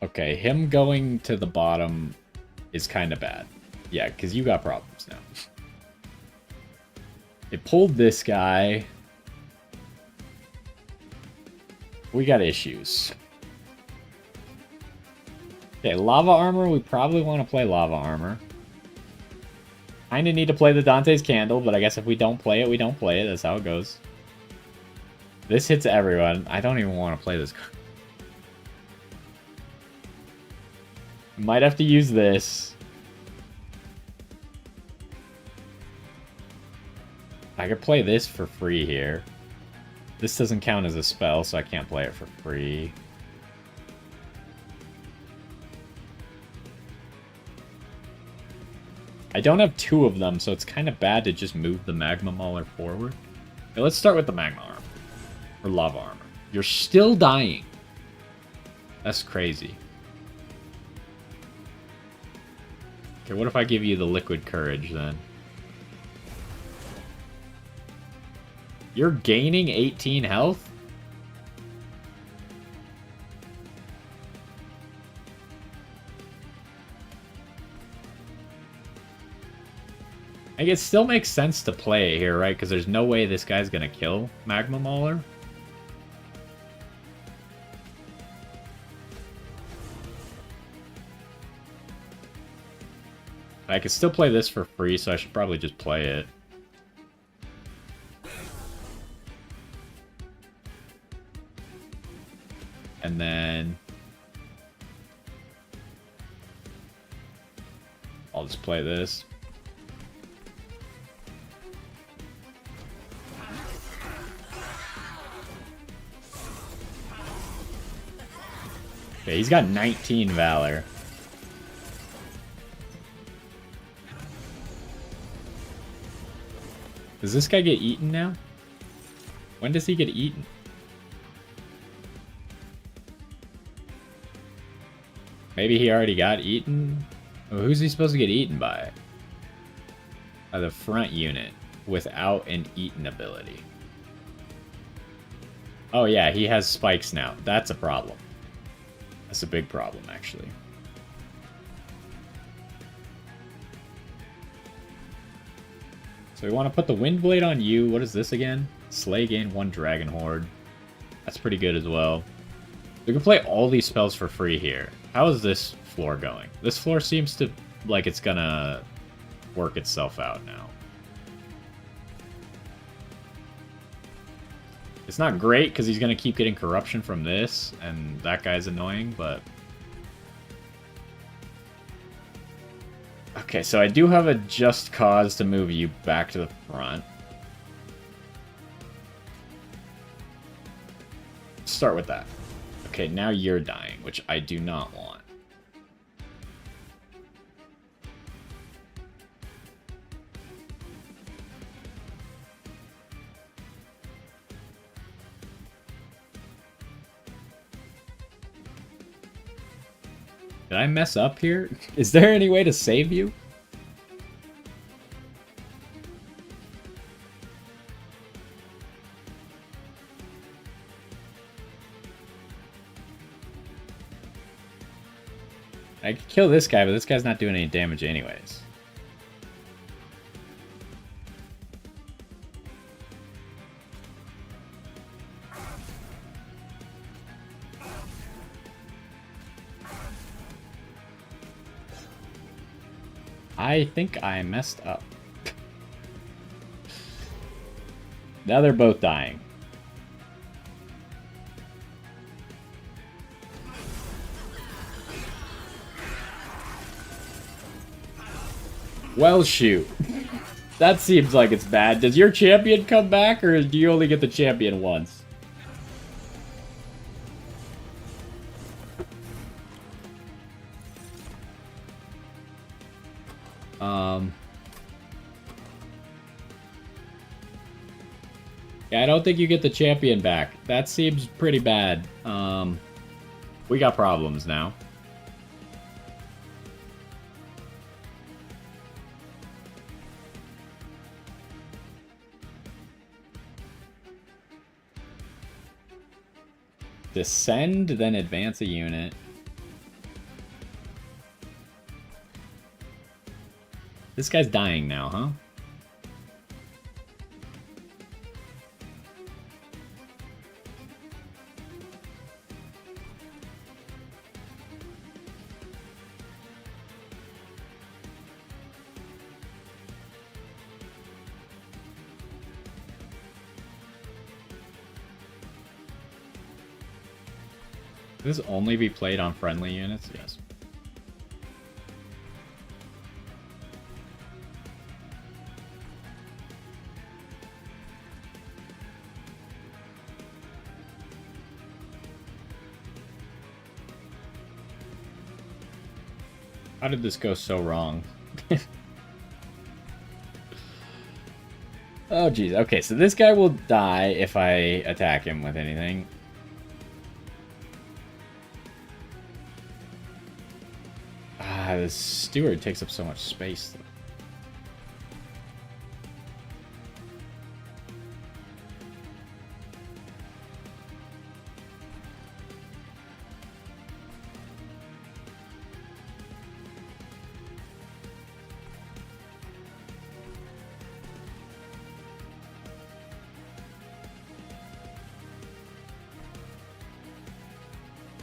Okay, him going to the bottom is kind of bad. Yeah, because you got problems now. It pulled this guy. We got issues. Okay, lava armor. We probably want to play lava armor. Kinda need to play the Dante's Candle, but I guess if we don't play it, we don't play it. That's how it goes. This hits everyone. I don't even want to play this card. Might have to use this. I could play this for free here. This doesn't count as a spell, so I can't play it for free. I don't have two of them, so it's kind of bad to just move the Magma Mauler forward. Okay, let's start with the Magma Armor. Or Lava Armor. You're still dying. That's crazy. Okay, what if I give you the Liquid Courage, then? You're gaining 18 health? Like, it still makes sense to play it here, right? Because there's no way this guy's gonna kill Magma Mauler. I could still play this for free, so I should probably just play it. And then I'll just play this. Okay, he's got 19 Valor. Does this guy get eaten now? When does he get eaten? Maybe he already got eaten? Oh, who's he supposed to get eaten by? By the front unit without an eaten ability. Oh yeah, he has spikes now. That's a problem. That's a big problem, actually. So we want to put the Wind Blade on you. What is this again? Slay gain 1 Dragon Horde. That's pretty good as well. We can play all these spells for free here. How is this floor going? This floor seems to like it's gonna work itself out now. It's not great because he's gonna keep getting corruption from this, and that guy's annoying, but... Okay, so I do have a just cause to move you back to the front. Start with that. Okay, now you're dying, which I do not want. Did I mess up here? Is there any way to save you? I could kill this guy, but this guy's not doing any damage anyways. I think I messed up. Now they're both dying. Well, shoot. That seems like it's bad. Does your champion come back, or do you only get the champion once? Yeah, I don't think you get the champion back. That seems pretty bad. We got problems now. Descend, then advance a unit. This guy's dying now, huh? Does this only be played on friendly units? Yes. How did this go so wrong? Oh, geez. Okay, so this guy will die if I attack him with anything. Ah, the steward takes up so much space.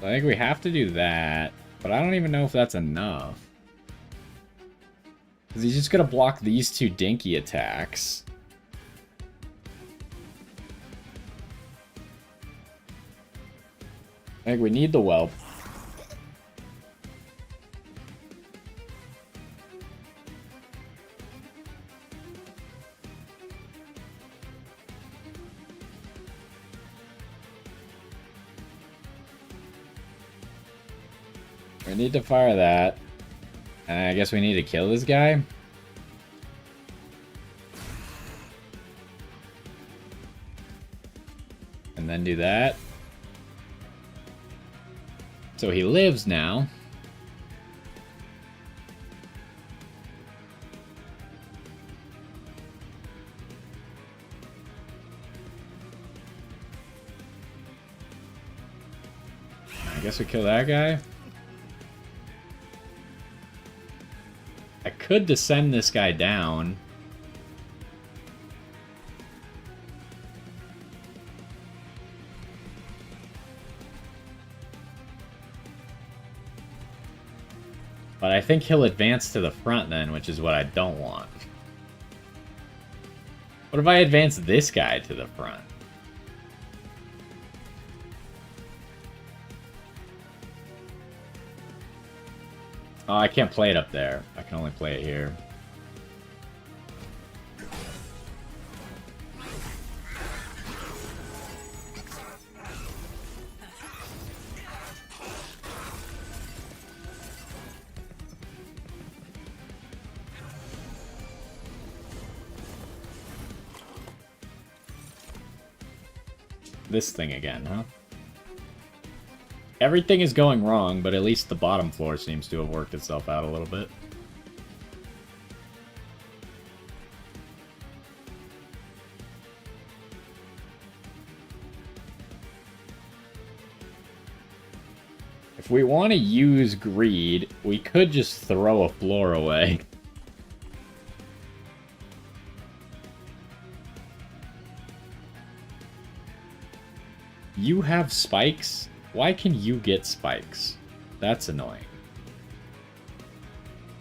I think we have to do that, but I don't even know if that's enough. Because he's just going to block these two dinky attacks. I think we need the whelp. We need to fire that. And I guess we need to kill this guy. And then do that. So he lives now. I guess we kill that guy. I could descend this guy down. But I think he'll advance to the front then, which is what I don't want. What if I advance this guy to the front? Oh, I can't play it up there. I can only play it here. This thing again, huh? Everything is going wrong, but at least the bottom floor seems to have worked itself out a little bit. If we want to use greed, we could just throw a floor away. You have spikes? Why can you get spikes? That's annoying.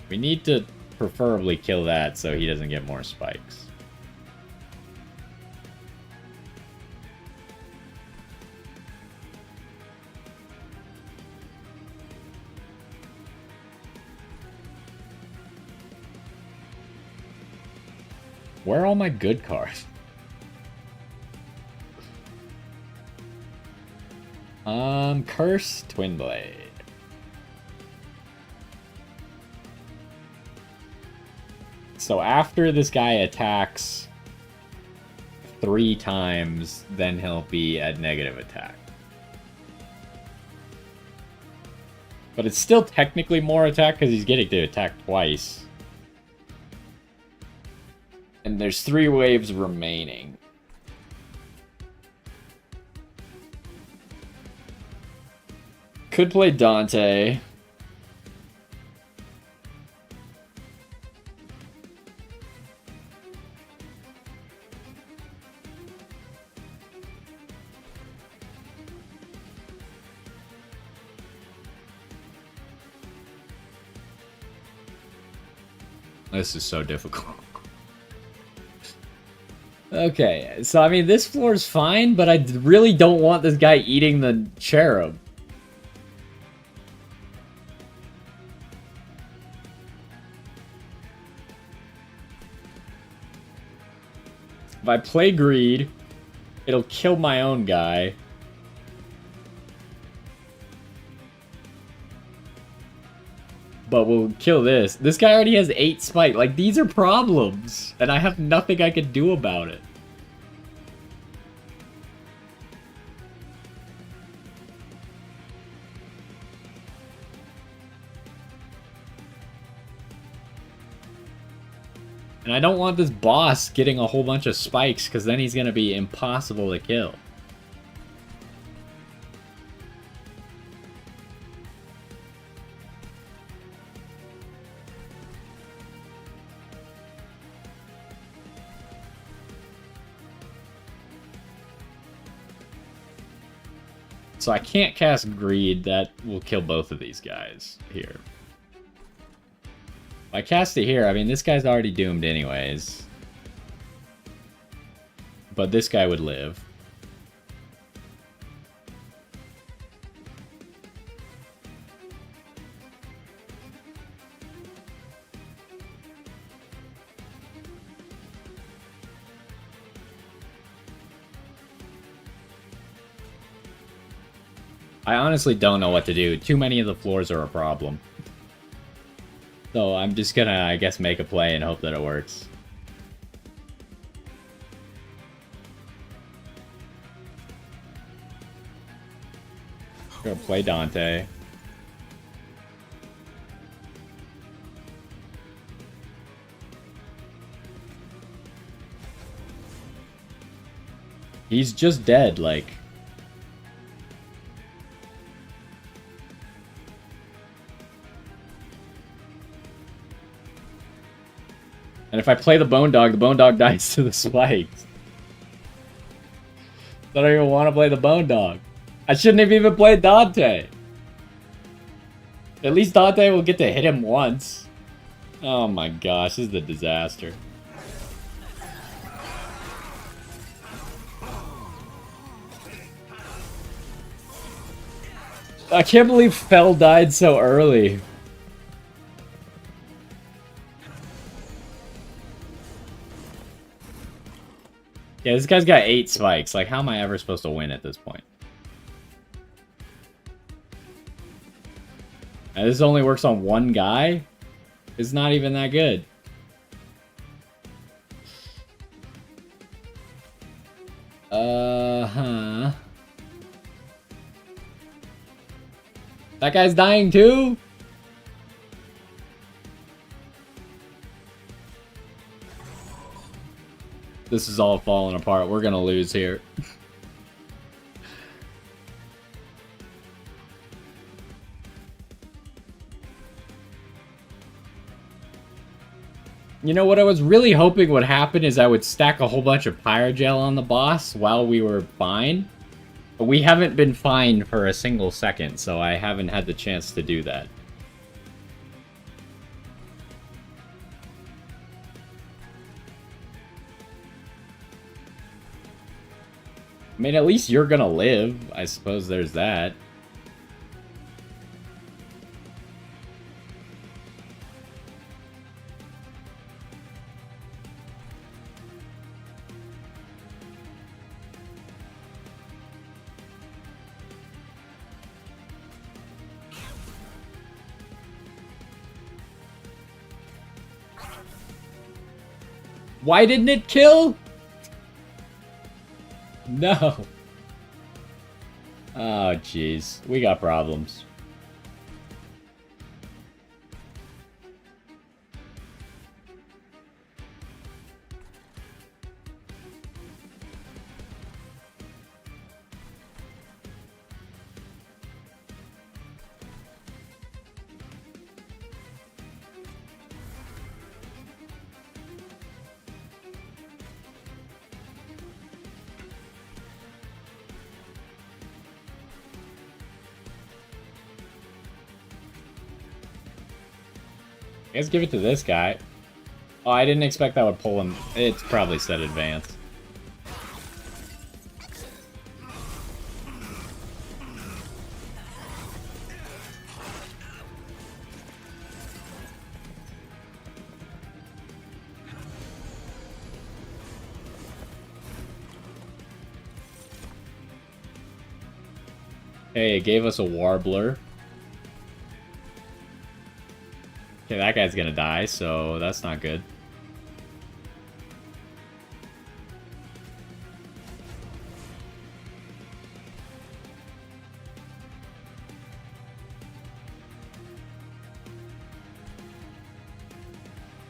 We need to preferably kill that so he doesn't get more spikes. Where are all my good cards? Curse Twin Blade. So after this guy attacks 3 times, then he'll be at negative attack. But it's still technically more attack because he's getting to attack twice. And there's 3 waves remaining. Could play Dante. This is so difficult. Okay, so I mean, this floor is fine, but I really don't want this guy eating the cherub. If I play greed, it'll kill my own guy. But we'll kill this. This guy already has 8 spike. Like, these are problems. And I have nothing I can do about it. And I don't want this boss getting a whole bunch of spikes, because then he's going to be impossible to kill. So I can't cast Greed. That will kill both of these guys here. If I cast it here, I mean, this guy's already doomed anyways. But this guy would live. I honestly don't know what to do. Too many of the floors are a problem. So I'm just gonna, I guess, make a play and hope that it works. Gonna play Dante. He's just dead, like... And if I play the Bone Dog dies to the spikes. I don't even want to play the Bone Dog. I shouldn't have even played Dante. At least Dante will get to hit him once. Oh my gosh, this is a disaster. I can't believe Fell died so early. Yeah, this guy's got 8 spikes. Like, how am I ever supposed to win at this point? And this only works on one guy? It's not even that good. Huh. That guy's dying too? This is all falling apart. We're gonna lose here. You know, what I was really hoping would happen is I would stack a whole bunch of Pyrogel on the boss while we were fine. But we haven't been fine for a single second, so I haven't had the chance to do that. I mean, at least you're gonna live. I suppose there's that. Why didn't it kill? No. Oh, jeez. We got problems. Let's give it to this guy. Oh, I didn't expect that would pull him. It's probably set advance. Hey, it gave us a Warbler. Okay, that guy's gonna die, so that's not good.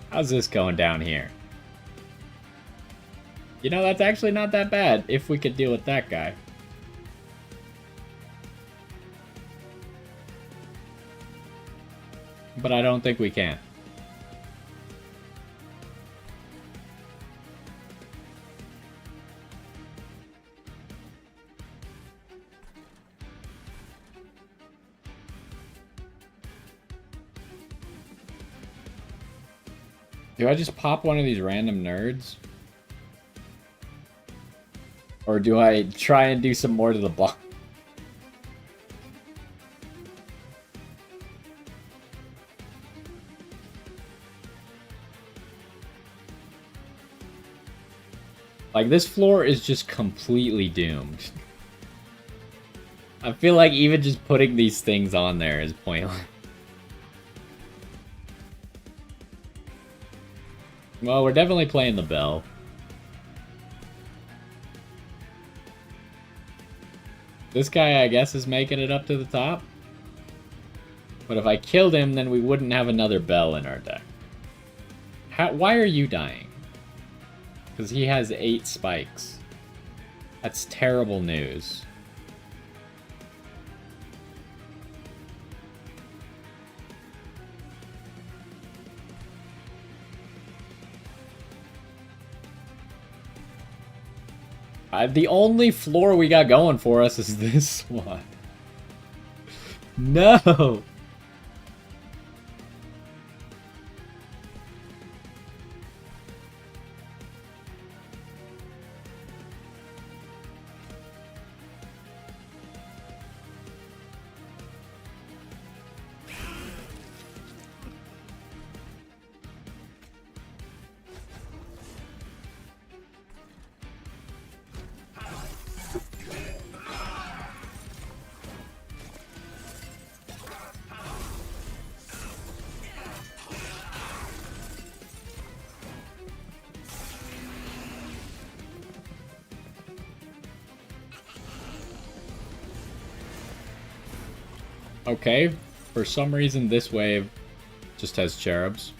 How's this going down here? You know, that's actually not that bad if we could deal with that guy. But I don't think we can. Do I just pop one of these random nerds? Or do I try and do some more to the block? Like, this floor is just completely doomed. I feel like even just putting these things on there is pointless. Well, we're definitely playing the bell. This guy, I guess, is making it up to the top. But if I killed him, then we wouldn't have another bell in our deck. Why are you dying? Because he has 8 spikes. That's terrible news. The only floor we got going for us is this one. No! Okay, for some reason this wave just has cherubs.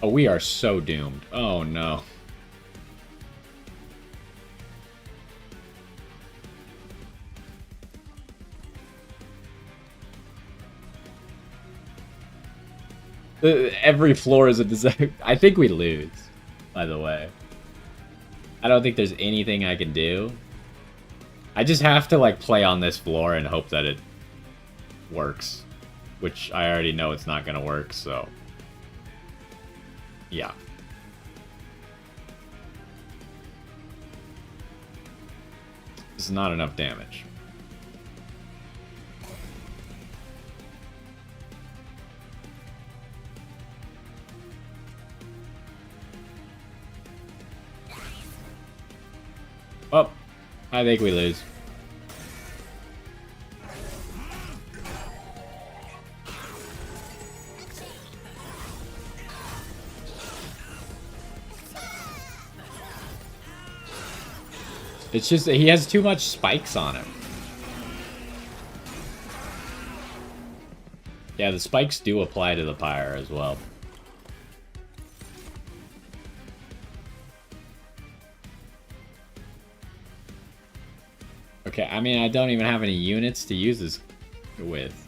Oh, we are so doomed. Oh no. Every floor is a disaster. I think we lose, by the way. I don't think there's anything I can do. I just have to, like, play on this floor and hope that it works. Which I already know it's not gonna work, so... yeah. This is not enough damage. Oh, I think we lose. It's just that he has too much spikes on him. Yeah, the spikes do apply to the pyre as well. Okay, I mean, I don't even have any units to use this with.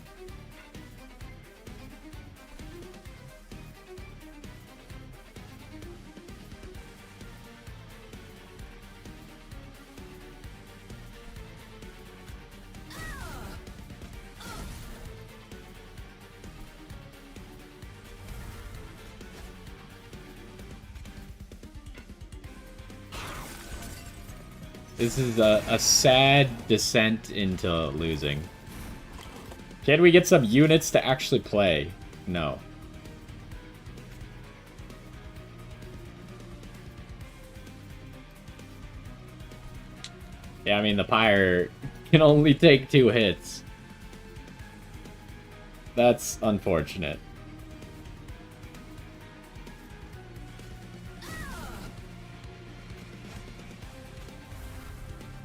This is a sad descent into losing. Can we get some units to actually play? No. Yeah, I mean, the Pyre can only take 2 hits. That's unfortunate.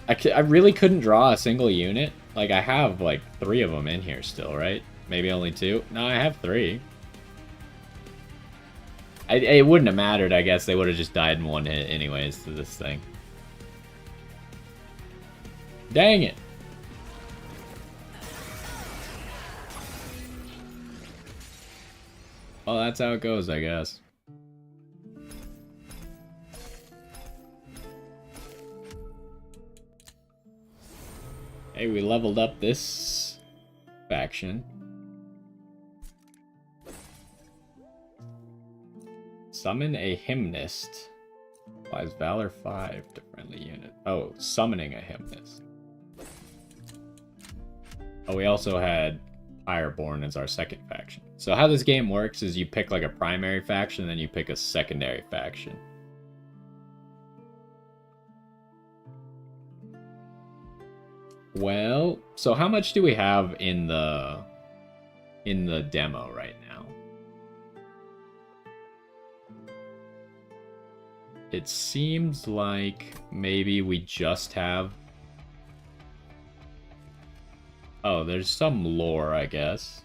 I really couldn't draw a single unit. Like, I have, like, 3 of them in here still, right? Maybe only 2? No, I have 3. It wouldn't have mattered, I guess. They would have just died in 1 hit anyways to this thing. Dang it. Well, that's how it goes, I guess. Hey, we leveled up this faction. Summon a Hymnist. Applies Valor 5 to friendly unit. Oh, summoning a Hymnist. Oh, we also had Pyreborn as our second faction. So how this game works is you pick like a primary faction, and then you pick a secondary faction. Well, so how much do we have in the demo right now? It seems like maybe we just have... Oh, there's some lore, I guess.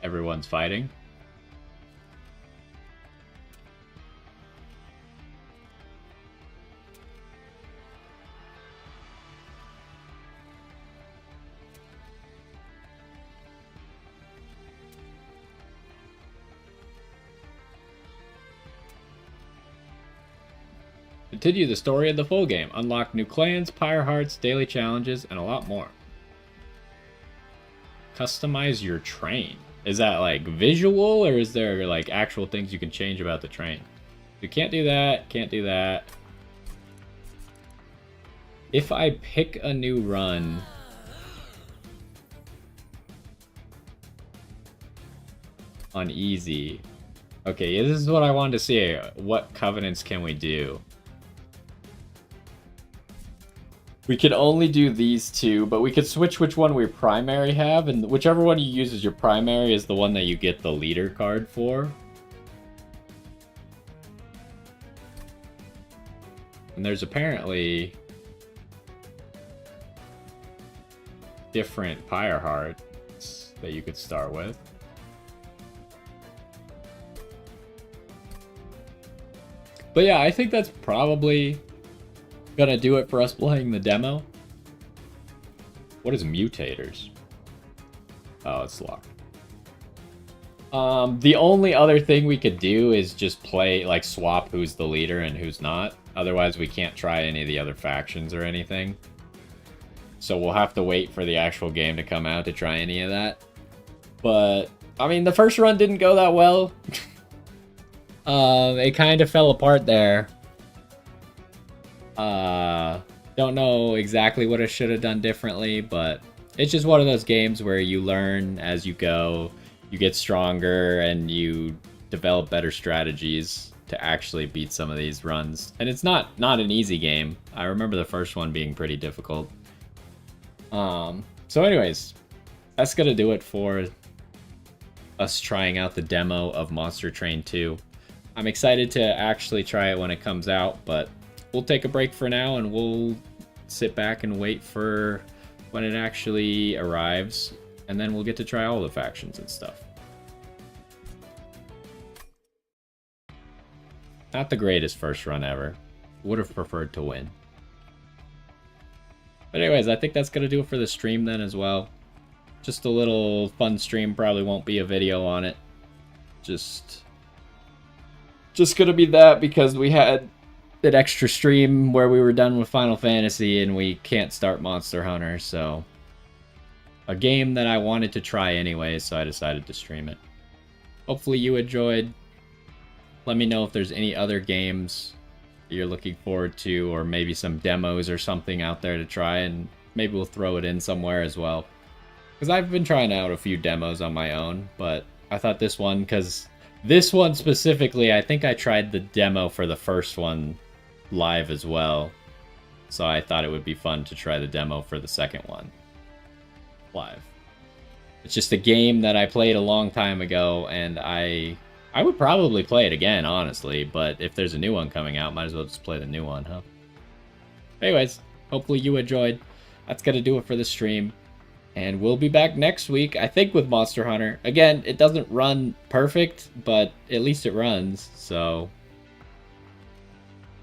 Everyone's fighting. Continue the story of the full game. Unlock new clans, pyre hearts, daily challenges, and a lot more. Customize your train. Is that like visual, or is there like actual things you can change about the train? You can't do that, can't do that. If I pick a new run... on easy... Okay, this is what I wanted to see. What covenants can we do? We can only do these 2, but we could switch which one we primary have, and whichever one you use as your primary is the one that you get the leader card for. And there's apparently different pyre hearts that you could start with. But yeah, I think that's probably gonna do it for us playing the demo. What is mutators? Oh, it's locked. The only other thing we could do is just play, like, swap who's the leader and who's not. Otherwise, we can't try any of the other factions or anything. So we'll have to wait for the actual game to come out to try any of that. But, I mean, the first run didn't go that well. It kind of fell apart there. Don't know exactly what I should have done differently, but it's just one of those games where you learn as you go, you get stronger, and you develop better strategies to actually beat some of these runs. And it's not an easy game. I remember the first one being pretty difficult. So anyways, that's gonna do it for us trying out the demo of Monster Train 2. I'm excited to actually try it when it comes out, but we'll take a break for now and we'll sit back and wait for when it actually arrives, and then we'll get to try all the factions and stuff. Not the greatest first run ever. Would have preferred to win. But anyways, I think that's going to do it for the stream then as well. Just a little fun stream. Probably won't be a video on it. Just gonna be that because we had an extra stream where we were done with Final Fantasy and we can't start Monster Hunter, so a game that I wanted to try anyway, so I decided to stream it. Hopefully you enjoyed. Let me know if there's any other games you're looking forward to, or maybe some demos or something out there to try, and maybe we'll throw it in somewhere as well. Because I've been trying out a few demos on my own, but I thought this one, because this one specifically, I think I tried the demo for the first one live as well. So I thought it would be fun to try the demo for the second one live. It's just a game that I played a long time ago, and I would probably play it again, honestly, but if there's a new one coming out, might as well just play the new one, huh? Anyways, hopefully you enjoyed. That's gonna do it for the stream. And we'll be back next week, I think, with Monster Hunter. Again, it doesn't run perfect, but at least it runs, so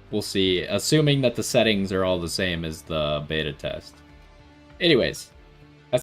we'll see. Assuming that the settings are all the same as the beta test. Anyways,